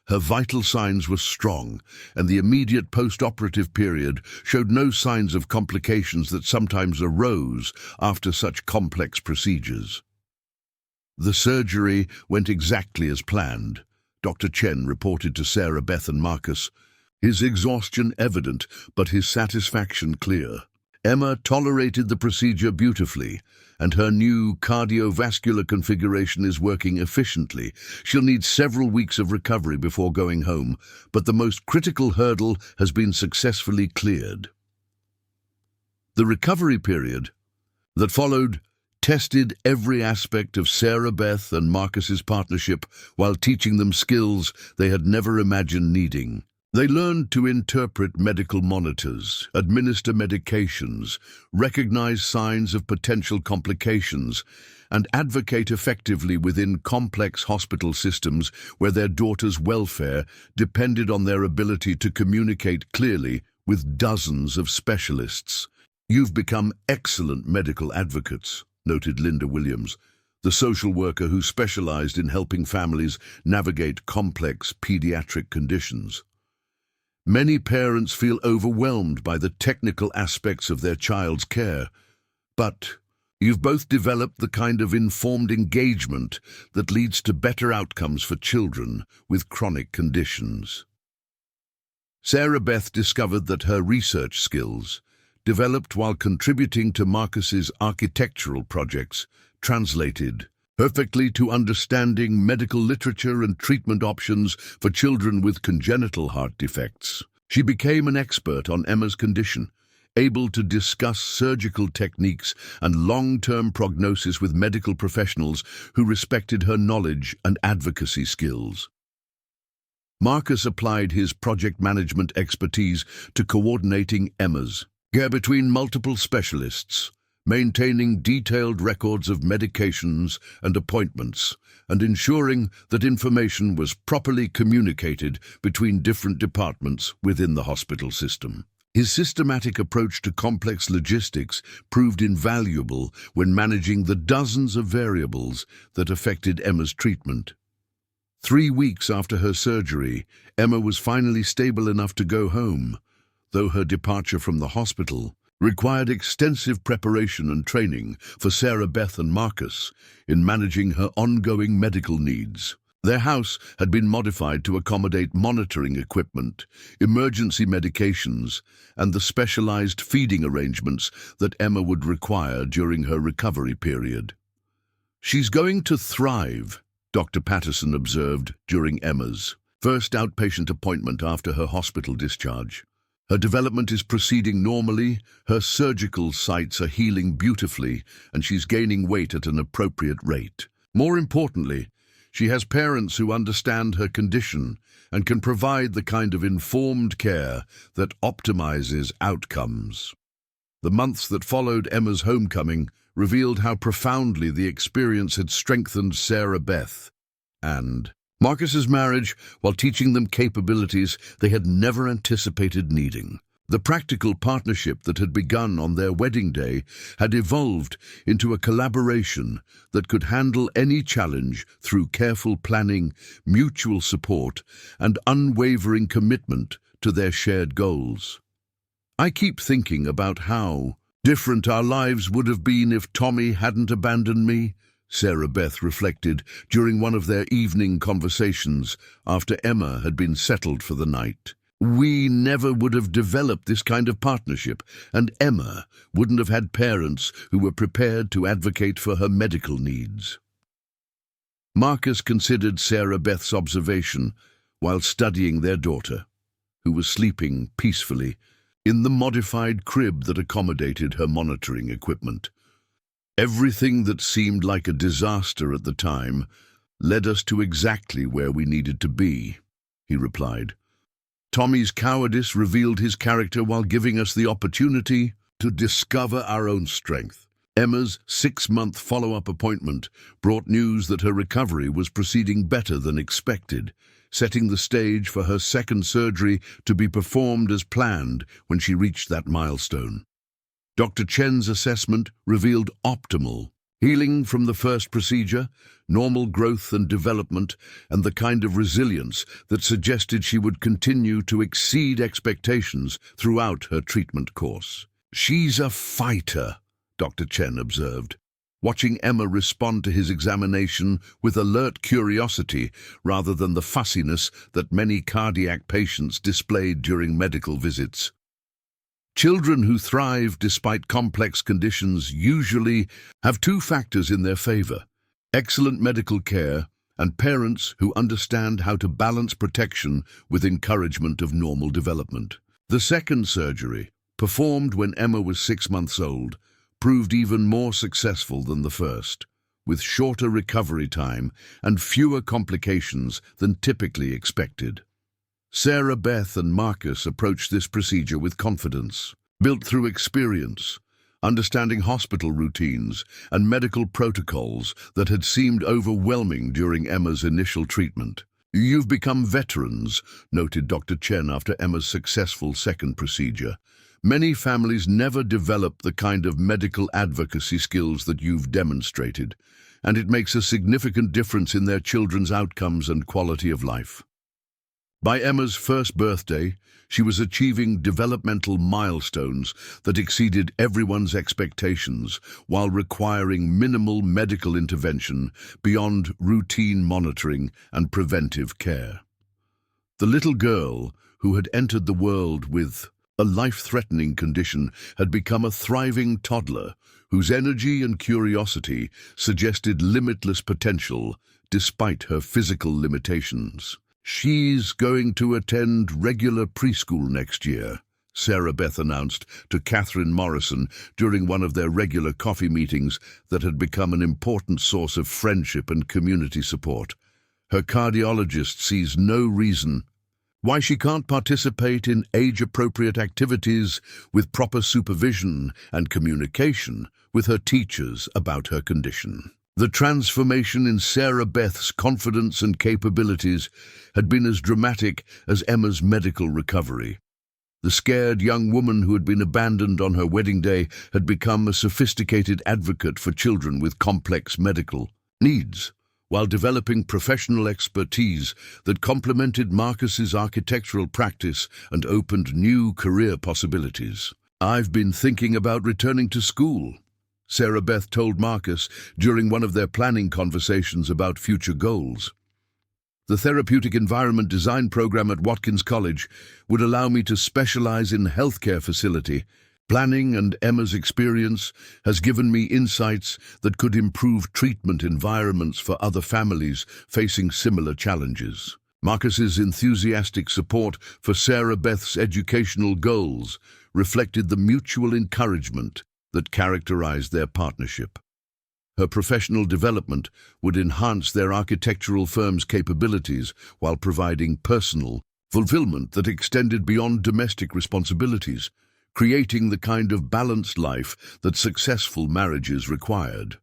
her vital signs were strong, and the immediate post-operative period showed no signs of complications that sometimes arose after such complex procedures. The surgery went exactly as planned, Dr. Chen reported to Sarah Beth and Marcus, his exhaustion evident but his satisfaction clear. Emma tolerated the procedure beautifully, and her new cardiovascular configuration is working efficiently. She'll need several weeks of recovery before going home, but the most critical hurdle has been successfully cleared. The recovery period that followed tested every aspect of Sarah Beth and Marcus's partnership while teaching them skills they had never imagined needing. They learned to interpret medical monitors, administer medications, recognize signs of potential complications, and advocate effectively within complex hospital systems where their daughter's welfare depended on their ability to communicate clearly with dozens of specialists. "You've become excellent medical advocates," noted Linda Williams, the social worker who specialized in helping families navigate complex pediatric conditions. Many parents feel overwhelmed by the technical aspects of their child's care, but you've both developed the kind of informed engagement that leads to better outcomes for children with chronic conditions. Sarah Beth discovered that her research skills, developed while contributing to Marcus's architectural projects, translated perfectly to understanding medical literature and treatment options for children with congenital heart defects. She became an expert on Emma's condition, able to discuss surgical techniques and long-term prognosis with medical professionals who respected her knowledge and advocacy skills. Marcus applied his project management expertise to coordinating Emma's care between multiple specialists, maintaining detailed records of medications and appointments, and ensuring that information was properly communicated between different departments within the hospital system. His systematic approach to complex logistics proved invaluable when managing the dozens of variables that affected Emma's treatment. 3 weeks after her surgery, Emma was finally stable enough to go home, though her departure from the hospital required extensive preparation and training for Sarah Beth and Marcus in managing her ongoing medical needs. Their house had been modified to accommodate monitoring equipment, emergency medications, and the specialized feeding arrangements that Emma would require during her recovery period. "She's going to thrive," Dr. Patterson observed during Emma's first outpatient appointment after her hospital discharge. "Her development is proceeding normally, her surgical sites are healing beautifully, and she's gaining weight at an appropriate rate. More importantly, she has parents who understand her condition and can provide the kind of informed care that optimizes outcomes." The months that followed Emma's homecoming revealed how profoundly the experience had strengthened Sarah Beth and Marcus's marriage while teaching them capabilities they had never anticipated needing. The practical partnership that had begun on their wedding day had evolved into a collaboration that could handle any challenge through careful planning, mutual support, and unwavering commitment to their shared goals. "I keep thinking about how different our lives would have been if Tommy hadn't abandoned me," Sarah Beth reflected during one of their evening conversations after Emma had been settled for the night. "We never would have developed this kind of partnership, and Emma wouldn't have had parents who were prepared to advocate for her medical needs." Marcus considered Sarah Beth's observation while studying their daughter, who was sleeping peacefully in the modified crib that accommodated her monitoring equipment. "Everything that seemed like a disaster at the time led us to exactly where we needed to be," he replied. "Tommy's cowardice revealed his character while giving us the opportunity to discover our own strength." Emma's 6-month follow-up appointment brought news that her recovery was proceeding better than expected, setting the stage for her second surgery to be performed as planned when she reached that milestone. Dr. Chen's assessment revealed optimal healing from the first procedure, normal growth and development, and the kind of resilience that suggested she would continue to exceed expectations throughout her treatment course. "She's a fighter," Dr. Chen observed, watching Emma respond to his examination with alert curiosity rather than the fussiness that many cardiac patients displayed during medical visits. Children who thrive despite complex conditions usually have 2 factors in their favor: excellent medical care and parents who understand how to balance protection with encouragement of normal development. The second surgery, performed when Emma was 6 months old, proved even more successful than the first, with shorter recovery time and fewer complications than typically expected. Sarah Beth and Marcus approached this procedure with confidence, built through experience, understanding hospital routines and medical protocols that had seemed overwhelming during Emma's initial treatment. "You've become veterans," noted Dr. Chen after Emma's successful second procedure. "Many families never develop the kind of medical advocacy skills that you've demonstrated, and it makes a significant difference in their children's outcomes and quality of life. By Emma's first birthday, she was achieving developmental milestones that exceeded everyone's expectations while requiring minimal medical intervention beyond routine monitoring and preventive care. The little girl, who had entered the world with a life-threatening condition, had become a thriving toddler whose energy and curiosity suggested limitless potential despite her physical limitations. "She's going to attend regular preschool next year," Sarah Beth announced to Catherine Morrison during one of their regular coffee meetings that had become an important source of friendship and community support. Her cardiologist sees no reason why she can't participate in age-appropriate activities with proper supervision and communication with her teachers about her condition. The transformation in Sarah Beth's confidence and capabilities had been as dramatic as Emma's medical recovery. The scared young woman who had been abandoned on her wedding day had become a sophisticated advocate for children with complex medical needs, while developing professional expertise that complemented Marcus's architectural practice and opened new career possibilities. "I've been thinking about returning to school," Sarah Beth told Marcus during one of their planning conversations about future goals. "The Therapeutic Environment Design program at Watkins College would allow me to specialize in healthcare facility planning, and Emma's experience has given me insights that could improve treatment environments for other families facing similar challenges." Marcus's enthusiastic support for Sarah Beth's educational goals reflected the mutual encouragement that characterized their partnership. Her professional development would enhance their architectural firm's capabilities while providing personal fulfillment that extended beyond domestic responsibilities, creating the kind of balanced life that successful marriages required.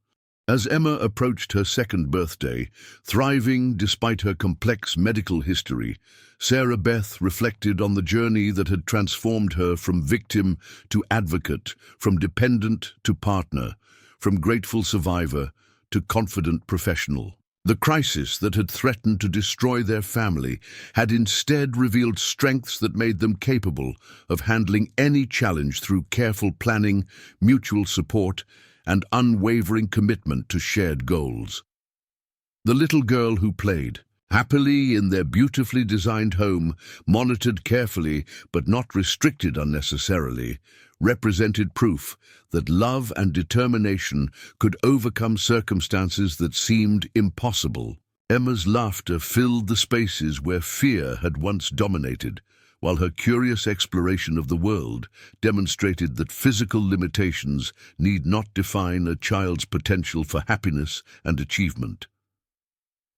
As Emma approached her second birthday, thriving despite her complex medical history, Sarah Beth reflected on the journey that had transformed her from victim to advocate, from dependent to partner, from grateful survivor to confident professional. The crisis that had threatened to destroy their family had instead revealed strengths that made them capable of handling any challenge through careful planning, mutual support, and unwavering commitment to shared goals. The little girl who played happily in their beautifully designed home, monitored carefully but not restricted unnecessarily, represented proof that love and determination could overcome circumstances that seemed impossible. Emma's laughter filled the spaces where fear had once dominated, while her curious exploration of the world demonstrated that physical limitations need not define a child's potential for happiness and achievement.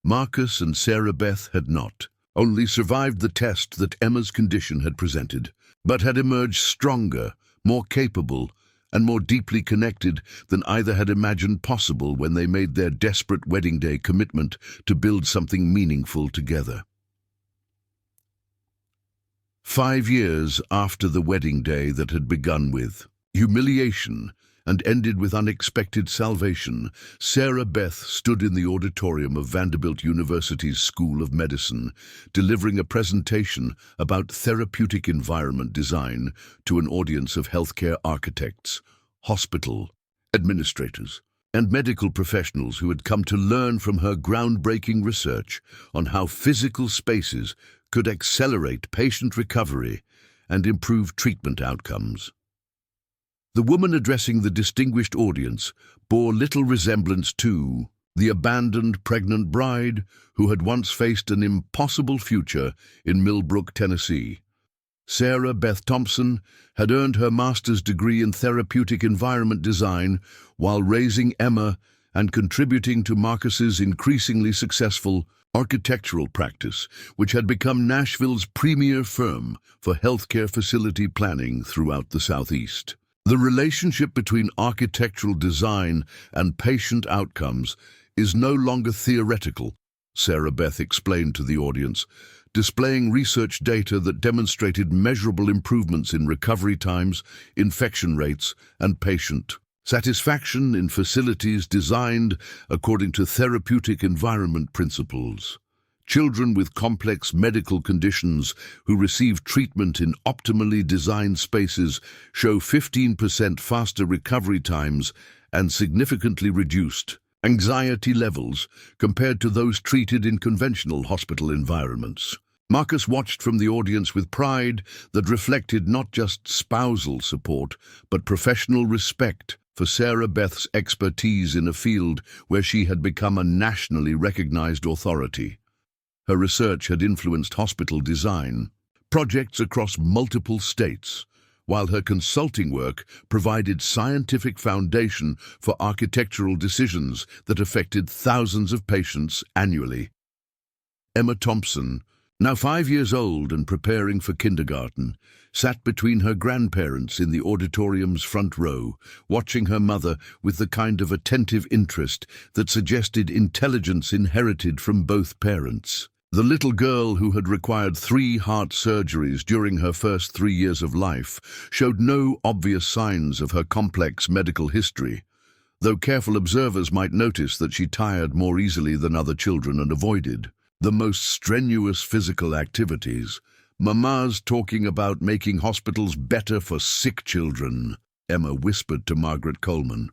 Marcus and Sarah Beth had not only survived the test that Emma's condition had presented, but had emerged stronger, more capable, and more deeply connected than either had imagined possible when they made their desperate wedding day commitment to build something meaningful together. 5 years after the wedding day that had begun with humiliation and ended with unexpected salvation, Sarah Beth stood in the auditorium of Vanderbilt University's School of Medicine, delivering a presentation about therapeutic environment design to an audience of healthcare architects, hospital administrators, and medical professionals who had come to learn from her groundbreaking research on how physical spaces could accelerate patient recovery and improve treatment outcomes. The woman addressing the distinguished audience bore little resemblance to the abandoned pregnant bride who had once faced an impossible future in Millbrook, Tennessee. Sarah Beth Thompson had earned her master's degree in therapeutic environment design while raising Emma and contributing to Marcus's increasingly successful architectural practice, which had become Nashville's premier firm for healthcare facility planning throughout the Southeast. The relationship between architectural design and patient outcomes is no longer theoretical, Sarah Beth explained to the audience, displaying research data that demonstrated measurable improvements in recovery times, infection rates, and patient Satisfaction in facilities designed according to therapeutic environment principles. Children with complex medical conditions who receive treatment in optimally designed spaces show 15% faster recovery times and significantly reduced anxiety levels compared to those treated in conventional hospital environments. Marcus watched from the audience with pride that reflected not just spousal support, but professional respect for Sarah Beth's expertise in a field where she had become a nationally recognized authority. Her research had influenced hospital design, projects across multiple states, while her consulting work provided scientific foundation for architectural decisions that affected thousands of patients annually. Emma Thompson, now 5 years old and preparing for kindergarten, sat between her grandparents in the auditorium's front row, watching her mother with the kind of attentive interest that suggested intelligence inherited from both parents. The little girl, who had required 3 heart surgeries during her first 3 years of life, showed no obvious signs of her complex medical history, though careful observers might notice that she tired more easily than other children and avoided the most strenuous physical activities. "Mama's talking about making hospitals better for sick children," Emma whispered to Margaret Coleman,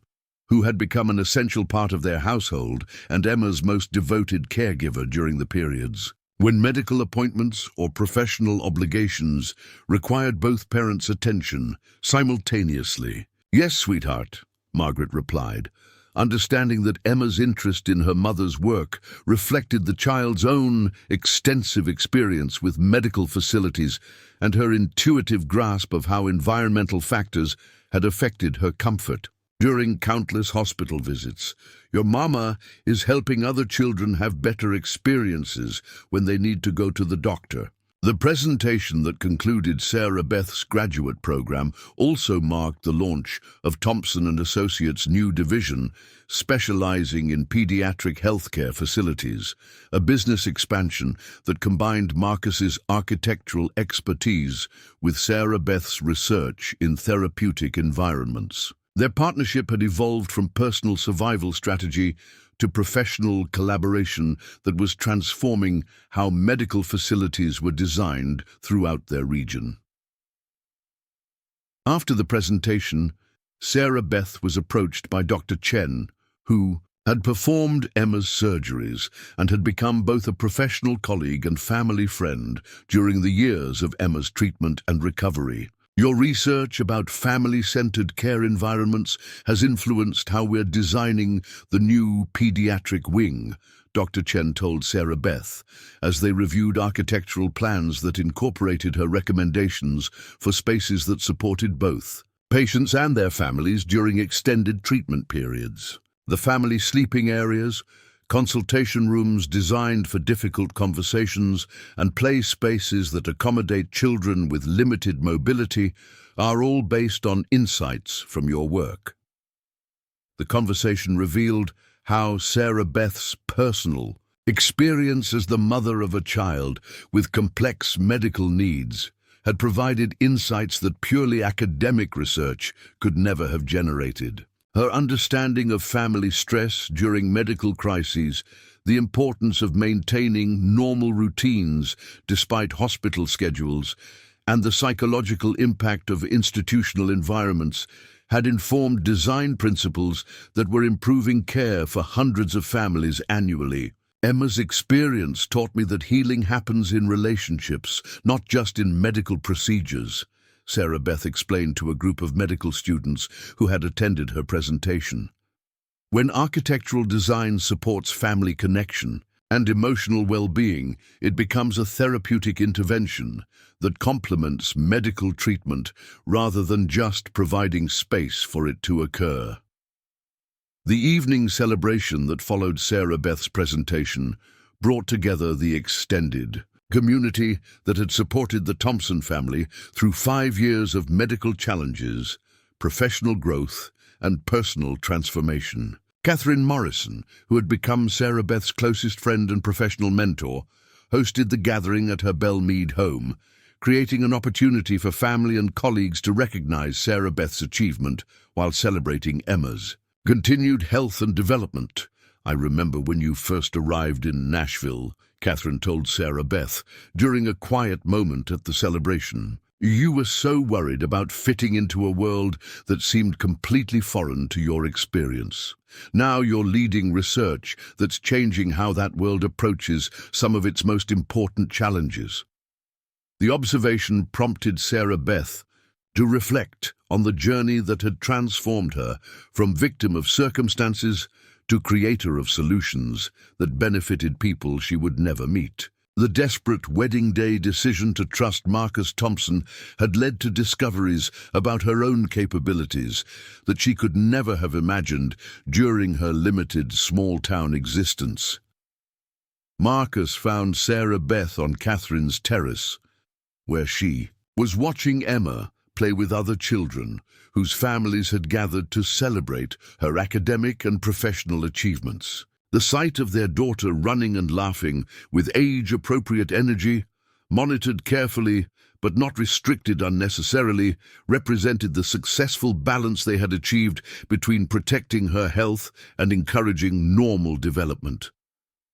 who had become an essential part of their household and Emma's most devoted caregiver during the periods when medical appointments or professional obligations required both parents' attention simultaneously. "Yes, sweetheart," Margaret replied, understanding that Emma's interest in her mother's work reflected the child's own extensive experience with medical facilities and her intuitive grasp of how environmental factors had affected her comfort. "During countless hospital visits, your mama is helping other children have better experiences when they need to go to the doctor." The presentation that concluded Sarah Beth's graduate program also marked the launch of Thompson and Associates' new division, specializing in pediatric healthcare facilities, a business expansion that combined Marcus's architectural expertise with Sarah Beth's research in therapeutic environments. Their partnership had evolved from personal survival strategy to professional collaboration that was transforming how medical facilities were designed throughout their region. After the presentation, Sarah Beth was approached by Dr. Chen, who had performed Emma's surgeries and had become both a professional colleague and family friend during the years of Emma's treatment and recovery. "Your research about family-centered care environments has influenced how we're designing the new pediatric wing," Dr. Chen told Sarah Beth, as they reviewed architectural plans that incorporated her recommendations for spaces that supported both patients and their families during extended treatment periods. The family sleeping areas, consultation rooms designed for difficult conversations, and play spaces that accommodate children with limited mobility are all based on insights from your work. The conversation revealed how Sarah Beth's personal experience as the mother of a child with complex medical needs had provided insights that purely academic research could never have generated. Her understanding of family stress during medical crises, the importance of maintaining normal routines despite hospital schedules, and the psychological impact of institutional environments had informed design principles that were improving care for hundreds of families annually. "Emma's experience taught me that healing happens in relationships, not just in medical procedures," Sarah Beth explained to a group of medical students who had attended her presentation. "When architectural design supports family connection and emotional well-being, it becomes a therapeutic intervention that complements medical treatment rather than just providing space for it to occur." The evening celebration that followed Sarah Beth's presentation brought together the extended community that had supported the Thompson family through 5 years of medical challenges, professional growth, and personal transformation. Catherine Morrison, who had become Sarah Beth's closest friend and professional mentor, hosted the gathering at her Belmead home, creating an opportunity for family and colleagues to recognize Sarah Beth's achievement while celebrating Emma's. Continued health and development. I remember when you first arrived in Nashville, Catherine told Sarah Beth during a quiet moment at the celebration. You were so worried about fitting into a world that seemed completely foreign to your experience. Now you're leading research that's changing how that world approaches some of its most important challenges. The observation prompted Sarah Beth to reflect on the journey that had transformed her from victim of circumstances to creator of solutions that benefited people she would never meet. The desperate wedding day decision to trust Marcus Thompson had led to discoveries about her own capabilities that she could never have imagined during her limited small-town existence. Marcus found Sarah Beth on Catherine's terrace, where she was watching Emma play with other children whose families had gathered to celebrate her academic and professional achievements. The sight of their daughter running and laughing with age-appropriate energy, monitored carefully but not restricted unnecessarily, represented the successful balance they had achieved between protecting her health and encouraging normal development.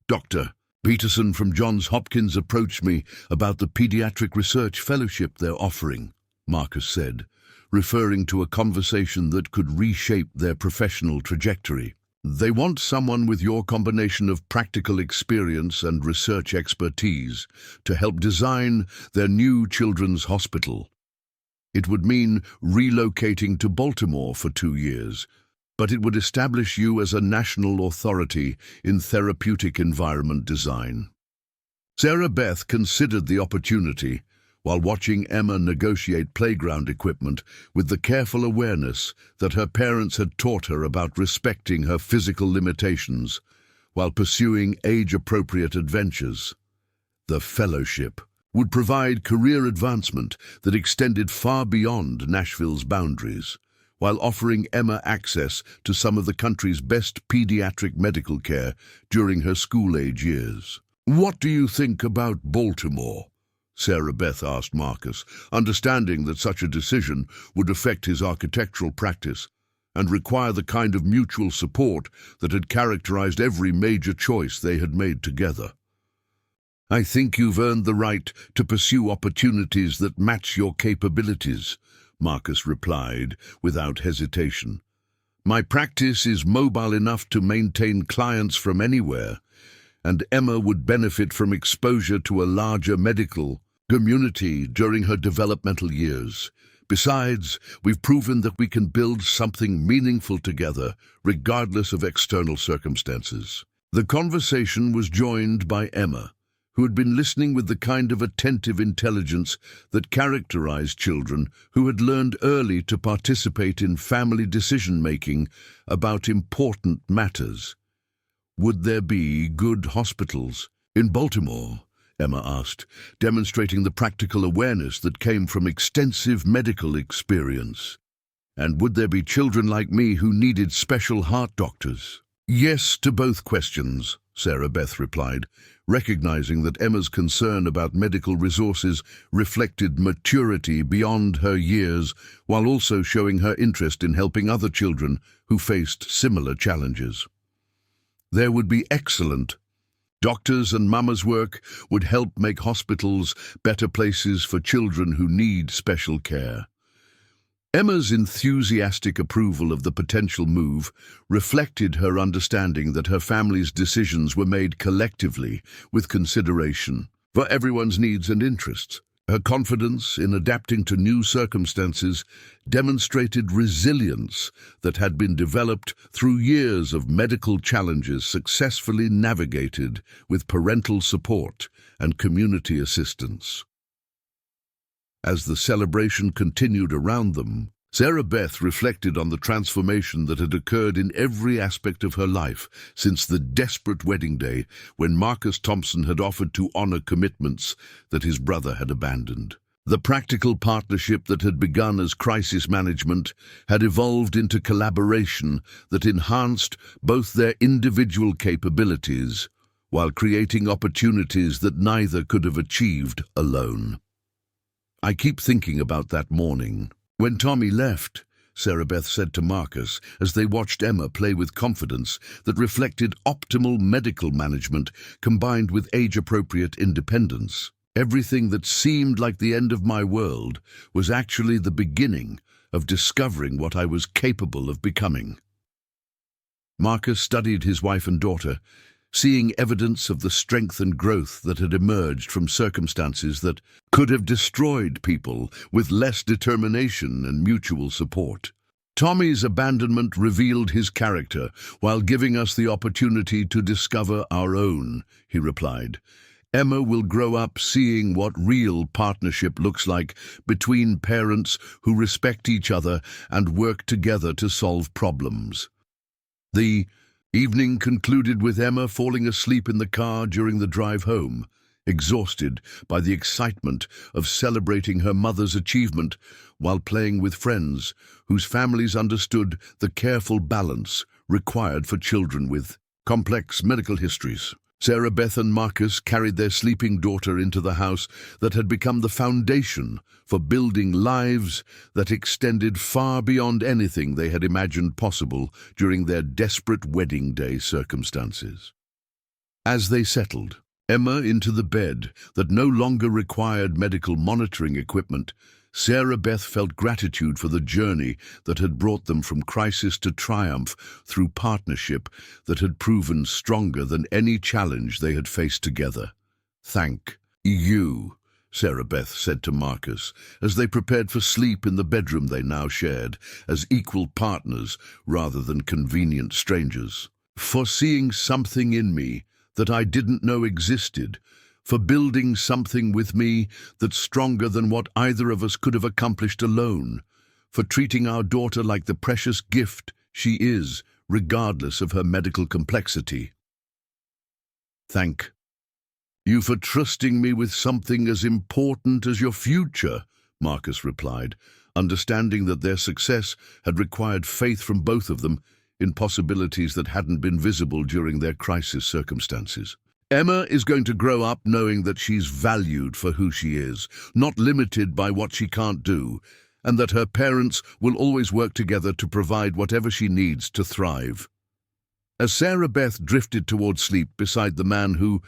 Dr. Peterson from Johns Hopkins approached me about the pediatric research fellowship they're offering, Marcus said, referring to a conversation that could reshape their professional trajectory. They want someone with your combination of practical experience and research expertise to help design their new children's hospital. It would mean relocating to Baltimore for 2 years, but it would establish you as a national authority in therapeutic environment design. Sarah Beth considered the opportunity while watching Emma negotiate playground equipment with the careful awareness that her parents had taught her about respecting her physical limitations while pursuing age-appropriate adventures. The fellowship would provide career advancement that extended far beyond Nashville's boundaries, while offering Emma access to some of the country's best pediatric medical care during her school-age years. "What do you think about Baltimore?" Sarah Beth asked Marcus, understanding that such a decision would affect his architectural practice and require the kind of mutual support that had characterized every major choice they had made together. "I think you've earned the right to pursue opportunities that match your capabilities," Marcus replied without hesitation. "My practice is mobile enough to maintain clients from anywhere, and Emma would benefit from exposure to a larger medical community during her developmental years. Besides, we've proven that we can build something meaningful together, regardless of external circumstances." The conversation was joined by Emma, who had been listening with the kind of attentive intelligence that characterized children who had learned early to participate in family decision-making about important matters. "Would there be good hospitals in Baltimore?" Emma asked, demonstrating the practical awareness that came from extensive medical experience. "And would there be children like me who needed special heart doctors?" "Yes to both questions," Sarah Beth replied, recognizing that Emma's concern about medical resources reflected maturity beyond her years, while also showing her interest in helping other children who faced similar challenges. "There would be excellent. Doctors and Mama's work would help make hospitals better places for children who need special care." Emma's enthusiastic approval of the potential move reflected her understanding that her family's decisions were made collectively with consideration for everyone's needs and interests. Her confidence in adapting to new circumstances demonstrated resilience that had been developed through years of medical challenges successfully navigated with parental support and community assistance. As the celebration continued around them, Sarah Beth reflected on the transformation that had occurred in every aspect of her life since the desperate wedding day when Marcus Thompson had offered to honor commitments that his brother had abandoned. The practical partnership that had begun as crisis management had evolved into collaboration that enhanced both their individual capabilities while creating opportunities that neither could have achieved alone. I keep thinking about that morning. When Tommy left, Sarah Beth said to Marcus as they watched Emma play with confidence that reflected optimal medical management combined with age-appropriate independence. Everything that seemed like the end of my world was actually the beginning of discovering what I was capable of becoming. Marcus studied his wife and daughter, seeing evidence of the strength and growth that had emerged from circumstances that could have destroyed people with less determination and mutual support. Tommy's abandonment revealed his character while giving us the opportunity to discover our own, he replied. Emma will grow up seeing what real partnership looks like between parents who respect each other and work together to solve problems. The evening concluded with Emma falling asleep in the car during the drive home, exhausted by the excitement of celebrating her mother's achievement while playing with friends whose families understood the careful balance required for children with complex medical histories. Sarah Beth and Marcus carried their sleeping daughter into the house that had become the foundation for building lives that extended far beyond anything they had imagined possible during their desperate wedding day circumstances. As they settled, Emma into the bed that no longer required medical monitoring equipment, Sarah Beth felt gratitude for the journey that had brought them from crisis to triumph through partnership that had proven stronger than any challenge they had faced together. "Thank you," Sarah Beth said to Marcus as they prepared for sleep in the bedroom they now shared as equal partners rather than convenient strangers. "For seeing something in me that I didn't know existed, for building something with me that's stronger than what either of us could have accomplished alone, for treating our daughter like the precious gift she is, regardless of her medical complexity. Thank you for trusting me with something as important as your future," Marcus replied, understanding that their success had required faith from both of them in possibilities that hadn't been visible during their crisis circumstances. "Emma is going to grow up knowing that she's valued for who she is, not limited by what she can't do, and that her parents will always work together to provide whatever she needs to thrive." As Sarah Beth drifted toward sleep beside the man who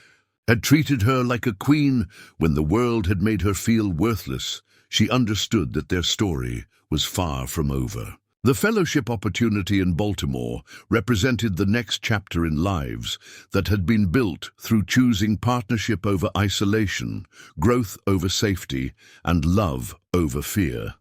had treated her like a queen when the world had made her feel worthless, she understood that their story was far from over. The fellowship opportunity in Baltimore represented the next chapter in lives that had been built through choosing partnership over isolation, growth over safety, and love over fear.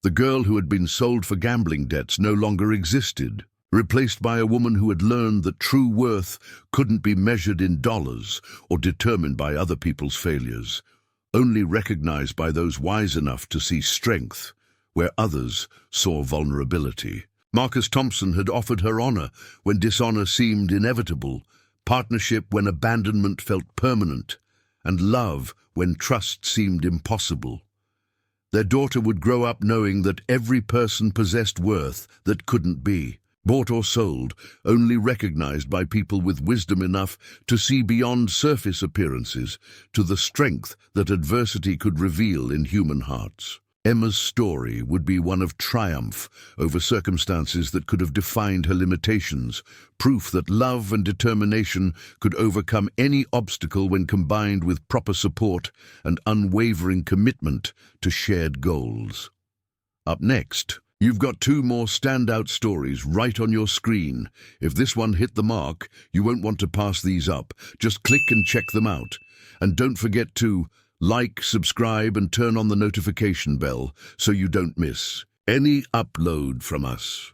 The girl who had been sold for gambling debts no longer existed, replaced by a woman who had learned that true worth couldn't be measured in dollars or determined by other people's failures, only recognized by those wise enough to see strength where others saw vulnerability. Marcus Thompson had offered her honor when dishonor seemed inevitable, partnership when abandonment felt permanent, and love when trust seemed impossible. Their daughter would grow up knowing that every person possessed worth that couldn't be bought or sold, only recognized by people with wisdom enough to see beyond surface appearances to the strength that adversity could reveal in human hearts. Emma's story would be one of triumph over circumstances that could have defined her limitations, proof that love and determination could overcome any obstacle when combined with proper support and unwavering commitment to shared goals. Up next, you've got two more standout stories right on your screen. If this one hit the mark, you won't want to pass these up. Just click and check them out. And don't forget to like, subscribe, and turn on the notification bell so you don't miss any upload from us.